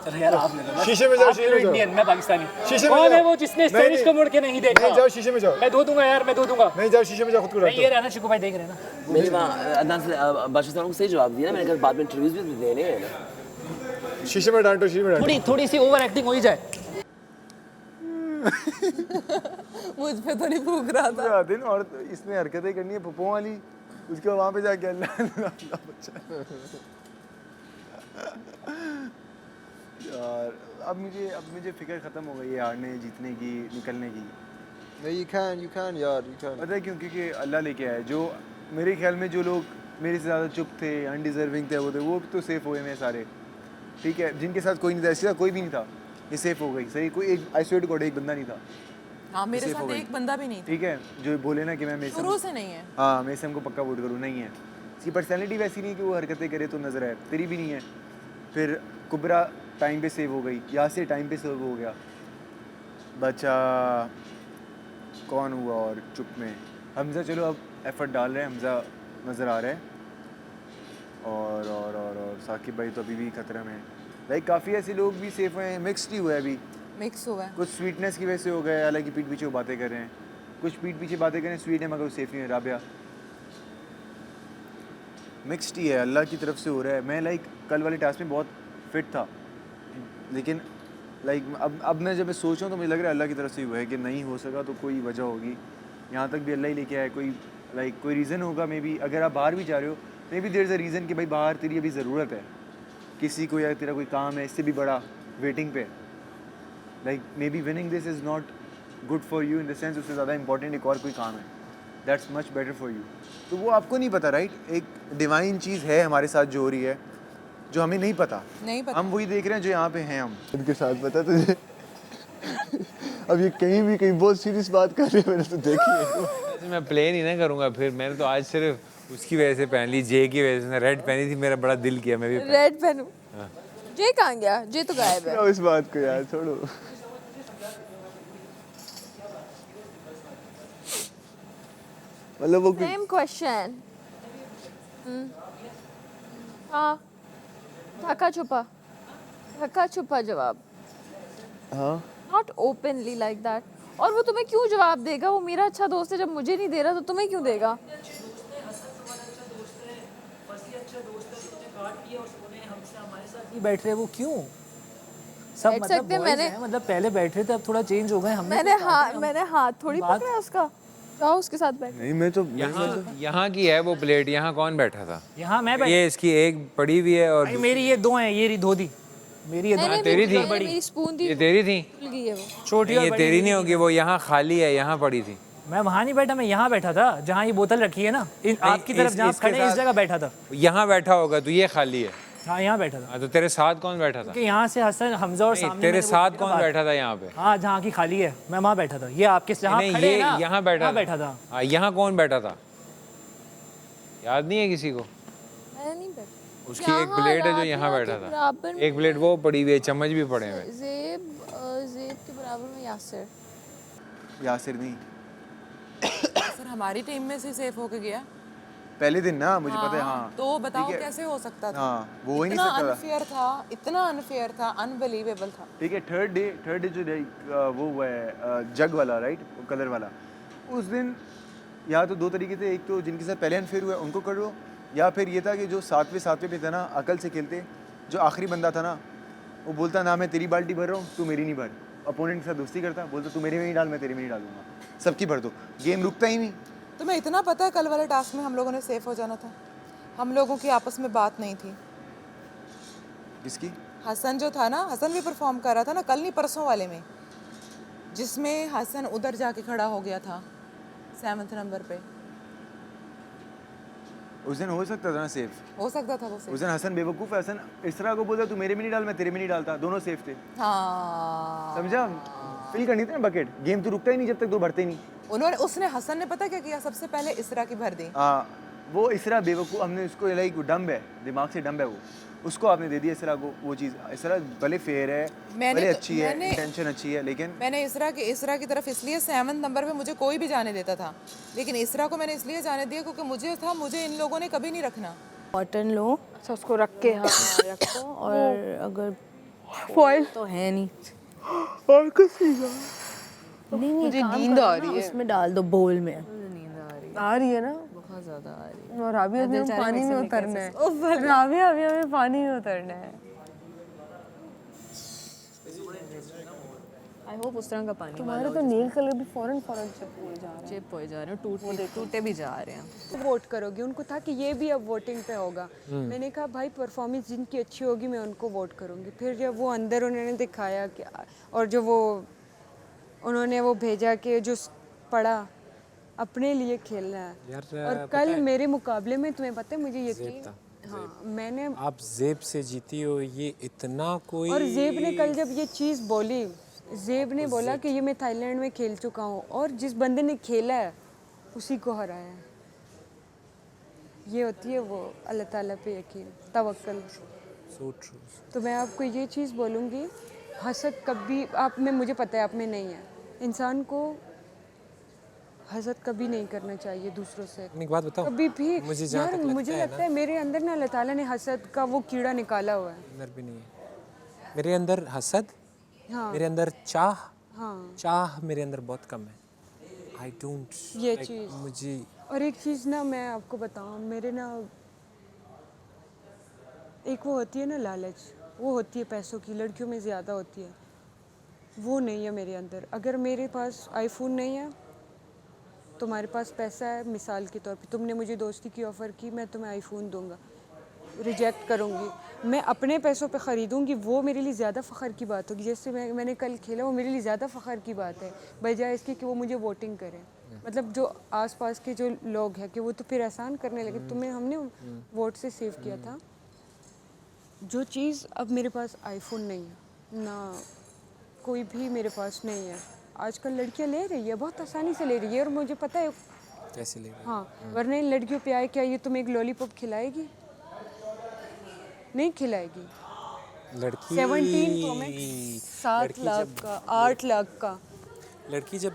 चलो यार आप ले लो। शीशे में जाओ, शीशे में जाओ। इंडियन, मैं पाकिस्तानी। शीशे में कौन है जाओ। वो जिसने स्टेरिश को मुड़ के नहीं देखा? नहीं, जाओ शीशे में जाओ। मैं धो दूंगा यार, मैं धो दूंगा। नहीं जाओ, शीशे में जाओ, खुद को नहीं रखो। ये रहना शिकू भाई देख रहे हैं ना। मैंने वहाँ अदनान से बादशाह साहब को सही जवाब दिया ना, मैंने कहा बाद में इंटरव्यूज भी देने हैं ना। शीशे में डांटो, शीशे में डांटो। थोड़ी सी ओवर एक्टिंग हो ही जाए। मुझ पे तो नहीं भूख रहा था। पूरा दिन और इसने हरकतें करनी है पप्पो वाली, उसके वहाँ पे जाके अल्लाह बच्चा यार। अब मुझे फिक्र ख़त्म हो गई है हारने जीतने की, निकलने की। नहीं, you can यार, you can। पता है क्यों? क्योंकि अल्लाह लेके आया। जो मेरे ख्याल में जो लोग मेरे से ज़्यादा चुप थे, अनडिजर्विंग थे, वो तो सेफ हुए मैं सारे, ठीक है। जिनके साथ कोई नहीं था, ऐसा कोई भी नहीं था, ये सेफ हो गई। सही, कोई एक आई स्वेयर टू गॉड एक बंदा नहीं था। हाँ मेरे साथ एक बंदा भी नहीं था, ठीक है, जो बोले ना कि मैं मेरे शुरू से नहीं है। हाँ मैं को पक्का वोट करूँ, नहीं है। इसकी पर्सनैलिटी वैसी नहीं कि वो हरकतें करे तो नज़र आए, तेरी भी नहीं है। फिर कुबरा टाइम पे सेव हो गई, यासिर टाइम पे सेव हो गया, बच्चा कौन हुआ और चुप में हमज़ा। चलो अब एफर्ट डाल रहे हैं, हमज़ा नज़र आ रहा है, और साकिब भाई तो अभी भी खतरे में। लाइक काफ़ी ऐसे लोग भी सेफ हुए हैं, मिक्सड ही हुआ है अभी, मिक्स हुआ है। कुछ स्वीटनेस की वजह से हो गए, हालांकि पीठ पीछे वो बातें कर रहे हैं, कुछ पीठ पीछे बातें कर रहे हैं स्वीट है मगर वो सेफ नहीं है। राबिया मिक्सड ही है, अल्लाह की तरफ से हो रहा है। मैं लाइक कल वाले टास्क में बहुत फिट था, लेकिन लाइक अब मैं जब मैं सोच रहा हूँ तो मुझे लग रहा है अल्लाह की तरफ से हुआ है कि नहीं हो सका तो कोई वजह होगी, यहाँ तक भी अल्लाह ही लेके आया। कोई रीज़न होगा मे बी। अगर आप बाहर भी जा रहे हो maybe there is a reason कि भाई बाहर तेरी अभी ज़रूरत है किसी को, या तेरा कोई काम है इससे भी बड़ा वेटिंग पे। Like may be winning this is not good for you in the sense उससे ज़्यादा इंपॉर्टेंट एक और कोई काम है, that's much better for you. तो वो आपको नहीं पता, राइट? एक डिवाइन चीज़ है हमारे साथ जो हो रही है, जो हमें नहीं पता। हम वही देख रहे हैं जो यहाँ पे हैं हम इनके साथ। पता तुझे अब ये कहीं बहुत सीरियस बात कर रहे हैं, मैंने तो देखी है। मैं प्ले नहीं ना करूँगा फिर, मैंने तो आज सिर्फ उसकी वजह से पहन ली, जे की वजह से। रेड पहनी थी, मेरा बड़ा दिल किया मैं भी रेड पहनूं। जे कहाँ गया? जे तो गायब है। इस बात को यार छोड़ो। मतलब वो सेम क्वेश्चन। हाँ ढका छुपा जवाब। हाँ नॉट ओपनली लाइक दैट। और वो तुम्हें क्यों जवाब देगा? वो मेरा अच्छा दोस्त है, जब मुझे नहीं दे रहा तो तुम्हें क्यों देगा? बैठ रहे वो क्यों? सब बैठ मतलब सकते हैं, boys मैंने- हैं, मतलब पहले बैठ रहे थे, अब थोड़ा चेंज हो गए। हमने मैंने हाथ थोड़ी पकड़ा उसका। जाओ उसके साथ बैठ। नहीं मैं तो यहाँ की है वो प्लेट, यहाँ कौन बैठा था? यहाँ मैं बैठ- ये इसकी एक पड़ी हुई है और भाई मेरी ये दो हैं, ये धो दी मेरी, ये दो हाँ, तेरी थी? मेरी स्पून थी, ये तेरी थी? भूल गई है वो। छोटी नहीं, और ये बड़ी तेरी मेरी नहीं होगी, वो यहाँ खाली है, यहाँ पड़ी थी। मैं वहाँ नहीं बैठा, मैं यहाँ बैठा था जहाँ ये बोतल रखी है ना, आपकी तरफ जहाँ इसके खड़े हैं, इस साथ- जगह बैठा था। यहाँ बैठा होगा तो ये खाली है। हाँ यहाँ बैठा था। हाँ, तो तेरे साथ कौन बैठा था? कि यहाँ से हसन हमजा और नहीं, सामने तेरे मैंने वो साथ देखा कौन बात। बैठा था यहाँ पे? हाँ जहाँ की खाली है, मैं वहाँ बैठा था। ये आपके जहाँ नहीं, खड़े ये हैं ना, यहाँ बैठा वहाँ बैठा था। हाँ, यहाँ कौन बैठा था? याद नहीं है किसी को? मैं नहीं बैठी। उसकी एक प्लेट है जो यहाँ बैठा था, एक प्लेट वो पड़ी हुई है, चम्मच भी पड़े हुए। ज़ेब के बराबर में यासिर। यासिर नहीं, सर हमारी टीम में से सेफ होके गया पहले दिन ना मुझे पता है। हाँ तो बताओ ठीक है। कैसे हो सकता था? हाँ वो हो ही नहीं इतना सकता था। अनफेयर था, इतना अनफेयर था, अनबिलीवेबल था। ठीक है, थर्ड डे जो वो हुआ है जग वाला, राइट, कलर वाला, उस दिन या तो दो तरीके थे, एक तो जिनके साथ पहले अनफेयर हुआ है उनको कर लो, या फिर ये था कि जो सातवें पे था ना, अकल से खेलते, जो आखिरी बंदा था ना, वो बोलता ना मैं तेरी बाल्टी भर रहा हूँ, तू मेरी नहीं भर। अपोनेंट के साथ दोस्ती करता, बोलता तू मेरे में नहीं डाल, मैं तेरे में नहीं डालूंगा, सबकी भर दो, गेम रुकता ही नहीं। तुम्हें इतना पता है कल वाले टास्क में हम लोगों ने सेफ हो जाना था? हम लोगों की आपस में बात नहीं थी। किसकी? हसन जो था ना, हसन भी परफॉर्म कर रहा था ना, कल नहीं परसों वाले में, जिसमें हसन उधर जाके खड़ा हो गया था 7th नंबर पे। उस दिन हो सकता था ना सेफ, हो सकता था वो उस सेफ। दिन हसन बेवकूफ़ है, हसन इसरा को बोलता तू मेरे में नहीं डाल, मैं तेरे में नहीं डालता, दोनों सेफ थे। हाँ समझा? फिल करनी थी ना बकेट, गेम तो रुकता ही नहीं जब तक दो भरते नहीं। उसने हसन ने पता क्या किया? सबसे पहले इसरा की भर दी। हाँ वो इसरा बेवकूफ़, हमने उसको लाइक डम्ब है, दिमाग से डम्ब है वो, उसको आपने दे दिया इसरा को वो चीज़। इसरा भले फेयर है, भले अच्छी है, इंटेंशन अच्छी है, लेकिन मैंने इसरा की तरफ इसलिए 7th नंबर पे मुझे कोई भी जाने देता था, लेकिन इसरा को मैंने इसलिए जाने दिया क्योंकि मुझे इन लोगों ने कभी नहीं रखना। कॉटन लो, अच्छा उसको रख के हाँ रखो, और अगर फॉइल तो है नहीं, और कुछ नहीं नहीं मुझे काम नींद करो आ ना, रही है। उसमें डाल दो बोल में। आ रही है ना, बहुत ज़्यादा आ रही है। और अभी दिल चाह रहा है पानी में वैसे उतरना है। लेके अभी हमें पानी में उतरना है। आई होप उस तरह का पानी तुम्हारे तो नेल कलर भी फौरन चिप हो जा रहे हैं, टूटे भी जा रहे हैं। वोट करोगे? उनको था कि ये भी अब वोटिंग पे होगा। मैंने कहा भाई परफॉर्मेंस जिनकी अच्छी होगी मैं उनको वोट करूँगी। फिर जब वो अंदर उन्होंने दिखाया कि और जो वो उन्होंने वो भेजा कि जो पढ़ा अपने लिए खेलना है, और कल मेरे मुकाबले में तुम्हें पता है मुझे यकीन, हाँ मैंने आप जेब से जीती हो, ये इतना कोई। और जेब ने कल जब ये चीज़ बोली, जेब ने बोला कि ये मैं थाईलैंड में खेल चुका हूँ और जिस बंदे ने खेला है उसी को हराया है। ये होती है वो अल्लाह ताला पे यकीन, तवक्कल। So true. तो मैं आपको ये चीज़ बोलूँगी, हसद कभी आप में, मुझे पता है आप में नहीं है, इंसान को हसद कभी नहीं करना चाहिए दूसरों से। एक बात बताओ, कभी भी मुझे जहाँ यार तक लगता मुझे है लगता है मेरे अंदर ना अल्लाह ताला ने हसद का वो कीड़ा निकाला हुआ है। अंदर भी नहीं है मेरे अंदर हसद, हाँ मेरे अंदर चाह, हाँ चाह मेरे अंदर बहुत कम है। आई डोंट ये चीज़ मुझे। और एक चीज़ ना मैं आपको बताऊँ, मेरे ना एक वो होती है ना लालच, वो होती है पैसों की, लड़कियों में ज़्यादा होती है, वो नहीं है मेरे अंदर। अगर मेरे पास आईफोन नहीं है, तुम्हारे पास पैसा है, मिसाल के तौर पे तुमने मुझे दोस्ती की ऑफ़र की, मैं तुम्हें आईफोन दूंगा, रिजेक्ट करूँगी, मैं अपने पैसों पे ख़रीदूँगी, वो मेरे लिए ज़्यादा फ़ख्र की बात होगी। जैसे मैंने कल खेला, वो मेरे लिए ज़्यादा फ़ख्र की बात है बजाय इसके कि वो मुझे वोटिंग करें। मतलब जो आसपास के जो लोग हैं कि वो तो फिर एहसान करने लगे, तुम्हें हमने वोट से सेव किया था। जो चीज़ अब मेरे पास आईफोन नहीं है ना, कोई भी मेरे पास नहीं है। आजकल लड़कियां ले रही है, बहुत आसानी से ले रही है, और मुझे पता है कैसे ले रही है। हाँ, वरना इन लड़कियों पे आए क्या ये तुम्हें एक लॉलीपॉप खिलाएगी? नहीं खिलाएगी। लड़की 17 Pro Max 7 लाख का, 8 लाख का। लड़की जब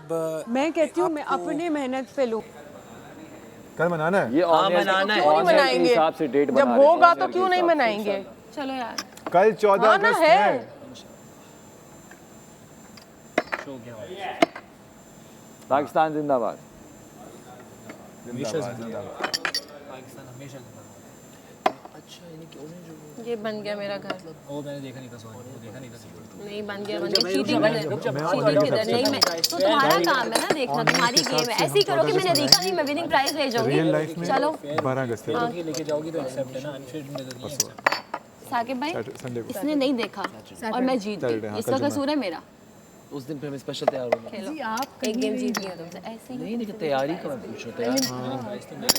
मैं कहती हूँ मैं अपने मेहनत पे लूँ। कल मनाना है, ये मनाना है, क्यों नहीं मनाएंगे? हिसाब से डेट जब होगा तो क्यों नहीं मनाएंगे? चलो यार, कल 14 हाँ ना अगस्त है। है। शो किया हुआ पाकिस्तान जिंदाबाद। हमेशा जिंदाबाद। पाकिस्तान हमेशा जिंदाबाद। अच्छा यानी कि उन्हें जो ये बन गया मेरा घर। वो मैंने देखा नहीं था, सॉरी वो देखा नहीं था। नहीं बन गया चीटिंग किधर नहीं मैं तो तुम्हारा काम है ना देखना, तुम्हारी गेम है। ऐसे ही करो कि मैंने देखा नहीं, मैं विनिंग प्राइज ले जाऊंगी। चलो 12 अगस्त लेके जाओगी तो एक्सेप्ट है ना, अनफेयर नजर नहीं है। साकिब भाई इसने नहीं देखा और मैं जीत गई, इसका कसूर है मेरा। उस दिन फिर मैं स्पेशल तैयार होगा। खेलो आप एक गेम जीत लिया तुमसे ऐसे ही। नहीं लेकिन तैयारी का मैं पूछ रहा हूँ।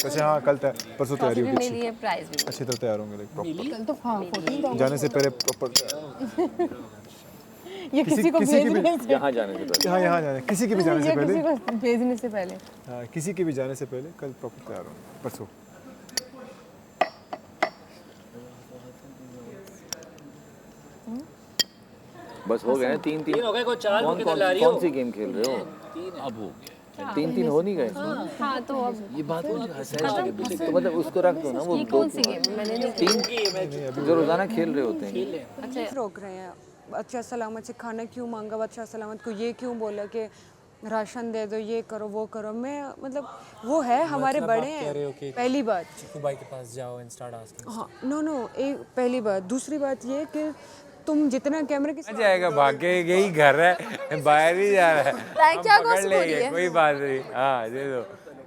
अच्छा हाँ कल परसों तैयारी होगी। मेरे लिए प्राइज भी अच्छी तरह तैयार होंगे प्रॉपर। कल तो हाँ 14 जाने से पहले प्रॉपर ये किसी को भेजने से यहाँ जाने से पहले हाँ यहाँ जाने किसी के भी जाने से पहले किसी को भेजने से पहले हाँ किसी के भी जाने से पहले कल प्रॉपर तैयार होंगे परसों। बस हो गए ना 3-3 हो गए। कोई 4 विकेट ला रही हो। कौन सी गेम खेल रहे हो? अब हो गया 3-3 हो नहीं गए? हाँ तो अब ये बात मुझे हंसाई। तो मतलब उसको रख दो ना, वो ये कौन सी गेम मैंने नहीं तीन जो रोजाना खेल रहे होते हैं। अच्छा रोक रहे हैं, अच्छा सलामत से खाना क्यों मांगा, अच्छा सलामत को ये क्यों बोला कि राशन दे दो, ये करो वो करो। मैं मतलब वो है हमारे बड़े हैं, पहली बात। चिकू भाई के पास जाओ एंड स्टार्ट आस्किंग। हाँ नो एक पहली बात। दूसरी बात ये कि तुम जितना कैमरे के जाएगा भाग के यही घर है, बाहर ही जा रहा है, क्या पकड़ लेंगे कोई बात नहीं। हाँ दे दो,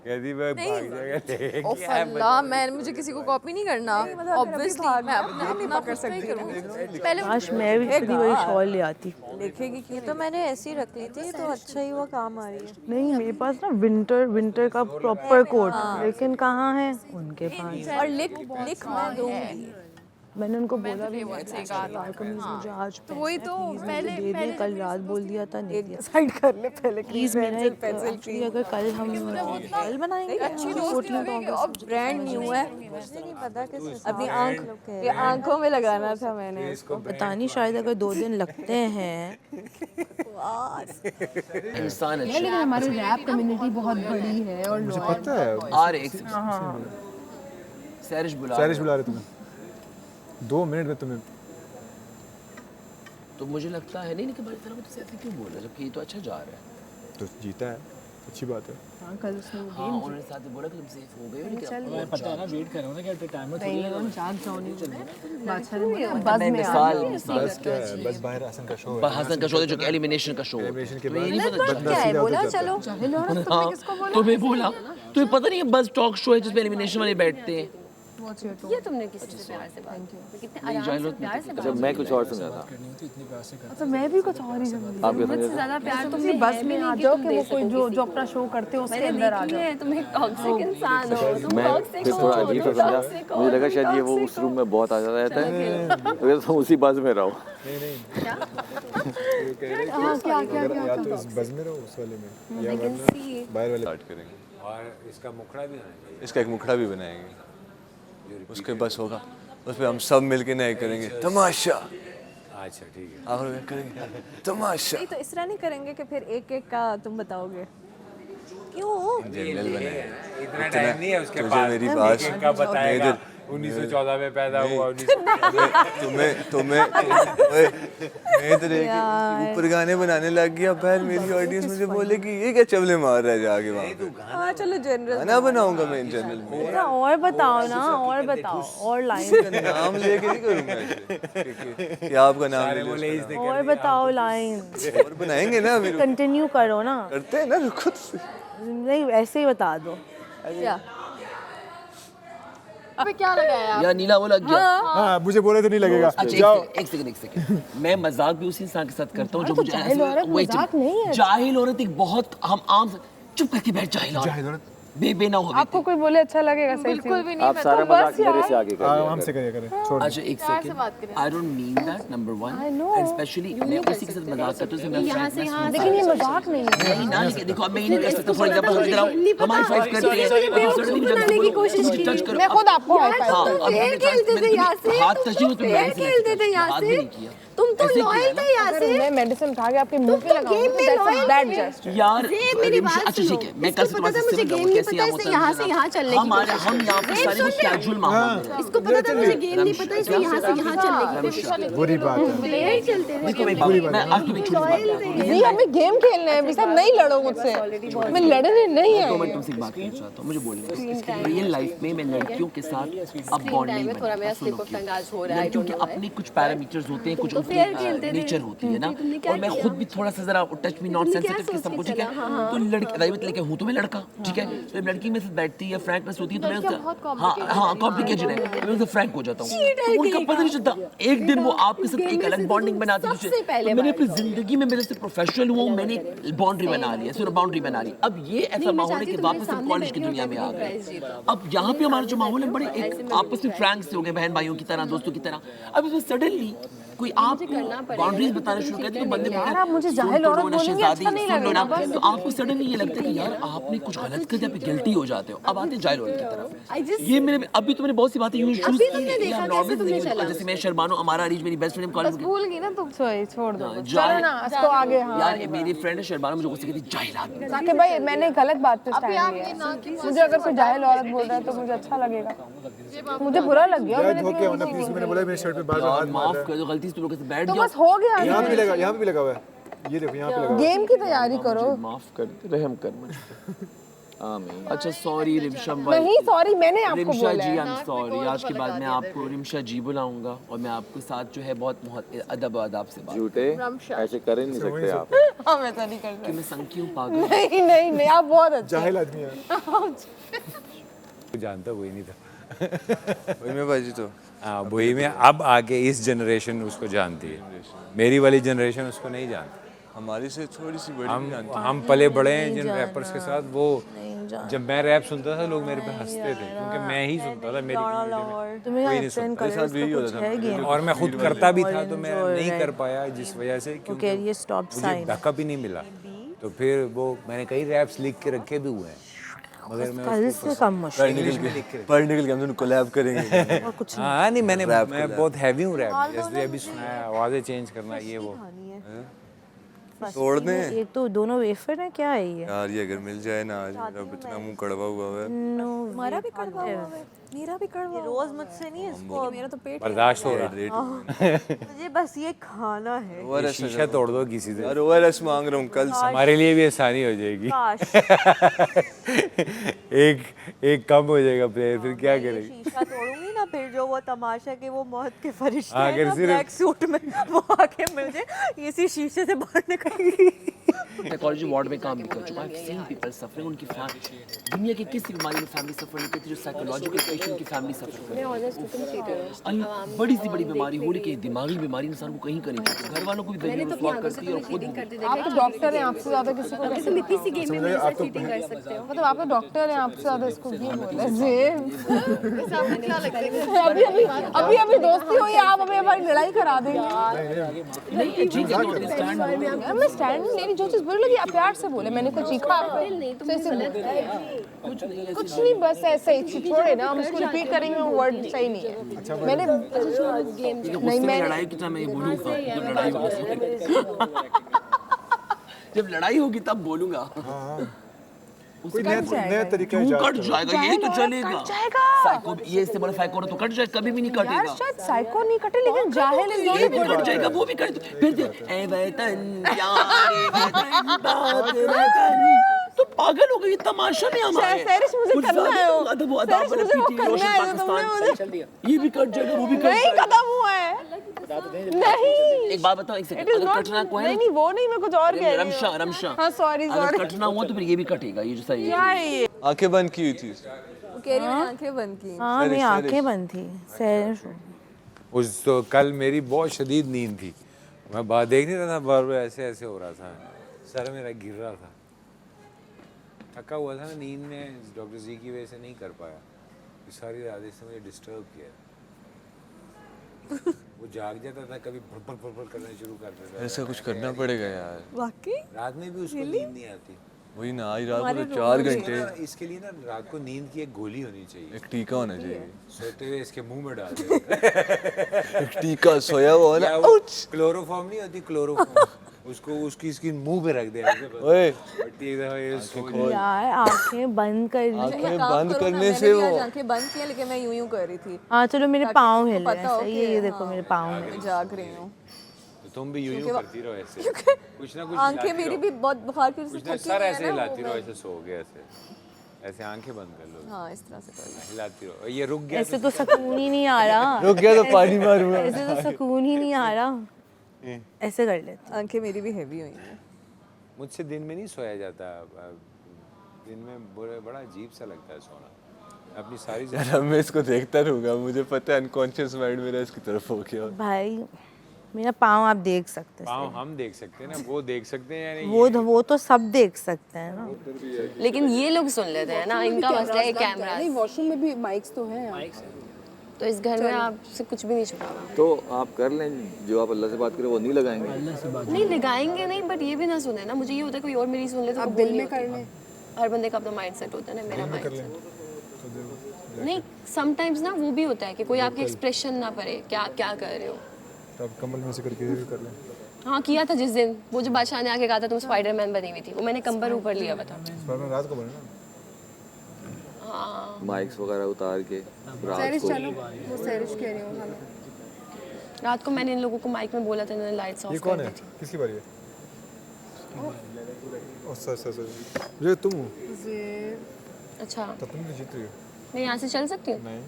यदि मैं भाग जाएगा। ओफ अल्लाह, मैं मुझे किसी को कॉपी नहीं करना ऑब्वियसली, मैं अपना कर सकती हूँ। पहले काश मैं भी खुद ही वही शॉल ले आती। देखेगी कि तो मैंने ऐसे ही रख ली थी, तो अच्छा ही हुआ काम आ रही है। नहीं मेरे पास ना विंटर का प्रॉपर कोट, लेकिन कहाँ है उनके पास। और लिख मैं दूंगी। मैंने उनको बोला भी मुझे आज तो वही तो पहले कल रात बोल दिया था नहीं दिया। डिसाइड कर ले पहले प्लीज मेरा एक एक्चुअली अगर कल हम कल बनाएंगे अच्छी दोस्ती होगी और ब्रांड न्यू है, मुझे नहीं पता कि अपनी आंखों में लगाना था मैंने। पता नहीं शायद अगर 2 दिन लगते हैं। इंसान लेकिन हमारी रैप कम्युनिटी बहुत बड़ी है और मुझे पता है। आ रहे सैरिश बुला रहे तुम्हें 2 मिनट में तुम्हें। तो मुझे लगता है नहीं कि भाई तरह तो ऐसे क्यों बोल रहा है जबकि ये तो अच्छा जा रहा है। तो जीता है, अच्छी बात है। हाँ कल उसने हाँ उन्होंने साथ में बोला कि तुम सेफ हो गए हो। चल मैं पता है ना, वेट कर रहा हूँ ना कि टाइम में नहीं हम जाग जाओ नहीं बादशाह ने बस में बस क्या है, बस बाहर हसन का शो है। हसन का शो है जो कि एलिमिनेशन का शो है। एलिमिनेशन के तो ये नहीं पता क्या है बोला चलो तुम्हें बोला तुम्हें पता नहीं है बस टॉक शो है जिसमें एलिमिनेशन वाले बैठते हैं। ये तुमने किसी से प्यार से बात की, कितने आराम से प्यार से अच्छा मैं कुछ और समझा था। अच्छा मैं भी कुछ और ही समझी। आप मुझसे ज्यादा प्यार तुमने बस में आ जाओ कि वो कोई जो अपना शो करते हो उसके अंदर आ जाओ। तुम एक टॉक्सिक इंसान हो, तुम मैं टॉक्सिक फिर थोड़ा अजीब सा समझा, मुझे लगा शायद ये वो उस रूम में बहुत आ जाता रहता है तो तुम उसी बस में रहो। या तो इस बस में रहो उस वाले में या वरना बाहर वाले स्टार्ट करेंगे। और इसका मुखड़ा भी बनाएंगे। इसका एक मुखड़ा भी बनाएंगे, उसके बस होगा, उस पर हम सब मिलके नए करेंगे तमाशा। अच्छा ठीक है, आखिर में करेंगे तमाशा। नहीं तो इस तरह नहीं करेंगे कि फिर एक एक का तुम बताओगे क्यों। जनरल बनाएंगे। इतना टाइम नहीं है उसके तुझे पास, मेरी बात एक का बताएगा 1914 में पैदा हुआ। तुम्हें इधर ऊपर गाने बनाने लग गया, फिर मेरी ऑडियंस मुझे बोलेगी ये क्या चवले मार रहा है जाके वहाँ पे। हाँ चलो जनरल गाना बनाऊंगा मैं इन जनरल में। और बताओ ना, और बताओ और लाइन नाम लेके नहीं करूँगा ऐसे कि आपका नाम ले लो। और बताओ लाइन और बनाएंगे ना फिर कंटिन्यू करो ना। करते हैं ना खुद से। नहीं ऐसे ही बता दो। क्या अबे क्या लगाया यार नीला वो लग गया। हाँ मुझे बोले तो नहीं लगेगा। अच्छा एक सेकंड मैं मजाक भी उसी इंसान के साथ करता हूँ जो मुझे जाहिल औरत एक बहुत हम आम चुप करके बैठ जाहिल औरत बेबे ना हो। आपको कोई बोले अच्छा लगेगा सही बिल्कुल भी नहीं। आप सारा मजाक मेरे से आगे करिए। हमसे करें छोड़। अच्छा एक second, I don't mean that number 1 and specially मैं उसी के साथ मजाक करता हूं। मैं यहाँ से यहाँ लेकिन ये मजाक नहीं है। नहीं ना देखो अब मैं ये नहीं कर सकता। फॉर एग्जांपल हम इधर हम हाई फाइव करते हैं, बनाने की कोशिश की मैं खुद आपको हाई फाइव हां खेलते थे यार से हाथ टच नहीं होता, खेलते थे यार से तुम तो लॉयल थे अगर मैं मेडिसिन खा के आपके मुंह पे लगाऊंगी तो दैट्स अ बैड जेस्चर यार मेरी बात अच्छा ठीक है मैं कल से तुम्हारे मुझे गेम नहीं पता इससे यहाँ से यहाँ चलने की हम यहाँ पे सारे कुछ कैजुअल मामला है। इसको पता था मुझे गेम नहीं पता इसलिए यहाँ से यहाँ चलने की बुरी बात है। प्लेयर ही चलते रहे देखो मैं आज तुम्हें छोटी बात जी हमें गेम खेलना है विशाल नहीं लड़ो मुझसे मैं लड़ने नहीं तो आई मैं तुमसे एक बात कहना चाहता हूँ मुझे बोलने रियल लाइफ में मैं लड़कियों के साथ अब बॉन्ड नहीं थोड़ा मेरा स्लिप ऑफ टंग आज हो रहा है लड़कियों के अपने कुछ पैरामीटर्स होते हैं कुछ उनकी नेचर होती है ना और मैं खुद भी थोड़ा सा जरा टच मी नॉट सेंसिटिव के सब कुछ ठीक है तो लड़की राइवत लेके हूँ तो मैं लड़का ठीक है तो लड़की में से बैठती है फ्रैंकनेस होती है तो मैं हाँ कॉम्प्लिकेटेड है मैं उससे फ्रैंक हो जाता हूँ तो उनका पता नहीं चलता एक दिन वो आपके साथ एक अलग बॉन्डिंग बनाती है मैंने अपनी जिंदगी में मेरे से प्रोफेशनल हुआ मैंने बाउंड्री बना ली है सिर्फ बाउंड्री बना ली अब ये ऐसा माहौल है कि वापस हम कॉलेज की दुनिया में आ गए अब यहाँ पे हमारा जो माहौल है बड़े एक आपस में फ्रैंक्स हो गए बहन भाइयों की तरह दोस्तों की तरह अब इसमें सडनली कोई आप बाउंड्रीज बताना शुरू करते तो बंदे यार आप मुझे जाहिल औरत बोलेंगे अच्छा नहीं लगेगा बस तो आपको सडनली ये लगता है कि यार आपने कुछ गलत कर दिया पे गिल्टी हो जाते हो अब आते हैं जाहिल औरत की तरफ ये मेरे अभी तो मैंने बहुत सी बातें यूं शूज की या नॉर्मल नहीं जैसे मैं शर्मानो हमारा अरीज मेरी बेस्ट फ्रेंड कॉलेज भूल गई ना तुम छोड़ दो हाँ, चलो ना इसको आगे हाँ यार मेरी फ्रेंड है शर्मानो मुझे गुस्से कहती जाहिल आदमी साकिब भाई मैंने गलत बात पे स्टैंड लिया मुझे अगर कोई जाहिल औरत बोल रहा है तो मुझे अच्छा लगेगा मुझे बुरा लग गया यार धोखे होना प्लीज मैंने बोला मेरे शर्ट पे बार बार माफ कर दो गलती से तुम लोग से बैठ तो गया बस हो गया यहाँ पे भी लगा हुआ है ये देखो यहाँ पे लगा हुआ है गेम की तैयारी करो माफ कर रहम कर मुझे आमीन अच्छा सॉरी रिमशा भाई नहीं सॉरी मैंने आपको रिमशा बोला जी है आई एम सॉरी आज के बाद मैं आपको रिमशा जी बुलाऊंगा और मैं आपके साथ जो है बहुत अदब आदाब से बात झूठे ऐसे कर ही नहीं सकते आप हम ऐसा नहीं कर कि मैं संकी हूँ पागल नहीं आप बहुत अच्छे जाहिल आदमी है जानता वही नहीं था वही में बाजी तो हाँ वही में अब आगे इस जनरेशन उसको जानती है मेरी वाली जनरेशन उसको नहीं जानती हमारी से थोड़ी सी बड़ी हम पले बड़े हैं जिन रैपर्स के साथ वो जब मैं रैप सुनता था लोग मेरे पे हंसते थे क्योंकि मैं ही सुनता था मेरी community में कोई नहीं सुनता और मैं खुद करता भी था तो मैं नहीं कर पाया जिस वजह से क्योंकि मुझे धक्का भी नहीं मिला तो फिर वो मैंने कई रैप्स लिख के रखे भी हुए हैं मगर मैं पढ़ निकल के हम दोनों कोलैब करेंगे हाँ नहीं मैं बहुत हैवी हूँ रैप जैसे अभी सुनाया आवाज़ें चेंज करना ये वो तोड़ दें एक तो दोनों वेफर है क्या है ये यार ये अगर मिल जाए ना आज अब इतना मुंह कड़वा हुआ है हमारा भी कड़वा हुआ है मेरा भी कड़वा रोज मुझसे नहीं इसको मेरा तो पेट बर्दाश्त हो रहा मुझे बस ये खाना है है शीशा तोड़ दो किसी से यार ओआरएस मांग रहा हूँ कल हमारे लिए भी आसानी हो जाएगी एक कम हो जाएगा प्लेयर फिर क्या करेंगे शीशा तोड़ूंगी ना फिर जो वो तमाशा के वो मौत के फरिश्ते हाँ, हैं ना ब्लैक सूट में वो आके मुझे इसी शीशे से बाहर निकलेंगी साइकोलॉजी वार्ड में काम भी कर चुका है सीन पीपल सफरिंग उनकी दुनिया की किसी बीमारी में फैमिली सफर नहीं करती जो साइकोलॉजिकल पेशेंट की फैमिली सफर मैं ऑनेस्ट तुम चीटर हूं बड़ी सी बड़ी बीमारी हो लेकिन दिमागी बीमारी इंसान को कहीं करेगी घर वालों को भी मैंने वेरी तो अपनी फ्लॉट आंखों से करती है और कभी चीटिंग खुद करते आप देखा तो डॉक्टर हैं आपसे ज्यादा किसी को अभी तुम इतनी सी गेम में मेरे साथ चीटिंग कर सकते हो मतलब आप तो डॉक्टर हैं आपसे ज्यादा इसको ये बोला अभी दोस्ती हुई आप अभी हमारी लड़ाई करा देंगे नहीं ठीक है मैं स्टैंड नहीं ले रही जो चीज बुरी लगी आप प्यार से बोले मैंने कुछ चीखा तो ऐसे कुछ नहीं बस ऐसे ही छोड़े ना हम उसको रिपीट करेंगे वो वर्ड सही नहीं है मैंने नहीं मैं लड़ाई की तरह मैं ये बोलूंगा जब लड़ाई होगी तब बोलूंगा कोई नया तरीका कट जाएगा ये तो चलेगा साइको ये इससे बड़ा साइको तो कट जाएगा कभी भी नहीं यार कटेगा शायद साइको नहीं कटे लेकिन जाहिल ये भी कट जाएगा वो भी कट फिर ए वतन प्यारे वतन बात वतन तो पागल हो गई तमाशा नहीं हमारा सैरिश मुझे करना है वो अदब अदब वाला पीटी रोशन पाकिस्तान ये भी कट जाएगा वो भी कट नहीं जाएगा खत्म हुआ है नहीं एक बात बताओ एक सेकंड अगर कटना को है नहीं वो नहीं मैं कुछ और कह रही हूं रमशा हां सॉरी अगर कटना हुआ तो फिर ये भी कटेगा ये जो सही क्या है है ये आंखें बंद की हुई थी वो कह रही मैंने आंखें बंद की हाँ मेरी आंखें बंद थी सैरिश उस तो कल मेरी बहुत शदीद नींद थी मैं बात देख नहीं रहा था बार बार ऐसे ऐसे हो रहा था सर मेरा गिर रहा था थका हुआ था ना नींद में डॉक्टर जी की वजह से नहीं कर पाया सारी रात इसने मुझे डिस्टर्ब किया वो जाग जाता था कभी फुर करना शुरू कर देता ऐसा कुछ करना पड़ेगा यार वाकई रात में भी उसको नींद नहीं आती वही ना, आज रात को 4 घंटे। इसके लिए ना रात को नींद की एक गोली होनी चाहिए, एक टीका होना चाहिए, सोते हुए इसके मुंह में डाल दे। एक टीका सोया हुआ ना, क्लोरोफॉर्म नहीं होती, क्लोरोफॉर्म, उसको उसकी इसकी मुंह पे रख दे। ओए यार आंखें बंद कर ली, आंखें बंद करने से वो आंखें बंद किया, लेकिन मैं यूं कर रही थी। हाँ चलो मेरे पाँव हिल रहे पता हो हैं, कि ये देखो मेरे पाँव में मैं जाग रही हूँ। तो तुम भी यूं करती रहो ऐसे, कुछ ना कुछ आंखें मेरी भी बहुत बुखार की वजह से थकी सर हुई है ऐसे ना, हिलाती वो रहो, मैं- ऐसे सो गए ऐसे, ऐसे आंखें बंद कर लो। हाँ इस तरह से कर हिलाती रहो, ये रुक गया ऐसे तो सुकून ही नहीं आ रहा, रुक गया तो पानी मारूंगा। ऐसे तो सुकून ही नहीं आ रहा, ऐसे कर लेते। आंखें मेरी भी हैवी हुई हैं। मुझसे दिन में नहीं सोया जाता, दिन में बड़ा अजीब सा लगता है सोना, अपनी सारी यार मैं इसको देखता रहूंगा, मुझे पता है अनकॉन्शियस माइंड मेरा इसकी तरफ हो गया। भाई मेरा पाँव आप देख सकते हैं, पाँव हम देख सकते हैं ना, वो देख सकते हैं या नहीं? वो तो सब देख सकते हैं ना। लेकिन ये लोग सुन लेते हैं ना, इनका मसला है कैमरा। नहीं वॉशरूम में भी माइक्स तो हैं। तो इस घर में आपसे कुछ भी नहीं छुपाना। तो आप कर लें जो आप अल्लाह से बात करें, वो नहीं लगाएंगे। नहीं लगाएंगे नहीं, बट ये भी ना सुने ना, मुझे ये होता है कोई और मेरी सुन ले तो आप वो दिल बोलनी में कर होती है। लें। हर बंदे का अपना माइंड सेट होता है ना, मेरा माइंड सेट नहीं। समटाइम्स ना वो भी होता है कि कोई आपके एक्सप्रेशन ना पड़े, क्या क्या कर रहे हो। तब कमल में से करके भी कर लें। हाँ किया था जिस दिन, वो जो बादशाह ने आके कहा था तुम स्पाइडरमैन बनी हुई थी, वो मैंने कंबर ऊपर लिया हुआ था। स्पाइडरमैन रात को बने ना। हाँ माइक्स वगैरह उतार के रात सैरिश को चलो, वो सैरिश कह रही हूँ हमें। रात को मैंने इन लोगों को माइक में बोला था, इन्होंने लाइट्स ऑफ ये कर कौन दी है? थी। किसकी बारी है? ओ सर ये तुम हो? अच्छा तो तुम भी जीत रही हो। मैं यहाँ से चल सकती हूँ? नहीं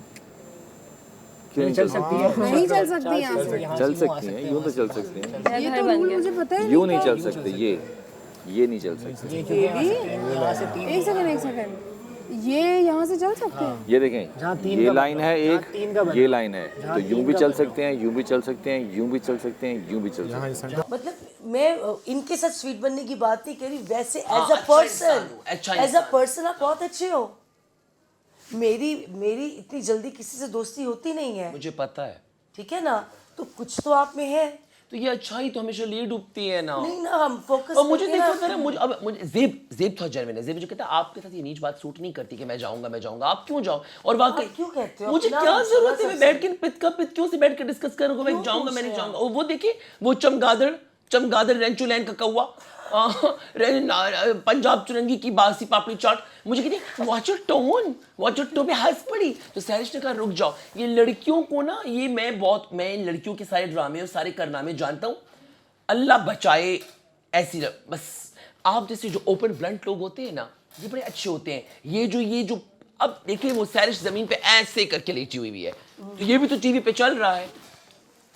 क्यों नहीं चल सकती है? नहीं चल सकती यहाँ से। चल सकती हैं, यूं तो चल सकती हैं। ये तो रूल मुझे पता है। यूं नहीं चल सकते, ये नहीं चल सकते। एक सेकंड, ये यहाँ से चल सकते हैं। ये देखें, ये लाइन है एक, ये लाइन है, तो यूं भी चल सकते हैं, यूं भी चल सकते हैं, यूं भी चल सकते हैं, यूं भी चल सकते हैं। मतलब मैं इनके साथ स्वीट बनने की बात नहीं कह रही, वैसे एज अ पर्सन आप बहुत अच्छे हो। मेरी इतनी जल्दी किसी से दोस्ती होती नहीं है, मुझे पता है। ठीक है ना, तो कुछ तो आप में है। तो ये अच्छाई तो हमेशा लिए डूबती है ना। नहीं ना, हम फोकस और मुझे देखो जरा, मुझे जेब था जेन्युइन है। जेब मुझे कहता है आपके साथ ये नीच बात सूट नहीं करती कि मैं जाऊंगा, आप क्यों जाओ? और वाकई क्यों कहते हो? मुझे क्या जरूरत है मैं बैठ के पित क्यों से बैठ के डिस्कस करूंगा, मैं जाऊंगा मैं नहीं जाऊंगा। और वो देखिए वो चमगादड़ रेंचो लैंड का कौवा, पंजाब चुरंगी की बासी पापड़ी चाट, मुझे कहती वॉच योर टोन पे हंस पड़ी। तो सैरिश ने कहा रुक जाओ, ये लड़कियों को ना, ये मैं इन लड़कियों के सारे ड्रामे और सारे कारनामे जानता हूँ। अल्लाह बचाए ऐसी बस आप जैसे जो ओपन ब्लंट लोग होते हैं ना, ये बड़े अच्छे होते हैं। ये जो अब देखिए वो सैरिश जमीन पे ऐसे करके लेटी हुई है, तो ये भी तो टीवी पे चल रहा है।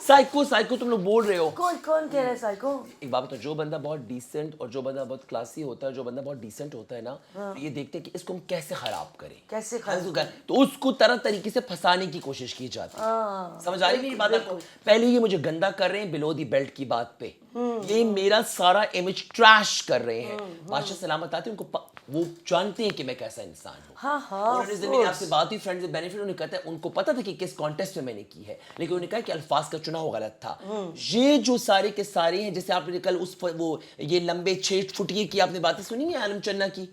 साइको तुम लोग बोल रहे हो। कौन कह रहा है साइको? एक बात बताओ, जो बंदा बहुत डिसेंट और जो बंदा बहुत क्लासी होता है, जो बंदा बहुत डिसेंट होता है ना, तो ये देखते हैं कि इसको हम कैसे खराब करें, कैसे खराब तो उसको तरह तरीके से फंसाने की कोशिश की जाती है। समझ आ रही मेरी बात आपको? पहले ये मुझे गंदा कर रहे हैं बिलो दी बेल्ट की बात पे, ये मेरा सारा इमेज ट्रैश कर रहे हैं। बादशाह सलामत आते हैं, उनको वो जानते हैं कि मैं कैसा इंसान हूँ। और इस दिन मेरी आपसे बात हुई, फ्रेंड्स बेनिफिट, उन्हें कहता है उनको पता था कि किस कॉन्टेस्ट में मैंने की है, लेकिन उन्होंने कहा कि अल्फाज का चुनाव गलत था। ये जो सारे के सारे हैं, जैसे आपने कल वो ये लंबे 6 फुटिये की आपने बातें सुनी है आलम चन्ना की,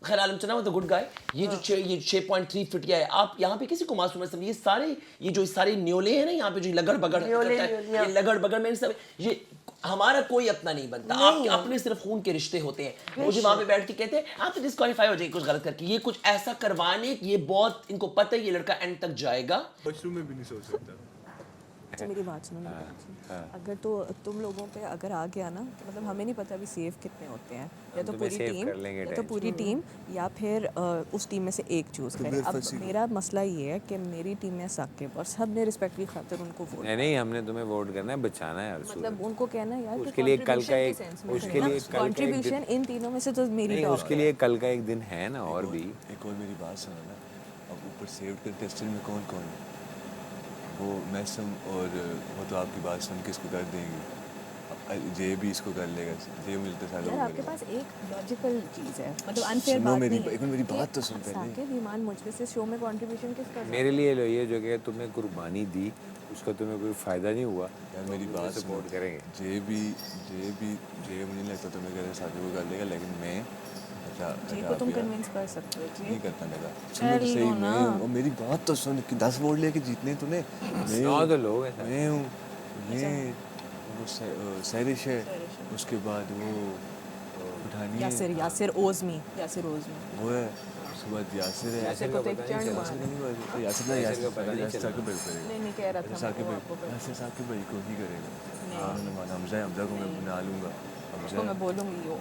खैर आलम चन्ना तो गुड गाय, ये जो ये 6.3 फुटिया है, आप यहाँ पे किसी को मासूम समझिए। ये जो सारे न्योले हैं ना यहाँ पे, जो लगड़ बगड़ ये लगड़ बगड़ में सब, ये हमारा कोई अपना नहीं बनता, आपके अपने सिर्फ खून के रिश्ते होते हैं। मुझे वहां पे बैठ के कहते हैं आप तो डिस्क्वालीफाई हो जाएगी कुछ गलत करके, ये कुछ ऐसा करवाने, ये बहुत इनको पता है ये लड़का एंड तक जाएगा। वॉशरूम में भी नहीं सो सकता। अच्छा मेरी बात सुनो, अगर तो तुम लोगों पे अगर आ गया ना, तो मतलब हमें नहीं पता अभी सेफ कितने होते हैं, या तो पूरी टीम या फिर उस टीम में से एक चूज करें। अब मेरा मसला ये है कि मेरी टीम में साकिब और सब ने रिस्पेक्ट की खातिर उनको वोट, नहीं हमने तुम्हें वोट करना है, बचाना है। मतलब उनको कहना है यार उसके लिए कल का एक कंट्रीब्यूशन इन तीनों में से तो मेरी टॉप उसके लिए कल का एक दिन है ना। और भी एक और मेरी बात सुनो ना, अब ऊपर सेव कर टेस्टर में कौन है? वो मैसम और वो तो आपकी बात सुन के इसको कर देंगे, जे भी इसको कर लेगा, जे मिलते सारे लोग। आपके पास एक लॉजिकल चीज़ है, मतलब अनफेयर बात नहीं है। मेरी बात तो सुन पहले। साकिब ईमान मुझसे से शो में कंट्रीब्यूशन किसका? मेरे लिए लो, ये जो कि तुमने कुर्बानी दी उसका तुम्हें कोई फ़ायदा नहीं हुआ यार, मेरी बात सपोर्ट करेंगे। जे मुझे नहीं लगता तुम्हें करे साथी को कर लेगा, लेकिन मैं जी को तुम कन्विंस कर सकते हो नहीं करता मेरा सुन तो सही मैं हूँ और मेरी बात तो सुन कि 10 वोट लेके जीतने तूने नौ तो लोग हैं मैं हूँ ये वो सैरिश है उसके बाद वो उठानी यासिर यासिर ओज़मी वो है उसके बाद यासिर है यासिर को तो एक चढ़ मार यासिर साकिब भाई करेगा नहीं कह रहा था साकिब भाई को ही करेगा उन्होंने माना हमजा को मैं बना लूँगा उसको मैं बोलूँगी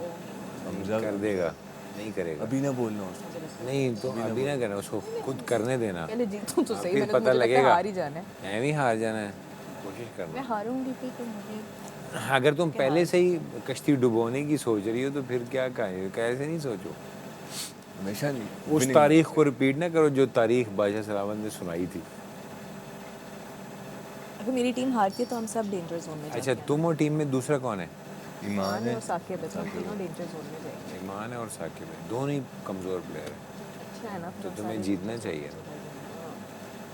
हमजा कर देगा नहीं करेगा अभी ना बोलना उसको नहीं तो अभी ना करना उसको खुद करने देना पहले जीतूं तो सही फिर मैंने पता मुझे लगता है लगेगा हार ही जाना है ऐਵੇਂ ही हार जाना है कोशिश करना मैं हारूंगी भी तो मुझे अगर तुम पहले से ही कश्ती डुबोने की सोच रही हो तो फिर क्या कैसे नहीं सोचो हमेशा नहीं उस तारीख को रिपीट ना करो जो तारीख बादशाह सलावत ने सुनाई थी अगर मेरी टीम हारती है तो हम सब डेंजर जोन में अच्छा तुम और टीम में दूसरा कौन है ईमान है और साकिब है, तो हम तीनों डेंजर जोन में जाएंगे। ईमान है और साकिब है दोनों ही कमज़ोर प्लेयर हैं अच्छा है ना तो तुम्हें जीतना चाहिए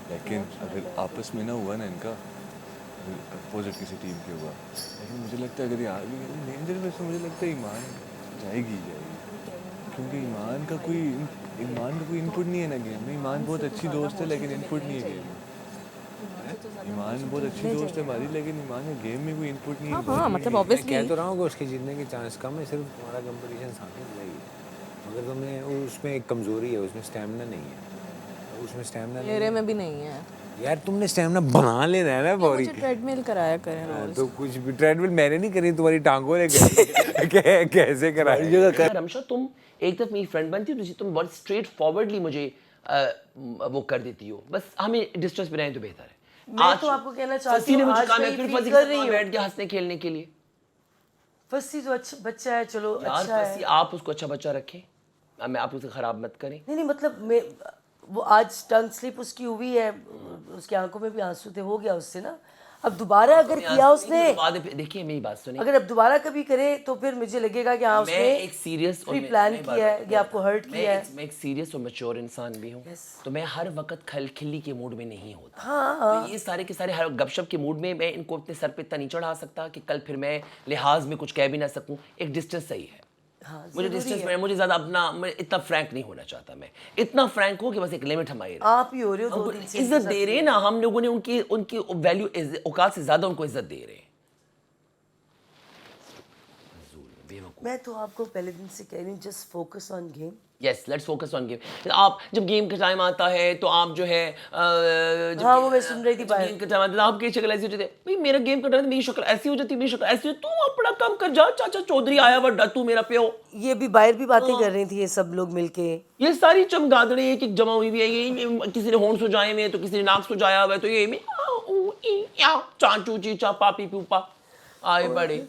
लेकिन अगर आपस में ना हुआ ना इनका अपोजिट किसी टीम के हुआ लेकिन मुझे लगता है अगर ये आ भी गए डेंजर में मुझे लगता है ईमान जाएगी क्योंकि ईमान का कोई इनपुट नहीं है ना गेम में ईमान बहुत अच्छी दोस्त है लेकिन इनपुट नहीं है गेम में ईमान बहुत अच्छी दोस्त है हमारी लेकिन ईमान का गेम में कोई इनपुट नहीं है हाँ मतलब ऑब्वियसली कह तो रहा हूँ कि उसके जीतने के चांस कम है सिर्फ तुम्हारा कंपटीशन सामने नहीं है मगर तुम्हें उसमें एक कमज़ोरी है उसमें स्टैमिना नहीं है उसमें स्टैमिना मेरे में भी नहीं है यार तुमने स्टैमिना बना लेना है ना फौरी मुझे ट्रेडमिल कराया करें रोज तो कुछ भी ट्रेडमिल मैंने नहीं करी तुम्हारी टांगों ने करी कैसे कराई रमशा तुम एक तरफ मेरी फ्रेंड बनती हो दूसरी तुम बहुत स्ट्रेट फॉरवर्डली मुझे वो कर देती हो बस हमें डिस्टेंस बनाए तो बेहतर है मैं तो आपको कहना चाहती हूँ मुझे आज कहा मैं मैं फिर फील फसी कर रही बैठ हूँ के हंसने खेलने के लिए फसी तो अच्छा बच्चा है चलो यार अच्छा फसी है आप उसको अच्छा बच्चा रखें मैं आप उसे खराब मत करें नहीं नहीं मतलब मैं वो आज टंग स्लिप उसकी हुई है उसकी आंखों में भी आंसू थे हो गया उससे ना अब दोबारा अगर किया उसने देखिए मेरी बात सुनिए अगर अब दोबारा कभी करे तो फिर मुझे लगेगा कि हाँ उसने एक सीरियस प्री प्लान किया है कि आपको हर्ट किया है मैं एक सीरियस और मैच्योर इंसान भी हूँ तो मैं हर वक्त खिल्ली के मूड में नहीं होता हाँ तो ये सारे के सारे हर गपशप के मूड में मैं इनको अपने सर पे इतना नहीं चढ़ा सकता कि कल फिर मैं लिहाज में कुछ कह भी ना सकूं एक डिस्टेंस सही है हाँ, मुझे डिस्टेंस में मुझे ज्यादा अपना मैं इतना फ्रैंक नहीं होना चाहता मैं इतना फ्रैंक हो कि बस एक लिमिट हमारी आप ही हो रहे हो 2 दिन से इज्जत दे रहे हैं ना हम लोगों ने उनकी वैल्यू औकात से ज्यादा उनको इज्जत दे रहे हैं मैं तो आपको पहले दिन से कह रही हूँ just focus on game yes let's focus on game आप जब गेम का टाइम आता है तो आप जो है हाँ वो मैं सुन रही थी गेम का टाइम आता है आपकी शक्ल ऐसी हो जाती है भाई मेरा गेम का टाइम मेरी शक्ल ऐसी हो जाती है मेरी शक्ल ऐसी हो तू अपना काम कर जा चाचा चौधरी आया वड्डा तू मेरा प्यो ये भी बाहर भी बातें कर रही थी ये सब लोग मिलके ये सारी चमगादड़े एक एक जमा हुई हुई है ये किसी ने होंठ सुजाए हुए तो किसी ने नाक सुजाया हुआ है तो ये चाचू चीचा पापी पूपा आए बड़े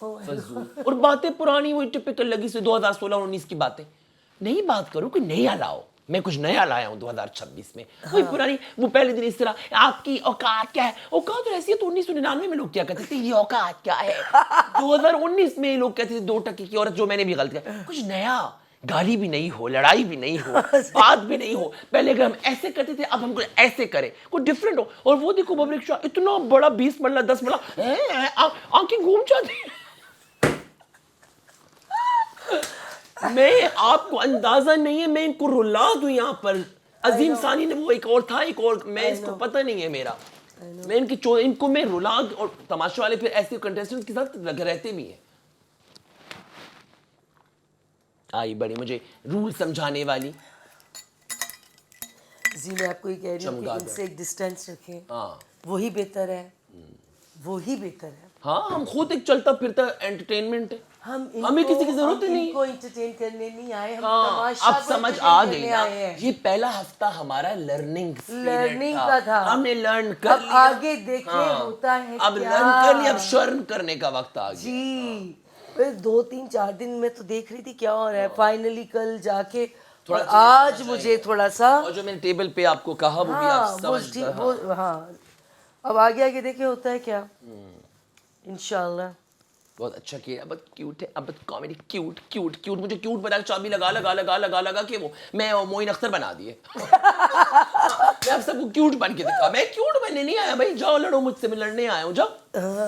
और बातें पुरानी वही टिपिकल लगी से 2016-19 की बातें नहीं बात करो कि नया लाओ मैं कुछ नया लाया हूँ 2026 में वही पुरानी वो पहले दिन इस तरह आपकी औकात क्या है औकात तो ऐसी है तो 1999 में लोग क्या कहते थे ये औकात क्या है 2019 में लोग कहते थे 2% की औरत जो मैंने भी गलत किया कुछ नया गाली भी नहीं हो लड़ाई भी नहीं हो बात भी नहीं हो पहले अगर हम ऐसे करते थे अब हमको ऐसे करें कुछ डिफरेंट हो और वो देखो बबरिक शाह इतना बड़ा 20 मरला 10 मरला आंखें घूम जाती है मैं आपको अंदाजा नहीं है मैं इनको रुला दूं यहाँ पर अजीम सानी ने वो एक और था एक और मैं इसको पता नहीं है मेरा मैं इनको मैं रुला और तमाशे वाले फिर ऐसे कंटेस्टेंट्स के साथ रहते भी हैं आई बड़ी मुझे रूल समझाने वाली जी मैं आपको ये कह रही हूँ कि इनसे एक डिस्टेंस रखें वही बेहतर है वही बेहतर है हाँ हम खुद एक चलता फिरता एंटरटेनमेंट है हमें किसी की जरूरत नहीं इनको एंटरटेन करने नहीं आए हम तमाशा अब समझ आ गई ना ये पहला हफ्ता हमारा लर्निंग का था हमने लर्न कर लिया अब आगे देखे होता है अब लर्न कर लिया अब शर्म करने का वक्त आ गया जी फिर 2-3-4 दिन में तो देख रही थी क्या हो रहा है फाइनली कल जाके और आज मुझे थोड़ा सा और जो मैंने टेबल पे आपको कहा वो भी आप समझ हाँ अब आगे आगे देखे होता है क्या इंशाल्लाह बहुत अच्छा किया अब क्यूट है अब कॉमेडी क्यूट क्यूट क्यूट मुझे क्यूट बना चाबी लगा के वो मैं मोइन अख्तर बना दिए मैं अब सबको क्यूट बन के दिखा मैं क्यूट बनने नहीं आया भाई जाओ लड़ो मुझसे मैं लड़ने आया हूँ जाओ